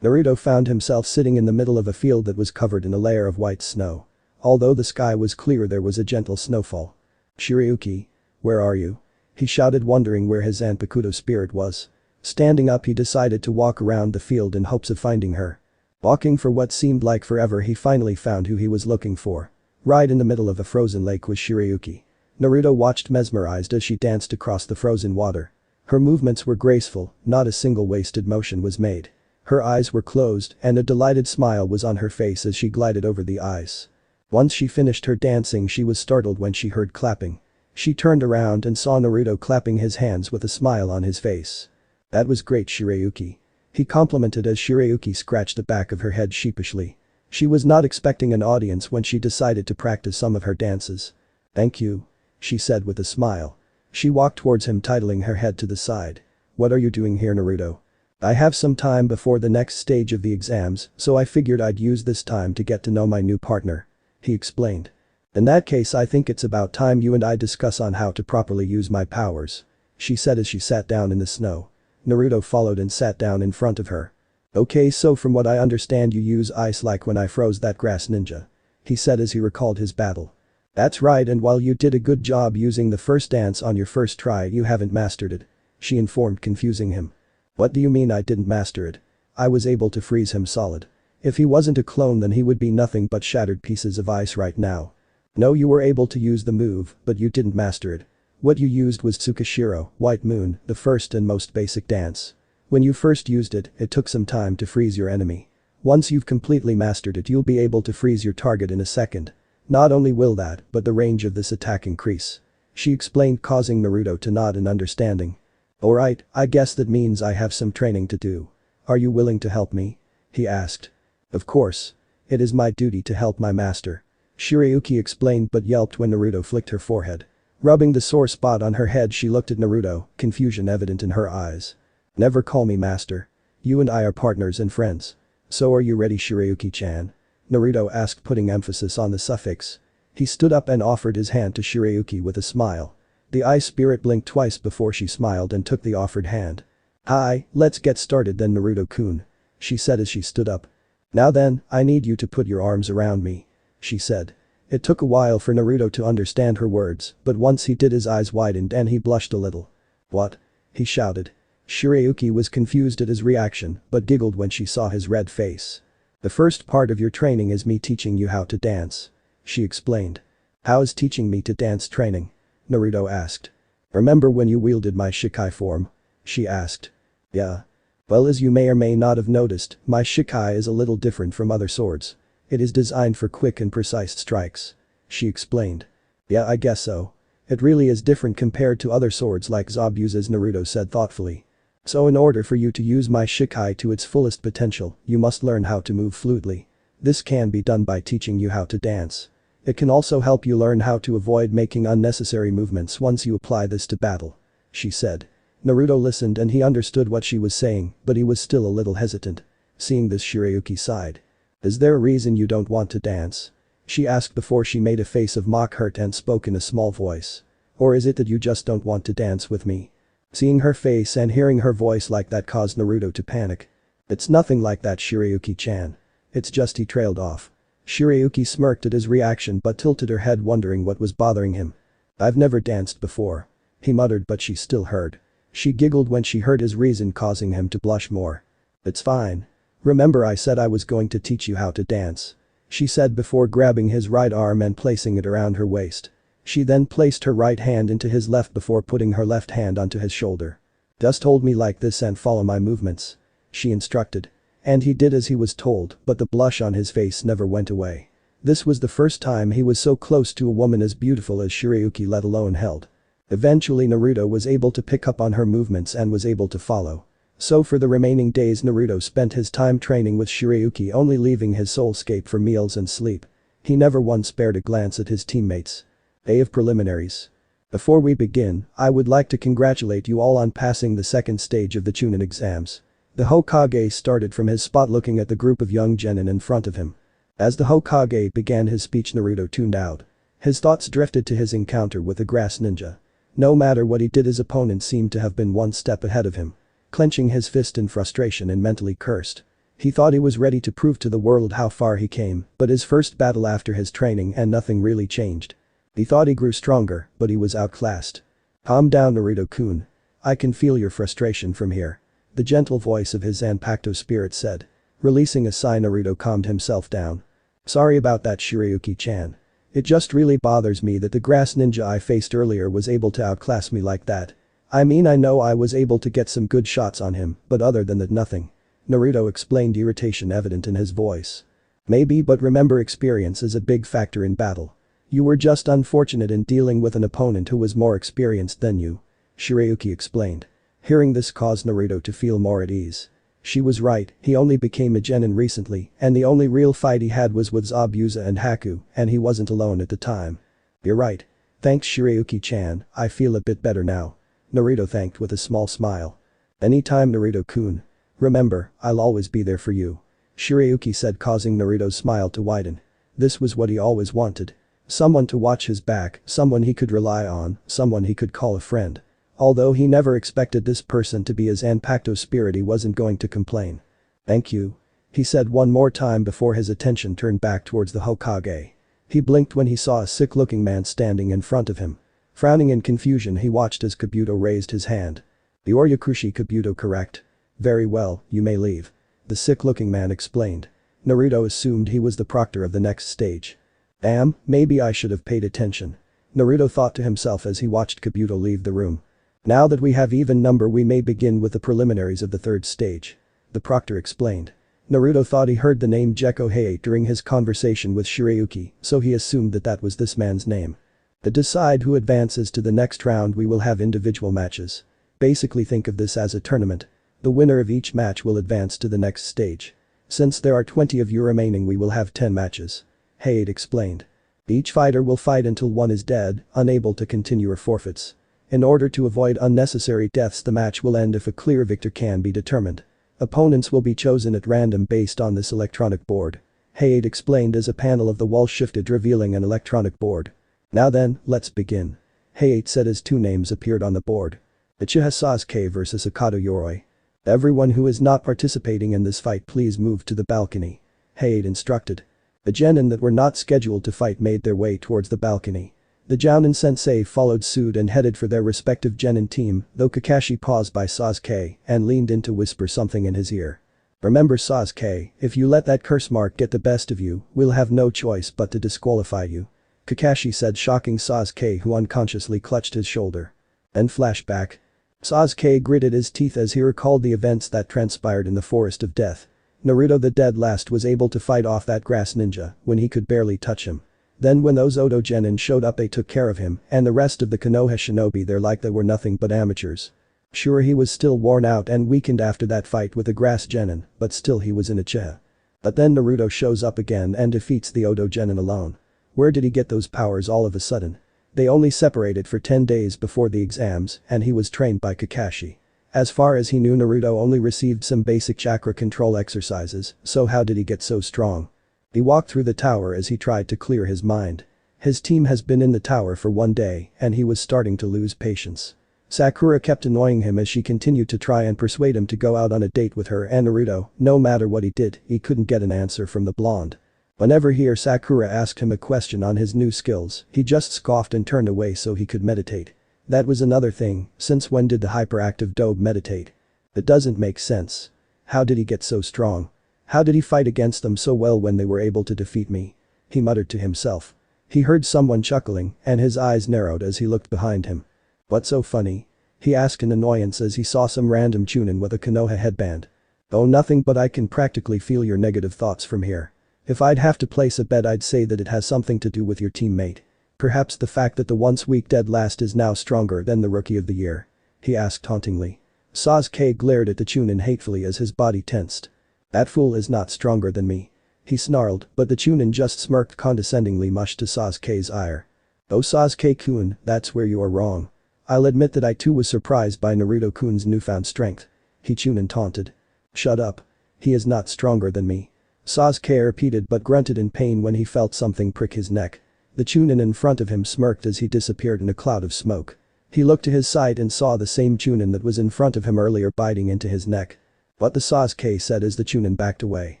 Naruto found himself sitting in the middle of a field that was covered in a layer of white snow. Although the sky was clear, there was a gentle snowfall. Shirayuki, where are you? He shouted, wondering where his Zanpakuto spirit was. Standing up, he decided to walk around the field in hopes of finding her. Walking for what seemed like forever, he finally found who he was looking for. Right in the middle of a frozen lake was Shirayuki. Naruto watched mesmerized as she danced across the frozen water. Her movements were graceful, not a single wasted motion was made. Her eyes were closed and a delighted smile was on her face as she glided over the ice. Once she finished her dancing she was startled when she heard clapping. She turned around and saw Naruto clapping his hands with a smile on his face. "That was great, Shirayuki." He complimented as Shirayuki scratched the back of her head sheepishly. She was not expecting an audience when she decided to practice some of her dances. "Thank you," she said with a smile. She walked towards him titling her head to the side. "What are you doing here, Naruto?" "I have some time before the next stage of the exams, so I figured I'd use this time to get to know my new partner," he explained. "In that case I think it's about time you and I discuss on how to properly use my powers," she said as she sat down in the snow. Naruto followed and sat down in front of her. "Okay, so from what I understand you use ice like when I froze that grass ninja," he said as he recalled his battle. "That's right, and while you did a good job using the first dance on your first try you haven't mastered it," she informed, confusing him. "What do you mean I didn't master it?" "I was able to freeze him solid. If he wasn't a clone then he would be nothing but shattered pieces of ice right now." "No, you were able to use the move, but you didn't master it. What you used was Tsukishiro, White Moon, the first and most basic dance. When you first used it, it took some time to freeze your enemy. Once you've completely mastered it you'll be able to freeze your target in a second. Not only will that, but the range of this attack increase," she explained, causing Naruto to nod in understanding. "Alright, I guess that means I have some training to do. Are you willing to help me?" he asked. "Of course. It is my duty to help my master," Shirayuki explained but yelped when Naruto flicked her forehead. Rubbing the sore spot on her head she looked at Naruto, confusion evident in her eyes. "Never call me master. You and I are partners and friends." "So are you ready, Shirayuki-chan?" Naruto asked, putting emphasis on the suffix. He stood up and offered his hand to Shirayuki with a smile. The ice spirit blinked twice before she smiled and took the offered hand. "Hi, let's get started then, Naruto-kun," she said as she stood up. "Now then, I need you to put your arms around me," she said. It took a while for Naruto to understand her words, but once he did his eyes widened and he blushed a little. "What?" he shouted. Shirayuki was confused at his reaction, but giggled when she saw his red face. "The first part of your training is me teaching you how to dance," she explained. "How is teaching me to dance training?" Naruto asked. "Remember when you wielded my Shikai form?" she asked. "Yeah. Well, as you may or may not have noticed, my Shikai is a little different from other swords. It is designed for quick and precise strikes," she explained. "Yeah, I guess so. It really is different compared to other swords like Zob uses," Naruto said thoughtfully. "So in order for you to use my Shikai to its fullest potential, you must learn how to move fluidly. This can be done by teaching you how to dance. It can also help you learn how to avoid making unnecessary movements once you apply this to battle," she said. Naruto listened and he understood what she was saying, but he was still a little hesitant. Seeing this, Shirayuki sighed. "Is there a reason you don't want to dance?" she asked before she made a face of mock hurt and spoke in a small voice. "Or is it that you just don't want to dance with me?" Seeing her face and hearing her voice like that caused Naruto to panic. "It's nothing like that, Shirayuki-chan. It's just," he trailed off. Shirayuki smirked at his reaction but tilted her head wondering what was bothering him. "I've never danced before," he muttered, but she still heard. She giggled when she heard his reason, causing him to blush more. "It's fine. Remember I said I was going to teach you how to dance," she said before grabbing his right arm and placing it around her waist. She then placed her right hand into his left before putting her left hand onto his shoulder. "Just hold me like this and follow my movements," she instructed. And he did as he was told, but the blush on his face never went away. This was the first time he was so close to a woman as beautiful as Shirayuki, let alone held. Eventually Naruto was able to pick up on her movements and was able to follow. So for the remaining days Naruto spent his time training with Shirayuki, only leaving his soulscape for meals and sleep. He never once spared a glance at his teammates. Day of preliminaries. Before we begin, I would like to congratulate you all on passing the second stage of the Chunin exams. The Hokage started from his spot looking at the group of young genin in front of him. As the Hokage began his speech, Naruto tuned out. His thoughts drifted to his encounter with the grass ninja. No matter what he did, his opponent seemed to have been one step ahead of him. Clenching his fist in frustration and mentally cursed. He thought he was ready to prove to the world how far he came, but his first battle after his training and nothing really changed. He thought he grew stronger, but he was outclassed. "Calm down, Naruto-kun. I can feel your frustration from here," the gentle voice of his Zanpakuto spirit said. Releasing a sigh, Naruto calmed himself down. "Sorry about that, Shirayuki-chan. It just really bothers me that the grass ninja I faced earlier was able to outclass me like that. I mean, I know I was able to get some good shots on him, but other than that, nothing." Naruto explained, irritation evident in his voice. Maybe, but remember, experience is a big factor in battle. You were just unfortunate in dealing with an opponent who was more experienced than you. Shirayuki explained. Hearing this caused Naruto to feel more at ease. She was right, he only became a genin recently, and the only real fight he had was with Zabuza and Haku, and he wasn't alone at the time. You're right. Thanks Shirayuki-chan, I feel a bit better now. Naruto thanked with a small smile. Anytime Naruto-kun. Remember, I'll always be there for you. Shirayuki said, causing Naruto's smile to widen. This was what he always wanted. Someone to watch his back, someone he could rely on, someone he could call a friend. Although he never expected this person to be his Anpacto spirit, he wasn't going to complain. Thank you. He said one more time before his attention turned back towards the Hokage. He blinked when he saw a sick-looking man standing in front of him. Frowning in confusion, he watched as Kabuto raised his hand. The Oryakushi Kabuto, correct? Very well, you may leave. The sick-looking man explained. Naruto assumed he was the proctor of the next stage. Damn, maybe I should have paid attention. Naruto thought to himself as he watched Kabuto leave the room. Now that we have even number, we may begin with the preliminaries of the third stage. The proctor explained. Naruto thought he heard the name Gekko Heiei during his conversation with Shirayuki, so he assumed that that was this man's name. To decide who advances to the next round, we will have individual matches. Basically think of this as a tournament. The winner of each match will advance to the next stage. Since there are 20 of you remaining, we will have 10 matches. Heiei explained. Each fighter will fight until one is dead, unable to continue, or forfeits. In order to avoid unnecessary deaths, the match will end if a clear victor can be determined. Opponents will be chosen at random based on this electronic board. Heiei explained as a panel of the wall shifted, revealing an electronic board. Now then, let's begin. Heiei said as two names appeared on the board. Uchiha Sasuke vs Akato Yoroi. Everyone who is not participating in this fight, please move to the balcony. Heiei instructed. The genin that were not scheduled to fight made their way towards the balcony. The Jounin sensei followed suit and headed for their respective genin team, though Kakashi paused by Sasuke and leaned in to whisper something in his ear. Remember Sasuke, if you let that curse mark get the best of you, we'll have no choice but to disqualify you. Kakashi said, shocking Sasuke, who unconsciously clutched his shoulder. Then flashback. Sasuke gritted his teeth as he recalled the events that transpired in the Forest of Death. Naruto the Dead Last was able to fight off that grass ninja when he could barely touch him. Then when those Odo genin showed up, they took care of him and the rest of the Konoha shinobi there like they were nothing but amateurs. Sure, he was still worn out and weakened after that fight with the grass genin, but still he was in Uchiha. But then Naruto shows up again and defeats the Odo genin alone. Where did he get those powers all of a sudden? They only separated for 10 days before the exams and he was trained by Kakashi. As far as he knew, Naruto only received some basic chakra control exercises, so how did he get so strong? He walked through the tower as he tried to clear his mind. His team has been in the tower for one day and he was starting to lose patience. Sakura kept annoying him as she continued to try and persuade him to go out on a date with her and Naruto. No matter what he did, he couldn't get an answer from the blonde. Whenever he or Sakura asked him a question on his new skills, he just scoffed and turned away so he could meditate. That was another thing, since when did the hyperactive dobe meditate? It doesn't make sense. How did he get so strong? How did he fight against them so well when they were able to defeat me? He muttered to himself. He heard someone chuckling and his eyes narrowed as he looked behind him. What's so funny? He asked in annoyance as he saw some random chunin with a Konoha headband. Oh, nothing, but I can practically feel your negative thoughts from here. If I'd have to place a bet, I'd say that it has something to do with your teammate. Perhaps the fact that the once weak Dead Last is now stronger than the Rookie of the Year. He asked tauntingly. Sasuke glared at the chunin hatefully as his body tensed. That fool is not stronger than me. He snarled, but the chunin just smirked condescendingly, much to Sasuke's ire. Oh Sasuke-kun, that's where you are wrong. I'll admit that I too was surprised by Naruto-kun's newfound strength. He chunin taunted. Shut up. He is not stronger than me. Sasuke repeated but grunted in pain when he felt something prick his neck. The chunin in front of him smirked as he disappeared in a cloud of smoke. He looked to his side and saw the same chunin that was in front of him earlier biting into his neck. What the Sasuke said as the chunin backed away.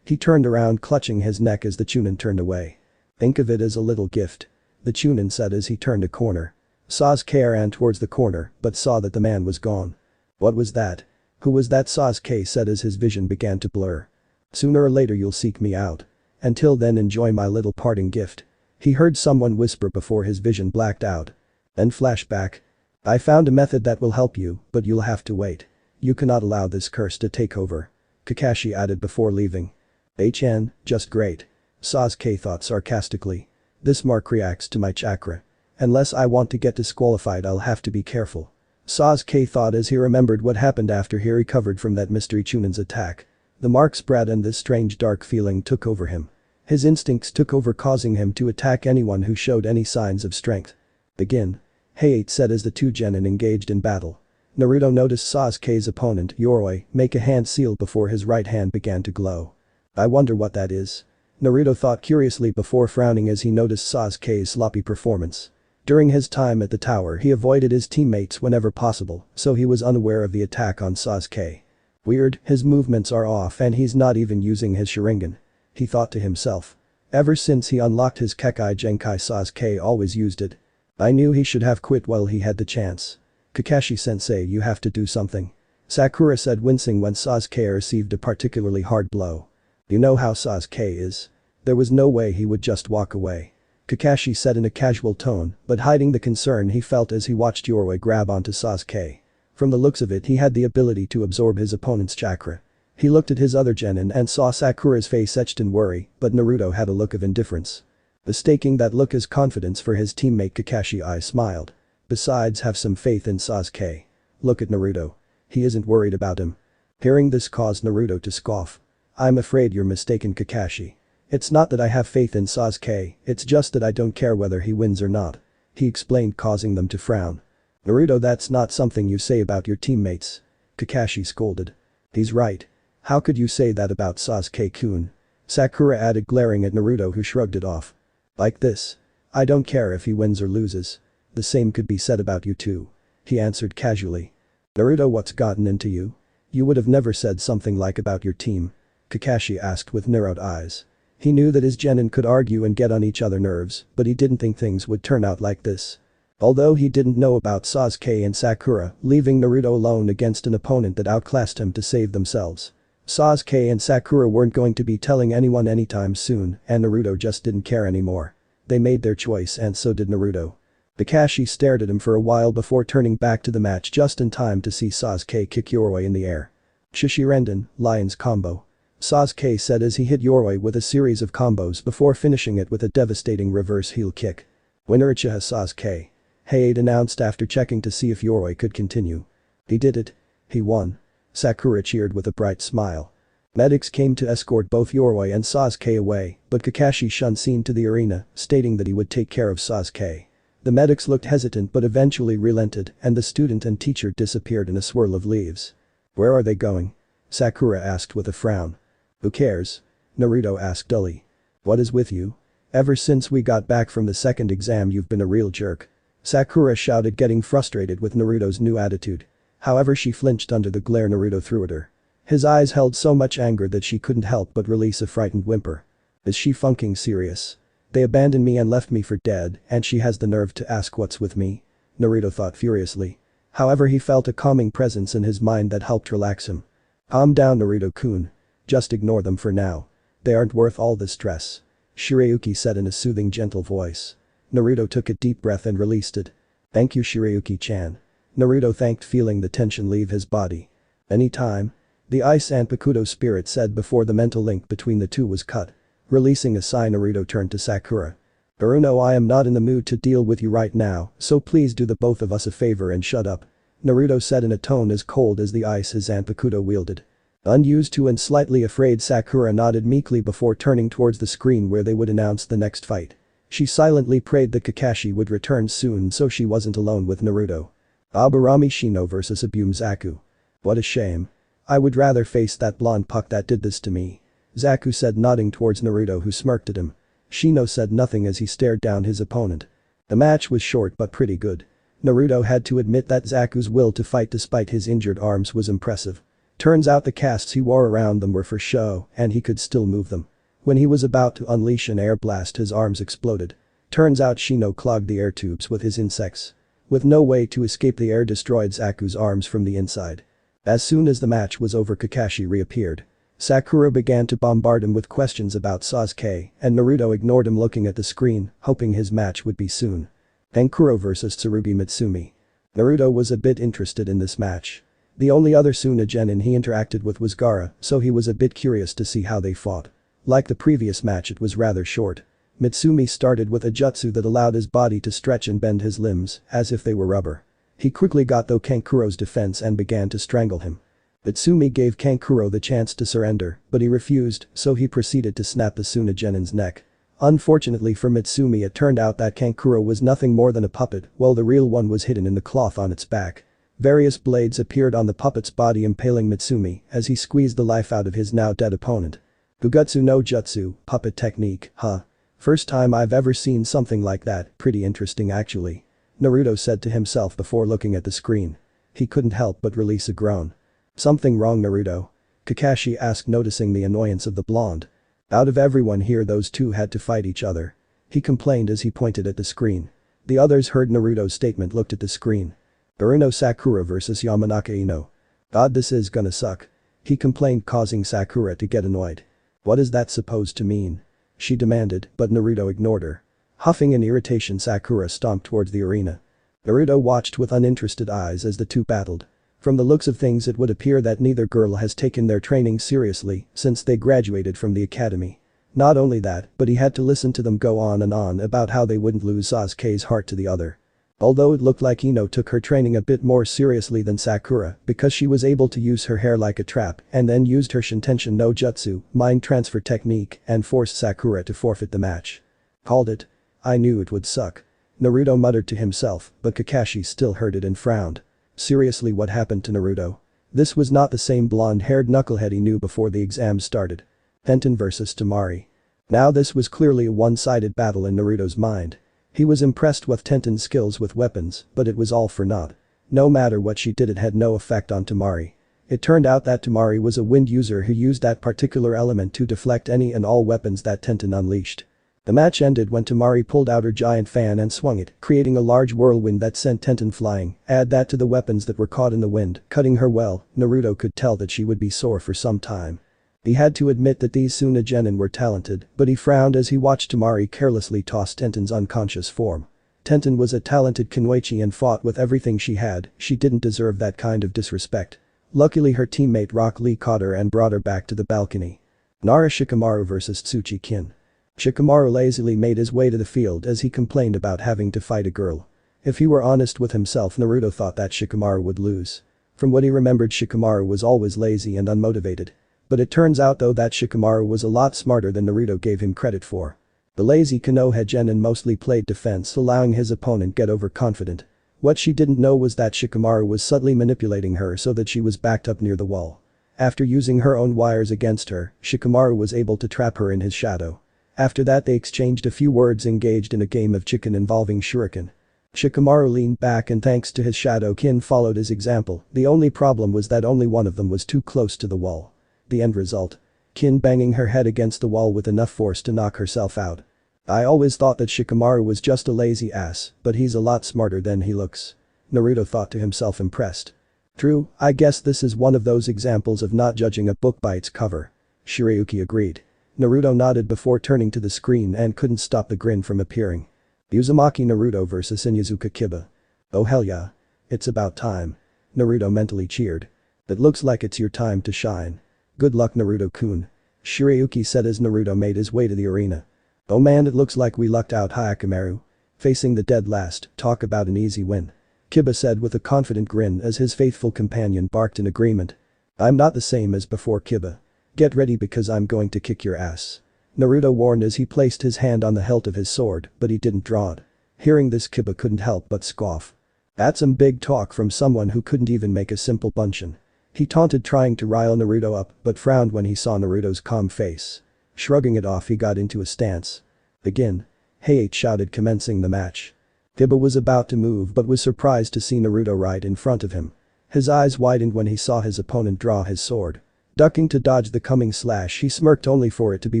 He turned around clutching his neck as the chunin turned away. Think of it as a little gift. The chunin said as he turned a corner. Sasuke ran towards the corner but saw that the man was gone. What was that? Who was that? Sasuke said as his vision began to blur. Sooner or later you'll seek me out. Until then, enjoy my little parting gift. He heard someone whisper before his vision blacked out. Then flashback. I found a method that will help you, but you'll have to wait. You cannot allow this curse to take over. Kakashi added before leaving. Just great. Sasuke thought sarcastically. This mark reacts to my chakra. Unless I want to get disqualified, I'll have to be careful. Sasuke thought as he remembered what happened after he recovered from that mystery Chunin's attack. The mark spread and this strange dark feeling took over him. His instincts took over, causing him to attack anyone who showed any signs of strength. Begin. Hayate said as the two genin engaged in battle. Naruto noticed Sasuke's opponent, Yoroi, make a hand seal before his right hand began to glow. I wonder what that is. Naruto thought curiously before frowning as he noticed Sasuke's sloppy performance. During his time at the tower, he avoided his teammates whenever possible, so he was unaware of the attack on Sasuke. Weird, his movements are off and he's not even using his Sharingan. He thought to himself. Ever since he unlocked his Kekai Genkai, Sasuke always used it. I knew he should have quit while he had the chance. Kakashi-sensei, you have to do something. Sakura said, wincing when Sasuke received a particularly hard blow. You know how Sasuke is. There was no way he would just walk away. Kakashi said in a casual tone, but hiding the concern he felt as he watched Yoroi grab onto Sasuke. From the looks of it, he had the ability to absorb his opponent's chakra. He looked at his other genin and saw Sakura's face etched in worry, but Naruto had a look of indifference. Mistaking that look as confidence for his teammate, Kakashi smiled. Besides, have some faith in Sasuke. Look at Naruto. He isn't worried about him. Hearing this caused Naruto to scoff. I'm afraid you're mistaken, Kakashi. It's not that I have faith in Sasuke, it's just that I don't care whether he wins or not. He explained, causing them to frown. Naruto, that's not something you say about your teammates. Kakashi scolded. He's right. How could you say that about Sasuke-kun? Sakura added, glaring at Naruto, who shrugged it off. Like this. I don't care if he wins or loses. The same could be said about you too. He answered casually. Naruto, what's gotten into you? You would have never said something like about your team. Kakashi asked with narrowed eyes. He knew that his genin could argue and get on each other's nerves, but he didn't think things would turn out like this. Although he didn't know about Sasuke and Sakura, leaving Naruto alone against an opponent that outclassed him to save themselves. Sasuke and Sakura weren't going to be telling anyone anytime soon, and Naruto just didn't care anymore. They made their choice and so did Naruto. Kakashi stared at him for a while before turning back to the match just in time to see Sasuke kick Yoroi in the air. Shishirenden, Lion's combo. Sasuke said as he hit Yoroi with a series of combos before finishing it with a devastating reverse heel kick. Winner Uchiha Sasuke. Hayate announced after checking to see if Yoroi could continue. He did it. He won. Sakura cheered with a bright smile. Medics came to escort both Yoroi and Sasuke away, but Kakashi shunned scene to the arena, stating that he would take care of Sasuke. The medics looked hesitant but eventually relented, and the student and teacher disappeared in a swirl of leaves. Where are they going? Sakura asked with a frown. Who cares? Naruto asked dully. What is with you? Ever since we got back from the second exam, you've been a real jerk. Sakura shouted, getting frustrated with Naruto's new attitude. However, she flinched under the glare Naruto threw at her. His eyes held so much anger that she couldn't help but release a frightened whimper. Is she funking serious? They abandoned me and left me for dead, and she has the nerve to ask what's with me? Naruto thought furiously. However, he felt a calming presence in his mind that helped relax him. Calm down, Naruto-kun. Just ignore them for now. They aren't worth all the stress. Shirayuki said in a soothing, gentle voice. Naruto took a deep breath and released it. Thank you, Shirayuki-chan. Naruto thanked, feeling the tension leave his body. Anytime. The Ice and Pakuto spirit said before the mental link between the two was cut. Releasing a sigh, Naruto turned to Sakura. Naruto, I am not in the mood to deal with you right now, so please do the both of us a favor and shut up. Naruto said in a tone as cold as the ice his Zanpakuto wielded. Unused to and slightly afraid, Sakura nodded meekly before turning towards the screen where they would announce the next fight. She silently prayed that Kakashi would return soon so she wasn't alone with Naruto. Aburami Shino vs Abume Zaku. What a shame. I would rather face that blonde puck that did this to me. Zaku said, nodding towards Naruto, who smirked at him. Shino said nothing as he stared down his opponent. The match was short but pretty good. Naruto had to admit that Zaku's will to fight despite his injured arms was impressive. Turns out the casts he wore around them were for show, and he could still move them. When he was about to unleash an air blast, his arms exploded. Turns out Shino clogged the air tubes with his insects. With no way to escape, the air destroyed Zaku's arms from the inside. As soon as the match was over, Kakashi reappeared. Sakura began to bombard him with questions about Sasuke, and Naruto ignored him, looking at the screen, hoping his match would be soon. Tenkuro vs Tsurugi Mitsumi. Naruto was a bit interested in this match. The only other Suna genin he interacted with was Gaara, so he was a bit curious to see how they fought. Like the previous match, it was rather short. Mitsumi started with a jutsu that allowed his body to stretch and bend his limbs, as if they were rubber. He quickly got through Kankuro's defense and began to strangle him. Mitsumi gave Kankuro the chance to surrender, but he refused, so he proceeded to snap the Tsunagenin's neck. Unfortunately for Mitsumi, it turned out that Kankuro was nothing more than a puppet, while the real one was hidden in the cloth on its back. Various blades appeared on the puppet's body, impaling Mitsumi as he squeezed the life out of his now dead opponent. Gugutsu no Jutsu, puppet technique, huh? First time I've ever seen something like that, pretty interesting actually. Naruto said to himself before looking at the screen. He couldn't help but release a groan. Something wrong, Naruto? Kakashi asked, noticing the annoyance of the blonde. Out of everyone here, those two had to fight each other. He complained as he pointed at the screen. The others heard Naruto's statement, looked at the screen. Uruno Sakura vs Yamanaka Ino. God, this is gonna suck. He complained, causing Sakura to get annoyed. What is that supposed to mean? She demanded, but Naruto ignored her. Huffing in irritation, Sakura stomped towards the arena. Naruto watched with uninterested eyes as the two battled. From the looks of things, it would appear that neither girl has taken their training seriously since they graduated from the academy. Not only that, but he had to listen to them go on and on about how they wouldn't lose Sasuke's heart to the other. Although it looked like Ino took her training a bit more seriously than Sakura because she was able to use her hair like a trap and then used her Shintention no Jutsu, mind transfer technique, and forced Sakura to forfeit the match. Called it. I knew it would suck. Naruto muttered to himself, but Kakashi still heard it and frowned. Seriously, what happened to Naruto? This was not the same blonde-haired knucklehead he knew before the exam started. Tenten vs Temari. Now this was clearly a one-sided battle in Naruto's mind. He was impressed with Tenten's skills with weapons, but it was all for naught. No matter what she did, it had no effect on Temari. It turned out that Temari was a wind user who used that particular element to deflect any and all weapons that Tenten unleashed. The match ended when Temari pulled out her giant fan and swung it, creating a large whirlwind that sent Tenten flying. Add that to the weapons that were caught in the wind, cutting her well, Naruto could tell that she would be sore for some time. He had to admit that these Tsunagenin were talented, but he frowned as he watched Temari carelessly toss Tenten's unconscious form. Tenten was a talented Kunoichi and fought with everything she had. She didn't deserve that kind of disrespect. Luckily, her teammate Rock Lee caught her and brought her back to the balcony. Nara Shikamaru vs Tsuchi-kin. Shikamaru lazily made his way to the field as he complained about having to fight a girl. If he were honest with himself, Naruto thought that Shikamaru would lose. From what he remembered, Shikamaru was always lazy and unmotivated. But it turns out though that Shikamaru was a lot smarter than Naruto gave him credit for. The lazy Konoha genin mostly played defense, allowing his opponent get overconfident. What she didn't know was that Shikamaru was subtly manipulating her so that she was backed up near the wall. After using her own wires against her, Shikamaru was able to trap her in his shadow. After that, they exchanged a few words, engaged in a game of chicken involving shuriken. Shikamaru leaned back and thanks to his shadow, Kin followed his example. The only problem was that only one of them was too close to the wall. The end result. Kin banging her head against the wall with enough force to knock herself out. I always thought that Shikamaru was just a lazy ass, but he's a lot smarter than he looks. Naruto thought to himself, impressed. True, I guess this is one of those examples of not judging a book by its cover. Shirayuki agreed. Naruto nodded before turning to the screen and couldn't stop the grin from appearing. Uzumaki Naruto vs Inuzuka Kiba. Oh hell yeah. It's about time. Naruto mentally cheered. It looks like it's your time to shine. Good luck, Naruto-kun. Shirayuki said as Naruto made his way to the arena. Oh man, it looks like we lucked out, Hyourinmaru. Facing the dead last, talk about an easy win. Kiba said with a confident grin as his faithful companion barked in agreement. I'm not the same as before, Kiba. Get ready because I'm going to kick your ass. Naruto warned as he placed his hand on the hilt of his sword, but he didn't draw it. Hearing this, Kiba couldn't help but scoff. That's some big talk from someone who couldn't even make a simple bunshin. He taunted, trying to rile Naruto up, but frowned when he saw Naruto's calm face. Shrugging it off, he got into a stance. Begin. Hey, shouted, commencing the match. Kiba was about to move but was surprised to see Naruto right in front of him. His eyes widened when he saw his opponent draw his sword. Ducking to dodge the coming slash, he smirked only for it to be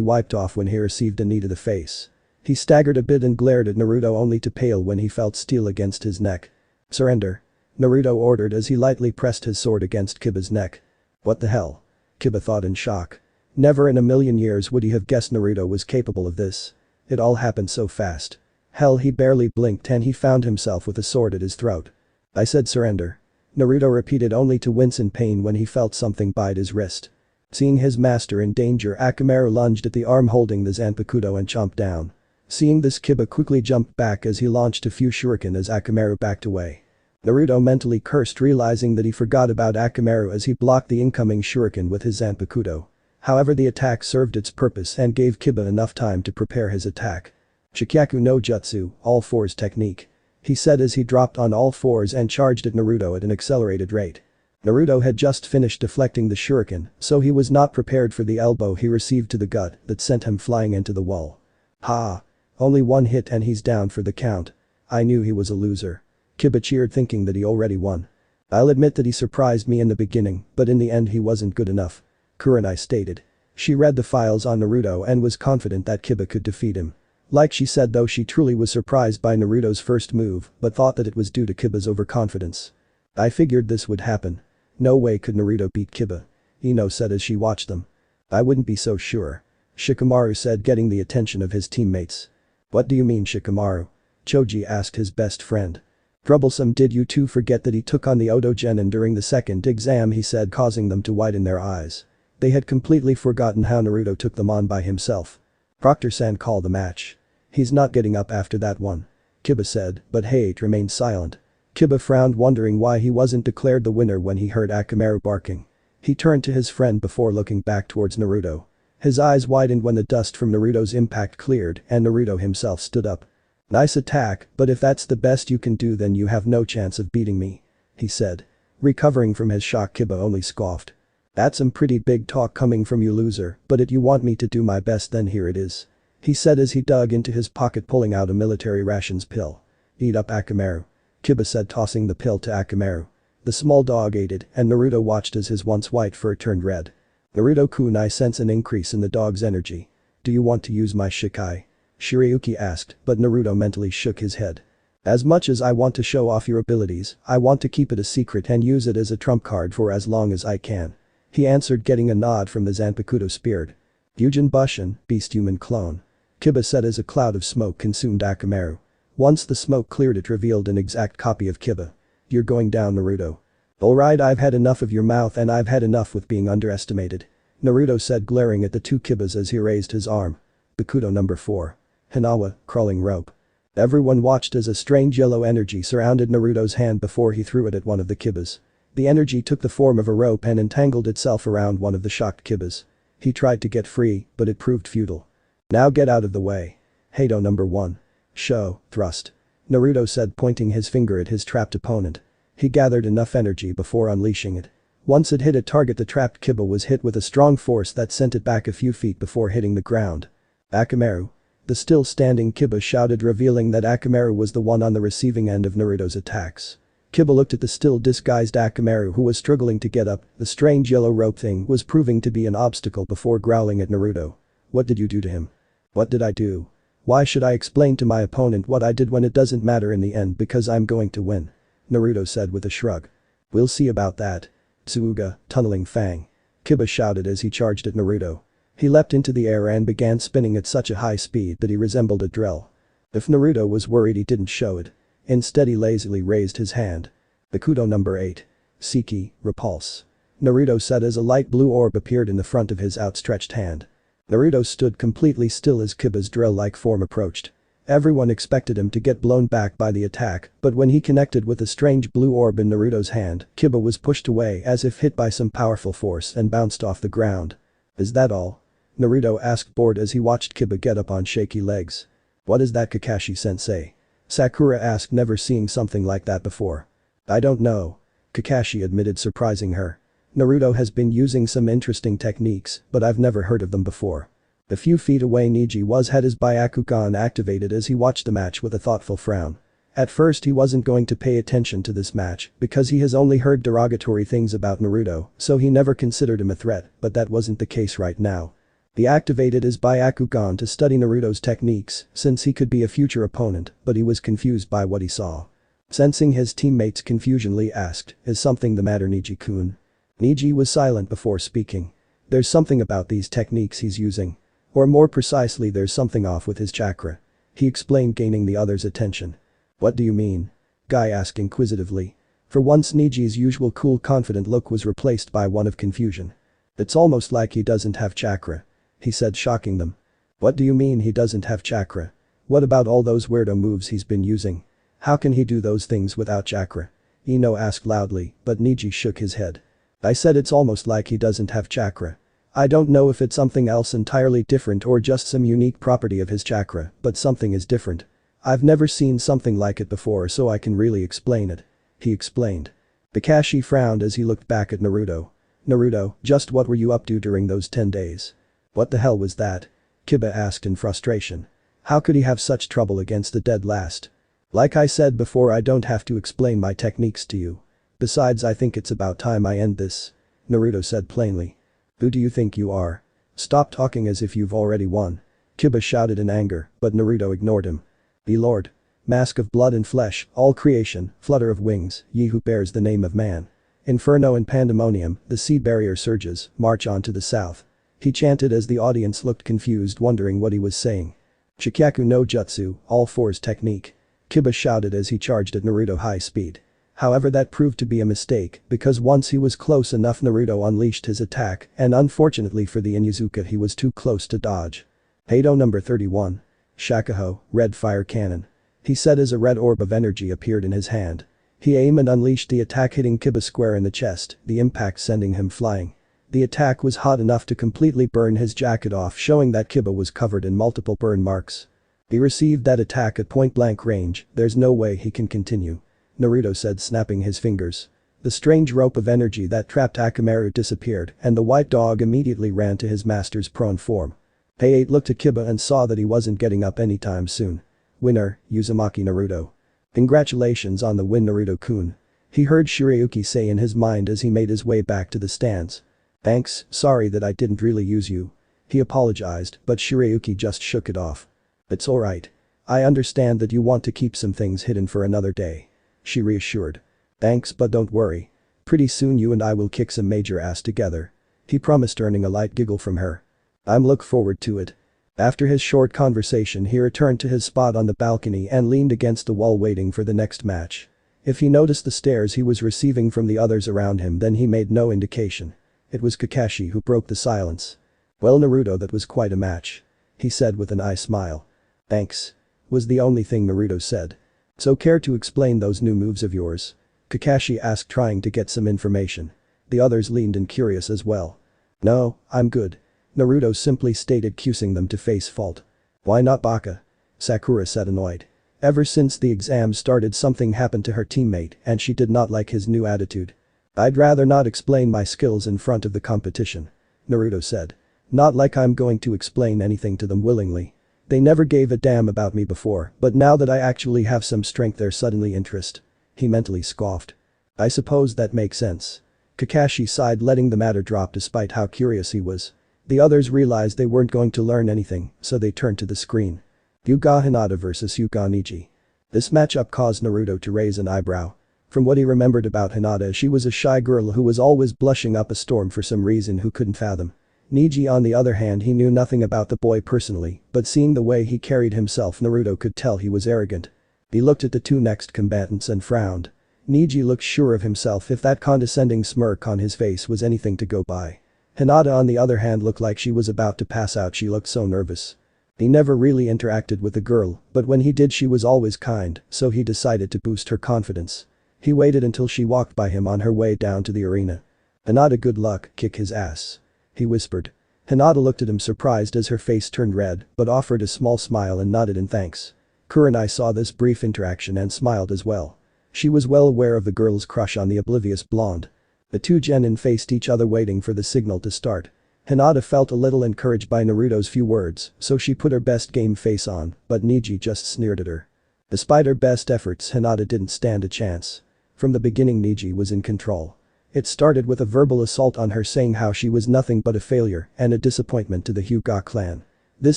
wiped off when he received a knee to the face. He staggered a bit and glared at Naruto only to pale when he felt steel against his neck. Surrender. Naruto ordered as he lightly pressed his sword against Kiba's neck. What the hell? Kiba thought in shock. Never in a million years would he have guessed Naruto was capable of this. It all happened so fast. Hell, he barely blinked and he found himself with a sword at his throat. I said surrender. Naruto repeated only to wince in pain when he felt something bite his wrist. Seeing his master in danger, Akamaru lunged at the arm holding the Zanpakuto and chomped down. Seeing this, Kiba quickly jumped back as he launched a few shuriken as Akamaru backed away. Naruto mentally cursed, realizing that he forgot about Akamaru as he blocked the incoming shuriken with his Zanpakuto. However, the attack served its purpose and gave Kiba enough time to prepare his attack. Shikyaku no Jutsu, all fours technique. He said as he dropped on all fours and charged at Naruto at an accelerated rate. Naruto had just finished deflecting the shuriken, so he was not prepared for the elbow he received to the gut that sent him flying into the wall. Ha! Only one hit and he's down for the count. I knew he was a loser. Kiba cheered, thinking that he already won. I'll admit that he surprised me in the beginning, but in the end he wasn't good enough. Kurenai stated. She read the files on Naruto and was confident that Kiba could defeat him. Like she said though, she truly was surprised by Naruto's first move but thought that it was due to Kiba's overconfidence. I figured this would happen. No way could Naruto beat Kiba. Ino said as she watched them. I wouldn't be so sure. Shikamaru said, getting the attention of his teammates. What do you mean, Shikamaru? Choji asked his best friend. Troublesome, did you two forget that he took on the Oto Genin during the second exam, he said, causing them to widen their eyes. They had completely forgotten how Naruto took them on by himself. Proctor-san called the match. He's not getting up after that one. Kiba said, but Hate remained silent. Kiba frowned, wondering why he wasn't declared the winner when he heard Akamaru barking. He turned to his friend before looking back towards Naruto. His eyes widened when the dust from Naruto's impact cleared and Naruto himself stood up. Nice attack, but if that's the best you can do then you have no chance of beating me. He said. Recovering from his shock, Kiba only scoffed. That's some pretty big talk coming from you, loser, but if you want me to do my best then here it is. He said as he dug into his pocket, pulling out a military rations pill. Eat up, Akamaru. Kiba said, tossing the pill to Akamaru. The small dog ate it and Naruto watched as his once white fur turned red. Naruto-kun, I sense an increase in the dog's energy. Do you want to use my Shikai? Shirayuki asked, but Naruto mentally shook his head. As much as I want to show off your abilities, I want to keep it a secret and use it as a trump card for as long as I can. He answered, getting a nod from the Zanpakuto spirit. Yujin Bushin, beast human clone. Kiba said as a cloud of smoke consumed Akamaru. Once the smoke cleared, it revealed an exact copy of Kiba. You're going down, Naruto. Alright, I've had enough of your mouth and I've had enough with being underestimated. Naruto said, glaring at the two Kibas as he raised his arm. Bakuto number 4. Hinawa, crawling rope. Everyone watched as a strange yellow energy surrounded Naruto's hand before he threw it at one of the Kibas. The energy took the form of a rope and entangled itself around one of the shocked Kibas. He tried to get free, but it proved futile. Now get out of the way. Hato number 1. Show, thrust. Naruto said, pointing his finger at his trapped opponent. He gathered enough energy before unleashing it. Once it hit a target, the trapped Kiba was hit with a strong force that sent it back a few feet before hitting the ground. Akamaru. The still standing Kiba shouted, revealing that Akamaru was the one on the receiving end of Naruto's attacks. Kiba looked at the still disguised Akamaru, who was struggling to get up. The strange yellow rope thing was proving to be an obstacle before growling at Naruto. What did you do to him? What did I do? Why should I explain to my opponent what I did when it doesn't matter in the end because I'm going to win? Naruto said with a shrug. We'll see about that. Tsuuga, tunneling fang. Kiba shouted as he charged at Naruto. He leapt into the air and began spinning at such a high speed that he resembled a drill. If Naruto was worried, he didn't show it. Instead, he lazily raised his hand. Bakuto number 8. Siki, repulse. Naruto said as a light blue orb appeared in the front of his outstretched hand. Naruto stood completely still as Kiba's drill-like form approached. Everyone expected him to get blown back by the attack, but when he connected with the strange blue orb in Naruto's hand, Kiba was pushed away as if hit by some powerful force and bounced off the ground. Is that all? Naruto asked, bored as he watched Kiba get up on shaky legs. What is that, Kakashi-sensei? Sakura asked, never seeing something like that before. I don't know. Kakashi admitted, surprising her. Naruto has been using some interesting techniques, but I've never heard of them before. A few feet away, Neji was had his Byakugan activated as he watched the match with a thoughtful frown. At first he wasn't going to pay attention to this match because he has only heard derogatory things about Naruto, so he never considered him a threat, but that wasn't the case right now. He activated his Byakugan to study Naruto's techniques since he could be a future opponent, but he was confused by what he saw. Sensing his teammates' confusion, Lee asked, is something the matter, Neji-kun? Neji was silent before speaking. There's something about these techniques he's using. Or more precisely, there's something off with his chakra. He explained, gaining the others' attention. What do you mean? Guy asked inquisitively. For once, Neji's usual cool, confident look was replaced by one of confusion. It's almost like he doesn't have chakra. He said, shocking them. What do you mean he doesn't have chakra? What about all those weirdo moves he's been using? How can he do those things without chakra? Ino asked loudly, but Neji shook his head. I said it's almost like he doesn't have chakra. I don't know if it's something else entirely different or just some unique property of his chakra, but something is different. I've never seen something like it before, so I can really explain it. He explained. Kakashi frowned as he looked back at Naruto. Naruto, just what were you up to during those 10 days? What the hell was that? Kiba asked in frustration. How could he have such trouble against the dead last? Like I said before, I don't have to explain my techniques to you. Besides, I think it's about time I end this. Naruto said plainly. Who do you think you are? Stop talking as if you've already won. Kiba shouted in anger, but Naruto ignored him. Be Lord. Mask of blood and flesh, all creation, flutter of wings, ye who bears the name of man. Inferno and pandemonium, the sea barrier surges, march on to the south. He chanted as the audience looked confused, wondering what he was saying. Shikyaku no jutsu, all fours technique. Kiba shouted as he charged at Naruto high speed. However, that proved to be a mistake, because once he was close enough, Naruto unleashed his attack, and unfortunately for the Inuzuka, he was too close to dodge. Heido number 31. Shakuho, red fire cannon. He said as a red orb of energy appeared in his hand. He aimed and unleashed the attack, hitting Kiba square in the chest, the impact sending him flying. The attack was hot enough to completely burn his jacket off, showing that Kiba was covered in multiple burn marks. He received that attack at point-blank range, there's no way he can continue. Naruto said, snapping his fingers. The strange rope of energy that trapped Akamaru disappeared, and the white dog immediately ran to his master's prone form. Pei-8 looked at Kiba and saw that he wasn't getting up anytime soon. Winner, Uzumaki Naruto. Congratulations on the win, Naruto-kun. He heard Shirayuki say in his mind as he made his way back to the stands. Thanks, sorry that I didn't really use you. He apologized, but Shirayuki just shook it off. It's alright. I understand that you want to keep some things hidden for another day. She reassured. Thanks, but don't worry. Pretty soon you and I will kick some major ass together. He promised, earning a light giggle from her. I'm look forward to it. After his short conversation, he returned to his spot on the balcony and leaned against the wall waiting for the next match. If he noticed the stares he was receiving from the others around him, then he made no indication. It was Kakashi who broke the silence. Well, Naruto, that was quite a match. He said with an eye smile. Thanks. Was the only thing Naruto said. So care to explain those new moves of yours? Kakashi asked, trying to get some information. The others leaned in, curious as well. No, I'm good. Naruto simply stated, cueing them to face fault. Why not, Baka? Sakura said, annoyed. Ever since the exam started, something happened to her teammate and she did not like his new attitude. I'd rather not explain my skills in front of the competition. Naruto said. Not like I'm going to explain anything to them willingly. They never gave a damn about me before, but now that I actually have some strength, they're suddenly interested. He mentally scoffed. I suppose that makes sense. Kakashi sighed, letting the matter drop despite how curious he was. The others realized they weren't going to learn anything, so they turned to the screen. Hyuga Hinata vs Hyuga Neji. This matchup caused Naruto to raise an eyebrow. From what he remembered about Hinata, she was a shy girl who was always blushing up a storm for some reason who couldn't fathom. Neji, on the other hand, he knew nothing about the boy personally, but seeing the way he carried himself, Naruto could tell he was arrogant. He looked at the two next combatants and frowned. Neji looked sure of himself, if that condescending smirk on his face was anything to go by. Hinata, on the other hand, looked like she was about to pass out, she looked so nervous. He never really interacted with the girl, but when he did she was always kind, so he decided to boost her confidence. He waited until she walked by him on her way down to the arena. Hinata, good luck, kick his ass. He whispered. Hinata looked at him surprised as her face turned red, but offered a small smile and nodded in thanks. Kurenai saw this brief interaction and smiled as well. She was well aware of the girl's crush on the oblivious blonde. The two genin faced each other, waiting for the signal to start. Hinata felt a little encouraged by Naruto's few words, so she put her best game face on, but Neji just sneered at her. Despite her best efforts, Hinata didn't stand a chance. From the beginning, Neji was in control. It started with a verbal assault on her, saying how she was nothing but a failure and a disappointment to the Hyuga clan. This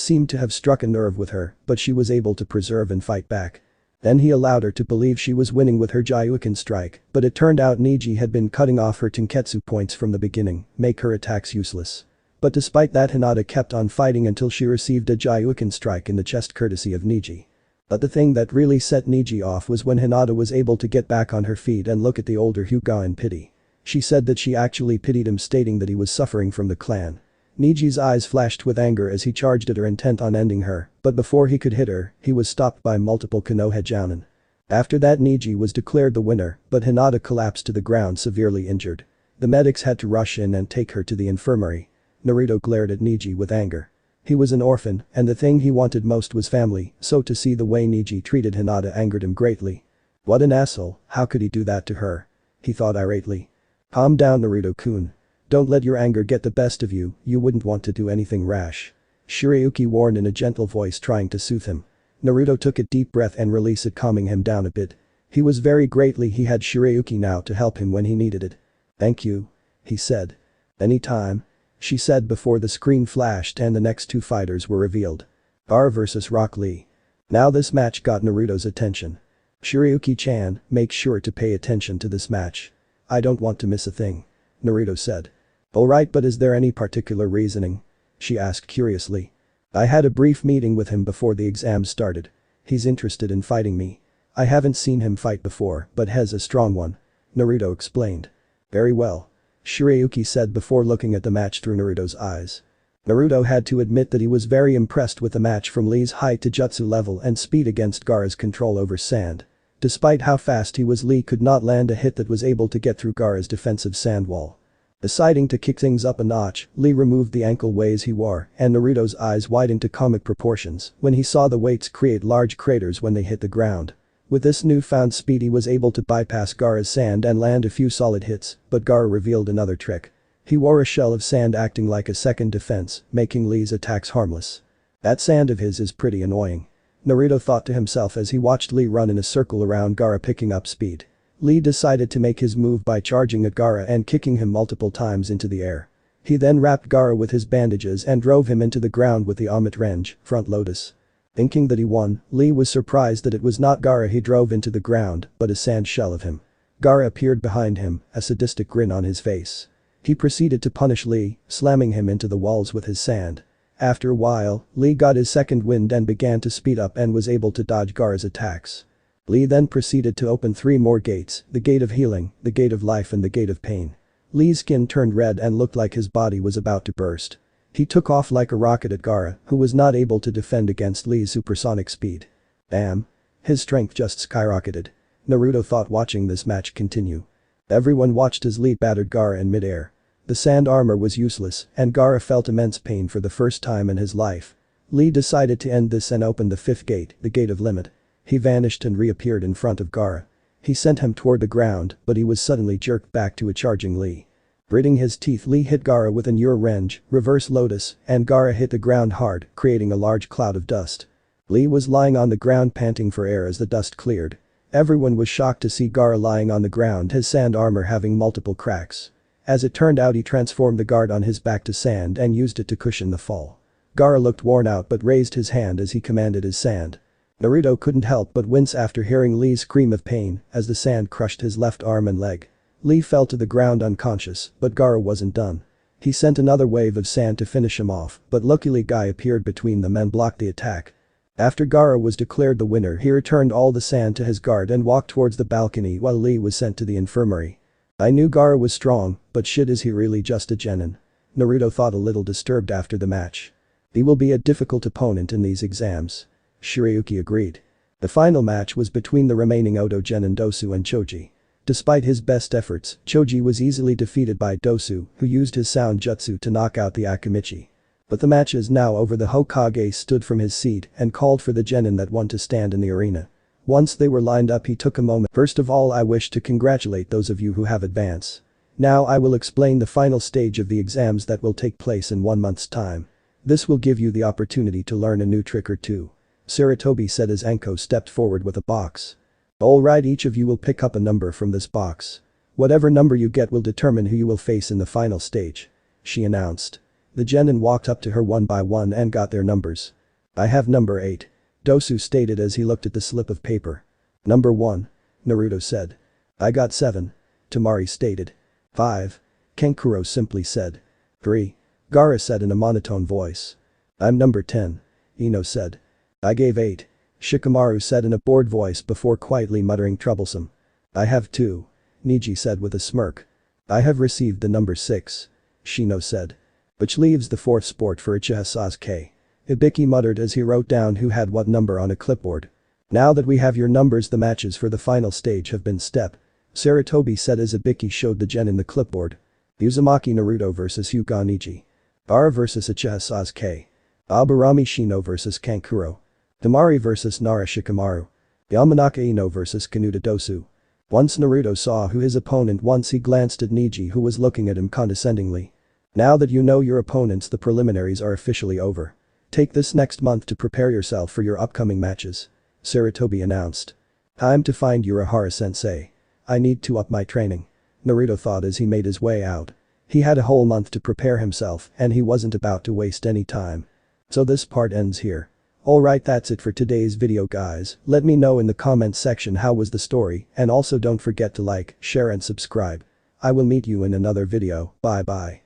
seemed to have struck a nerve with her, but she was able to persevere and fight back. Then he allowed her to believe she was winning with her Jaiuken strike, but it turned out Neji had been cutting off her Tenketsu points from the beginning, make her attacks useless. But despite that, Hinata kept on fighting until she received a Jaiuken strike in the chest courtesy of Neji. But the thing that really set Neji off was when Hinata was able to get back on her feet and look at the older Hyuga in pity. She said that she actually pitied him, stating that he was suffering from the clan. Niji's eyes flashed with anger as he charged at her, intent on ending her, but before he could hit her, he was stopped by multiple Konoha jounin. After that, Niji was declared the winner, but Hinata collapsed to the ground severely injured. The medics had to rush in and take her to the infirmary. Naruto glared at Niji with anger. He was an orphan, and the thing he wanted most was family, so to see the way Niji treated Hinata angered him greatly. What an asshole, how could he do that to her? He thought irately. Calm down, Naruto-kun. Don't let your anger get the best of you, you wouldn't want to do anything rash. Shirayuki warned in a gentle voice, trying to soothe him. Naruto took a deep breath and released it, calming him down a bit. He was very grateful he had Shirayuki now to help him when he needed it. Thank you. He said. Anytime. She said before the screen flashed and the next two fighters were revealed. Gaara vs Rock Lee. Now this match got Naruto's attention. Shirayuki-chan, make sure to pay attention to this match. I don't want to miss a thing. Naruto said. Alright, but is there any particular reasoning? She asked curiously. I had a brief meeting with him before the exams started. He's interested in fighting me. I haven't seen him fight before, but has a strong one. Naruto explained. Very well. Shirayuki said before looking at the match through Naruto's eyes. Naruto had to admit that he was very impressed with the match, from Lee's high to jutsu level and speed against Gaara's control over sand. Despite how fast he was, Lee could not land a hit that was able to get through Gaara's defensive sand wall. Deciding to kick things up a notch, Lee removed the ankle weights he wore, and Naruto's eyes widened to comic proportions when he saw the weights create large craters when they hit the ground. With this newfound speed, he was able to bypass Gaara's sand and land a few solid hits, but Gaara revealed another trick. He wore a shell of sand acting like a second defense, making Lee's attacks harmless. That sand of his is pretty annoying. Naruto thought to himself as he watched Lee run in a circle around Gaara, picking up speed. Lee decided to make his move by charging at Gaara and kicking him multiple times into the air. He then wrapped Gaara with his bandages and drove him into the ground with the Amit Range, front lotus. Thinking that he won, Lee was surprised that it was not Gaara he drove into the ground, but a sand shell of him. Gaara appeared behind him, a sadistic grin on his face. He proceeded to punish Lee, slamming him into the walls with his sand. After a while, Lee got his second wind and began to speed up and was able to dodge Gaara's attacks. Lee then proceeded to open 3 more gates, the Gate of Healing, the Gate of Life and the Gate of Pain. Lee's skin turned red and looked like his body was about to burst. He took off like a rocket at Gaara, who was not able to defend against Lee's supersonic speed. Damn. His strength just skyrocketed. Naruto thought, watching this match continue. Everyone watched as Lee battered Gaara in midair. The sand armor was useless, and Gaara felt immense pain for the first time in his life. Lee decided to end this and opened the 5th gate, the Gate of Limit. He vanished and reappeared in front of Gaara. He sent him toward the ground, but he was suddenly jerked back to a charging Lee. Gritting his teeth, Lee hit Gaara with an Ur Range, reverse lotus, and Gaara hit the ground hard, creating a large cloud of dust. Lee was lying on the ground panting for air as the dust cleared. Everyone was shocked to see Gaara lying on the ground, his sand armor having multiple cracks. As it turned out, he transformed the guard on his back to sand and used it to cushion the fall. Gaara looked worn out but raised his hand as he commanded his sand. Naruto couldn't help but wince after hearing Lee's scream of pain as the sand crushed his left arm and leg. Lee fell to the ground unconscious, but Gaara wasn't done. He sent another wave of sand to finish him off, but luckily Guy appeared between them and blocked the attack. After Gaara was declared the winner, he returned all the sand to his guard and walked towards the balcony while Lee was sent to the infirmary. I knew Gaara was strong, but shit, is he really just a genin? Naruto thought, a little disturbed after the match. He will be a difficult opponent in these exams. Shirayuki agreed. The final match was between the remaining Oto genin Dosu and Choji. Despite his best efforts, Choji was easily defeated by Dosu, who used his sound jutsu to knock out the Akimichi. But the match is now over. The Hokage stood from his seat and called for the genin that won to stand in the arena. Once they were lined up, he took a moment. First of all, I wish to congratulate those of you who have advanced. Now I will explain the final stage of the exams that will take place in 1 month's time. This will give you the opportunity to learn a new trick or two. Sarutobi said as Anko stepped forward with a box. Alright, each of you will pick up a number from this box. Whatever number you get will determine who you will face in the final stage. She announced. The genin walked up to her one by one and got their numbers. I have number 8. Dosu stated as he looked at the slip of paper. Number 1. Naruto said. I got 7. Temari stated. 5. Kenkuro simply said. 3. Gaara said in a monotone voice. I'm number 10. Ino said. I gave 8. Shikamaru said in a bored voice before quietly muttering troublesome. I have 2. Niji said with a smirk. I have received the number 6. Shino said. Which leaves the 4th sport for Uchiha Sasuke. Ibiki muttered as he wrote down who had what number on a clipboard. Now that we have your numbers, the matches for the final stage have been step. Sarutobi said as Ibiki showed the gen in the clipboard. Uzumaki Naruto vs Hyuga Niji. Gaara vs Uchiha Sasuke. Aburami Shino vs Kankuro. Temari vs Nara Shikamaru. Yamanaka Ino vs Kanuta Dosu. Once Naruto saw who his opponent once he glanced at Niji who was looking at him condescendingly. Now that you know your opponents, the preliminaries are officially over. Take this next month to prepare yourself for your upcoming matches. Sarutobi announced. Time to find Urahara-sensei. I need to up my training. Naruto thought as he made his way out. He had a whole month to prepare himself and he wasn't about to waste any time. So this part ends here. Alright, that's it for today's video guys. Let me know in the comments section how was the story, and also don't forget to like, share and subscribe. I will meet you in another video. Bye bye.